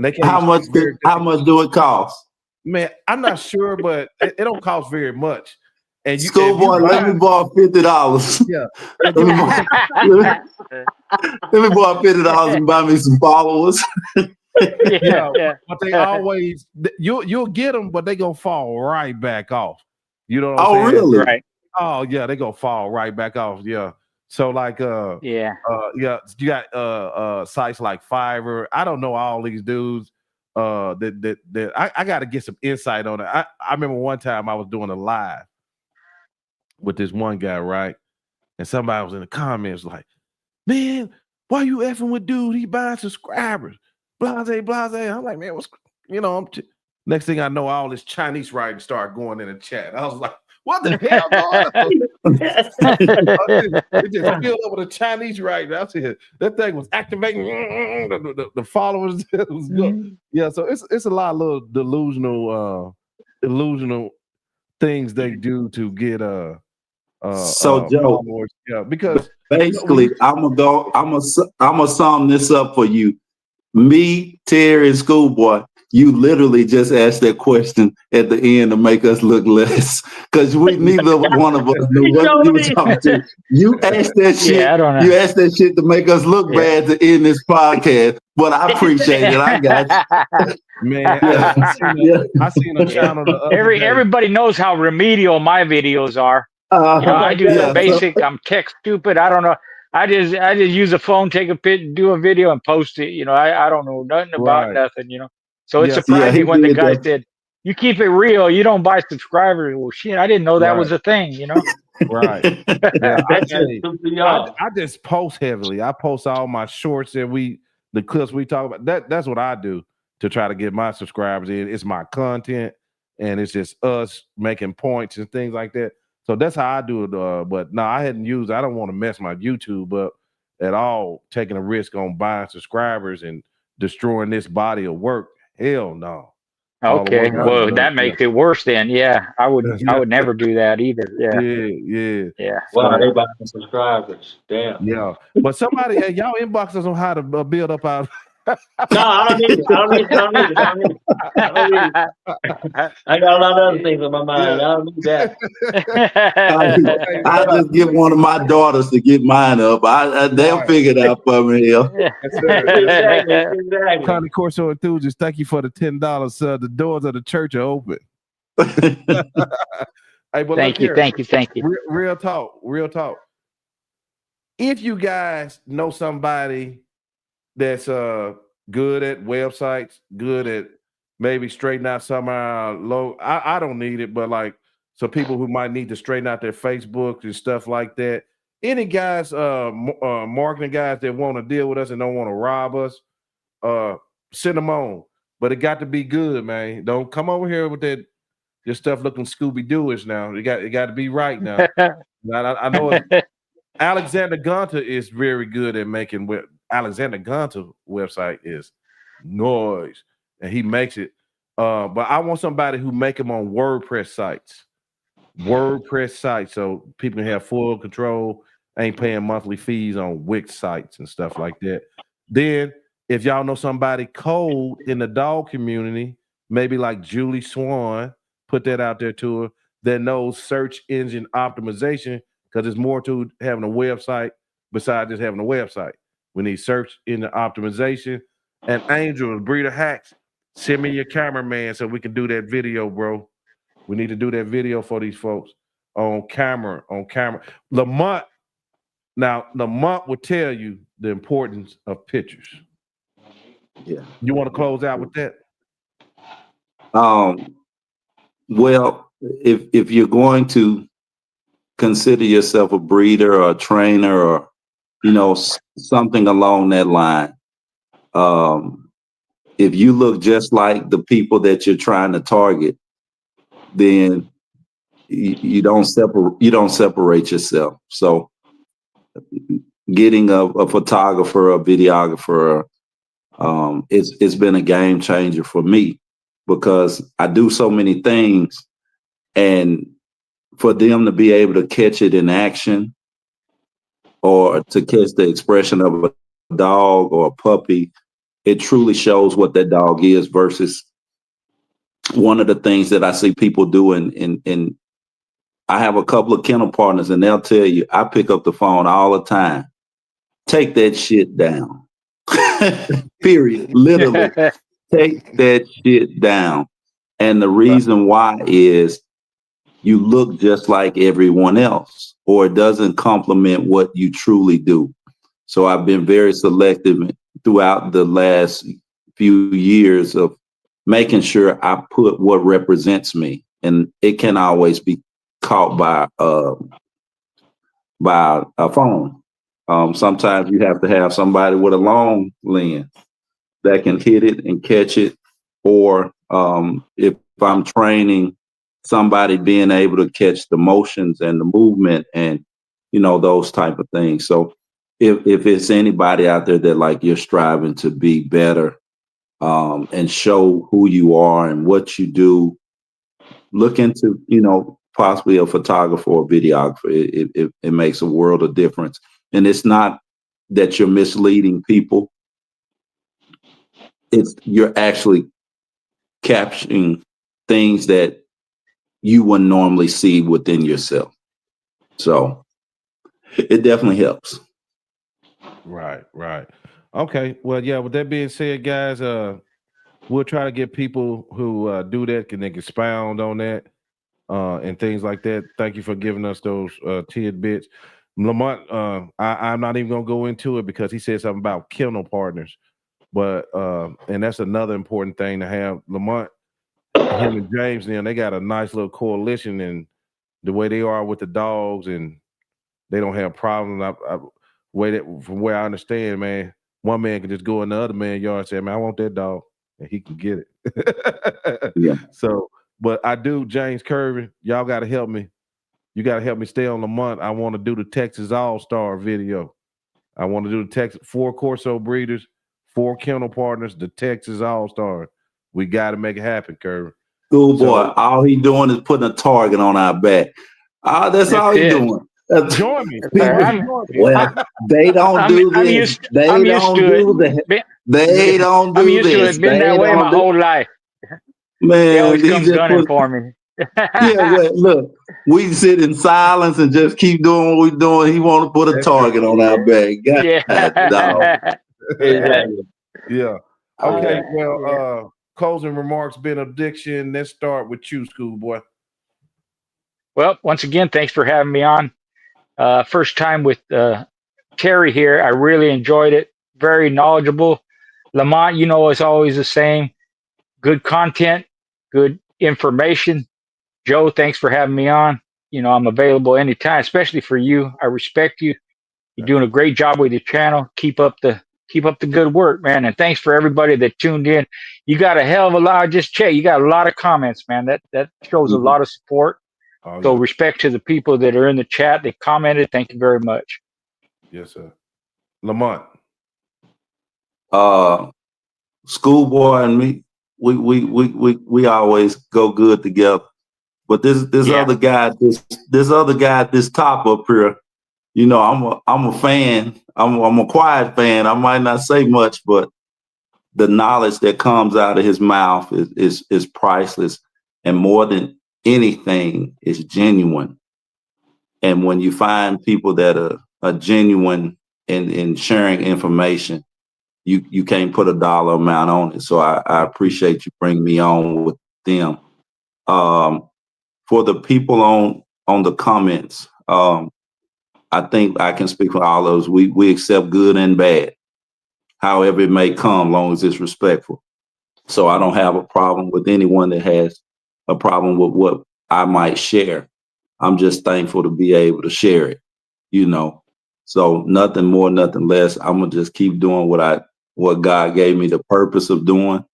Speaker 4: do it cost?
Speaker 1: Man, I'm not sure, but it don't cost very much. And
Speaker 4: Schoolboy, let me borrow $50.
Speaker 1: Yeah.
Speaker 4: Let me borrow $50 and buy me some followers.
Speaker 1: But they always you'll get them, but they gonna fall right back off. You know what I'm saying?
Speaker 4: Really?
Speaker 2: Right.
Speaker 1: Oh yeah, they gonna fall right back off. Yeah. So like you got sites like Fiverr. I don't know all these dudes. That I got to get some insight on it. I remember one time I was doing a live with this one guy, right? And somebody was in the comments like, "Man, why you effing with dude? He buying subscribers, blase. I'm like, man, next thing I know, all this Chinese writing started going in the chat. I was like, what the hell going on? It just filled up with a Chinese writing. I said that thing was activating the followers. It was good. Yeah, so it's a lot of little delusional things they do to get
Speaker 4: so Joe,
Speaker 1: followers. Yeah, because
Speaker 4: basically I'm gonna sum this up for you. Me, Terry, and Schoolboy, you literally just asked that question at the end to make us look less, because we neither one of us knew what you were talking to. You asked that shit.
Speaker 2: Yeah, I don't know.
Speaker 4: You asked that shit to make us look bad to end this podcast. But I appreciate it. I got you.
Speaker 1: Man, I seen a channel the other day.
Speaker 2: Everybody knows how remedial my videos are. I do the basic. I'm tech stupid. I don't know. I just use a phone, take a pic, do a video, and post it. I don't know nothing about nothing. So it surprised me when the guy said, "You keep it real. You don't buy subscribers." Well, shit, I didn't know that was a thing.
Speaker 1: Right. Yeah, I just post heavily. I post all my shorts and the clips we talk about. That's what I do to try to get my subscribers in. It's my content, and it's just us making points and things like that. So that's how I do it. But no, I don't want to mess my YouTube up. at all taking a risk on buying subscribers and destroying this body of work. Hell no.
Speaker 2: Okay, well, that makes it worse then. Yeah, I would never do that either. Yeah.
Speaker 1: Yeah.
Speaker 3: Wow, everybody subscribers. Damn.
Speaker 1: Yeah. But somebody, hey, y'all inbox us on how to build up our.
Speaker 3: No, I don't need it. I don't need it. I got a lot of other things on my mind. I don't need that.
Speaker 4: I just get one of my daughters to get mine up. They'll figure it out for me.
Speaker 3: Exactly.
Speaker 1: Connie Corso enthusiast, thank you for the $10. The doors of the church are open. Hey, but
Speaker 2: thank you.
Speaker 1: Real talk. If you guys know somebody that's good at websites, good at maybe straighten out some low. I don't need it, but like some people who might need to straighten out their Facebook and stuff like that. Any guys, marketing guys that want to deal with us and don't want to rob us, send them on. But it got to be good, man. Don't come over here with that your stuff looking Scooby-Doo-ish now. It got to be right now. I know Alexander Gunter is very good at making Alexander Gunter website is noise, and he makes it. But I want somebody who make them on WordPress sites, so people can have full control, ain't paying monthly fees on Wix sites and stuff like that. Then, if y'all know somebody cold in the dog community, maybe like Julie Swan, put that out there to her, that knows search engine optimization, because there's more to having a website besides just having a website. We need search engine optimization. And Angel, Breeder Hacks, send me your cameraman so we can do that video, bro. We need to do that video for these folks on camera. Lamont will tell you the importance of pictures.
Speaker 4: Yeah.
Speaker 1: You want to close out with that?
Speaker 4: Well, if you're going to consider yourself a breeder or a trainer or something along that line, if you look just like the people that you're trying to target, then you don't separate yourself. So getting a photographer, a videographer, it's been a game changer for me, because I do so many things, and for them to be able to catch it in action, or to catch the expression of a dog or a puppy, it truly shows what that dog is. Versus one of the things that I see people do, and I have a couple of kennel partners, and they'll tell you, I pick up the phone all the time. Take that shit down. Period. Literally. Take that shit down. And the reason why is you look just like everyone else, or it doesn't complement what you truly do. So I've been very selective throughout the last few years of making sure I put what represents me, and it can always be caught by a phone. Sometimes you have to have somebody with a long lens that can hit it and catch it, or if I'm training, somebody being able to catch the motions and the movement and those type of things. So if it's anybody out there that like you're striving to be better and show who you are and what you do, look into possibly a photographer or videographer. It makes a world of difference. And it's not that you're misleading people. You're actually capturing things that you wouldn't normally see within yourself. So it definitely helps.
Speaker 1: Right. Okay. Well, yeah, with that being said, guys, we'll try to get people who do that can expound on that and things like that. Thank you for giving us those tidbits. Lamont, I'm not even gonna go into it because he said something about kennel partners, but and that's another important thing to have. Lamont, him and James, they got a nice little coalition, and the way they are with the dogs, and they don't have problems. From where I understand, man, one man can just go in the other man's yard and say, "Man, I want that dog," and he can get it.
Speaker 4: Yeah.
Speaker 1: So, but I do, James Kirby, y'all got to help me. You got to help me stay on the month. I want to do the Texas All-Star video. I want to do the Texas 4 Corso breeders, 4 kennel partners, the Texas All-Star. We got to make it happen, Kirby.
Speaker 4: Schoolboy, all he doing is putting a target on our back. That's all he doing.
Speaker 1: Join me.
Speaker 4: Well, they don't do this. They don't do that. They don't do this.
Speaker 2: I'm used to it. Been that way my whole life.
Speaker 4: Man,
Speaker 2: he always comes gunning for me.
Speaker 4: Yeah, well, look, we sit in silence and just keep doing what we're doing. He want to put a target on our back. God,
Speaker 1: yeah. Okay. Well, closing remarks, benediction. Let's start with you, Schoolboy.
Speaker 2: Well, once again, thanks for having me on. First time with Terry here. I really enjoyed it. Very knowledgeable. Lamont, it's always the same. Good content, good information. Joe, thanks for having me on. I'm available anytime, especially for you. I respect you. You're doing a great job with your channel. Keep up the good work, man. And thanks for everybody that tuned in. You got a hell of a lot. Just check. You got a lot of comments, man. That shows a lot of support. So respect to the people that are in the chat. They commented. Thank you very much.
Speaker 1: Yes, sir. Lamont.
Speaker 4: Schoolboy and me, we always go good together. But this other guy, this other guy at this top up here, I'm a fan. I'm a quiet fan. I might not say much, but the knowledge that comes out of his mouth is priceless, and more than anything, is genuine. And when you find people that are genuine in sharing information, you can't put a dollar amount on it. So I appreciate you bringing me on with them. For the people on the comments, I think I can speak for all of us. We accept good and bad, however it may come, long as it's respectful. So I don't have a problem with anyone that has a problem with what I might share. I'm just thankful to be able to share it, So nothing more, nothing less. I'm gonna just keep doing what God gave me the purpose of doing.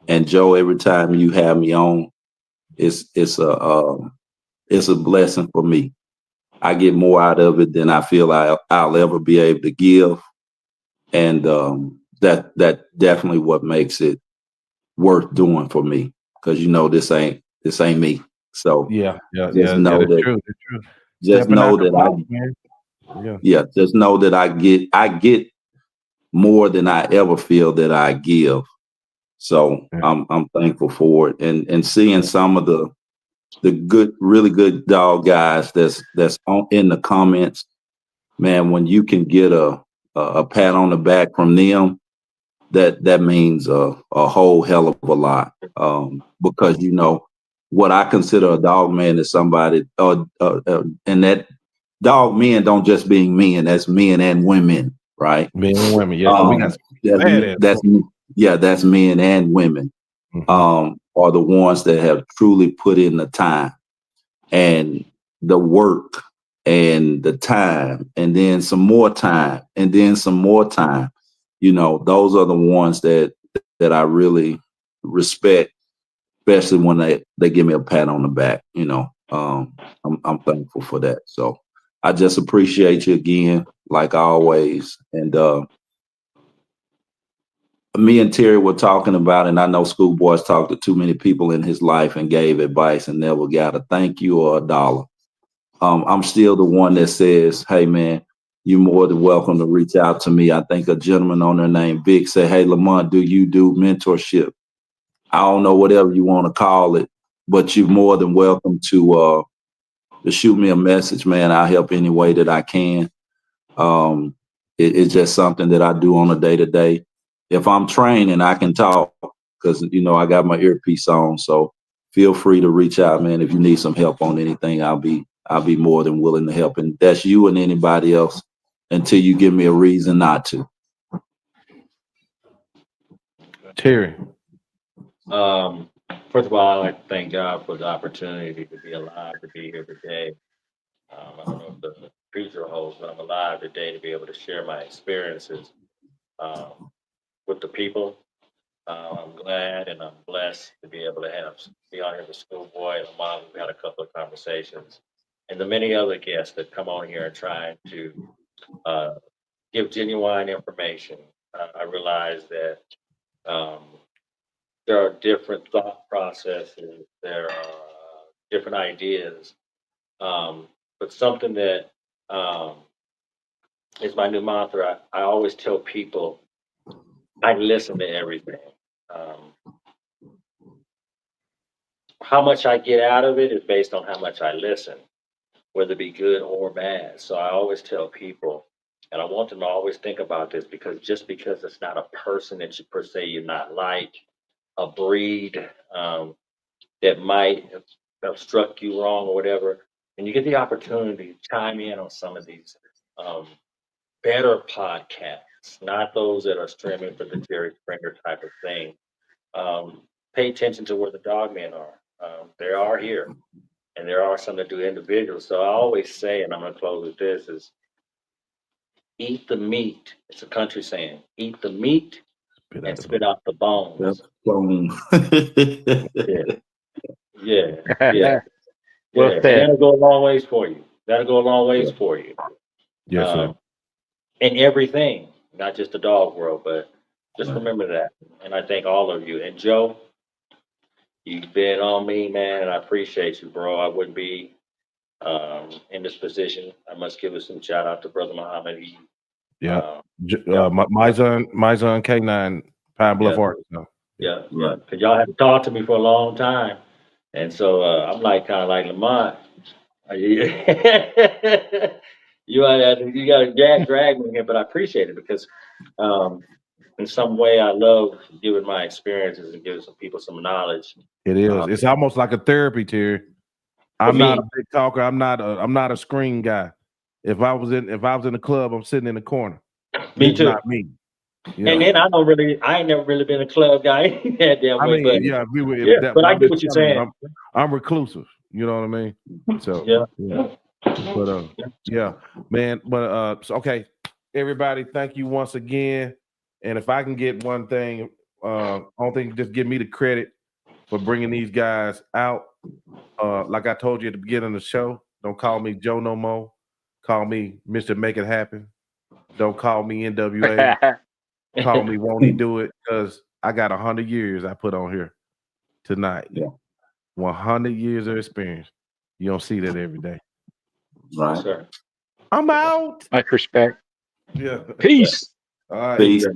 Speaker 4: And Joe, every time you have me on, it's a blessing for me. I get more out of it than I feel I'll ever be able to give, and that definitely what makes it worth doing for me. Because this ain't me. So just know that I get more than I ever feel that I give. So I'm thankful for it, and seeing some of the good, really good dog guys that's in the comments, man. When you can get a pat on the back from them, that means a whole hell of a lot. Because what I consider a dog man is somebody, and that dog men don't just mean men. That's men and women, right?
Speaker 1: Men and women, yeah. We got
Speaker 4: that's men and women. Are the ones that have truly put in the time and the work and the time, and then some more time, and then some more time. Those are the ones that I really respect, especially when they give me a pat on the back. I'm thankful for that. So I just appreciate you again, like always. And me and Terry were talking about, and I know Schoolboy's talked to too many people in his life and gave advice and never got a thank you or a dollar. I'm still the one that says, hey, man, you're more than welcome to reach out to me. I think a gentleman on there named Vic said, hey, Lamont, do you do mentorship? I don't know, whatever you want to call it, but you're more than welcome to shoot me a message, man. I'll help any way that I can. It's just something that I do on a day-to-day. If I'm training, I can talk because, I got my earpiece on. So feel free to reach out, man. If you need some help on anything, I'll be more than willing to help. And that's you and anybody else until you give me a reason not to.
Speaker 1: Terry.
Speaker 3: First of all, I'd like to thank God for the opportunity to be alive, to be here today. I don't know if the future holds, but I'm alive today to be able to share my experiences with the people. I'm glad and I'm blessed to be able to be on here with Schoolboy and Mom. We've had a couple of conversations, and the many other guests that come on here and trying to give genuine information. I realize that there are different thought processes, there are different ideas, but something that is my new mantra. I always tell people I listen to everything. How much I get out of it is based on how much I listen, whether it be good or bad. So I always tell people, and I want them to always think about this, because just because it's not a person that you per se you're not like, a breed that might have struck you wrong or whatever, and you get the opportunity to chime in on some of these better podcasts, not those that are streaming for the Jerry Springer type of thing. Pay attention to where the dog men are. They are here, and there are some that do individuals. So I always say, and I'm going to close with this: is eat the meat. It's a country saying: eat the meat and spit out the bones. Yeah, yeah.
Speaker 2: Well
Speaker 3: And
Speaker 2: said.
Speaker 3: that'll go a long ways for you. That'll go a long ways for you.
Speaker 1: Yes, sir.
Speaker 3: In everything, not just the dog world, but just remember that. And I thank all of you. And Joe, you've been on me, man, and I appreciate you, bro. I wouldn't be in this position. I must give us some shout out to Brother Muhammad.
Speaker 1: My son Canine, Pine Bluff, Arkansas.
Speaker 3: Yeah. Because y'all had to talk to me for a long time. And so I'm like kind of like Lamont. You got to drag me here, but I appreciate it because in some way I love giving my experiences and giving some people some knowledge.
Speaker 1: It is. It's almost like a therapy, Terry. I'm not a big talker. I'm not a screen guy. If I was in the club, I'm sitting in the corner.
Speaker 3: Me too.
Speaker 1: Not me.
Speaker 3: And then I ain't never really been a club guy that damn way. But I get what you're saying.
Speaker 1: I'm reclusive. You know what I mean? So man. But so, okay, everybody, thank you once again. And if I can get one thing, I don't think just give me the credit for bringing these guys out. Like I told you at the beginning of the show, don't call me Joe no more. Call me Mr. Make It Happen. Don't call me NWA. Call me Won't He Do It, because I got 100 years I put on here tonight. 100 years of experience. You don't see that every day.
Speaker 4: Right.
Speaker 3: Sir.
Speaker 1: I'm out.
Speaker 2: Much respect.
Speaker 1: Yeah.
Speaker 2: Peace.
Speaker 1: All right.
Speaker 4: Peace.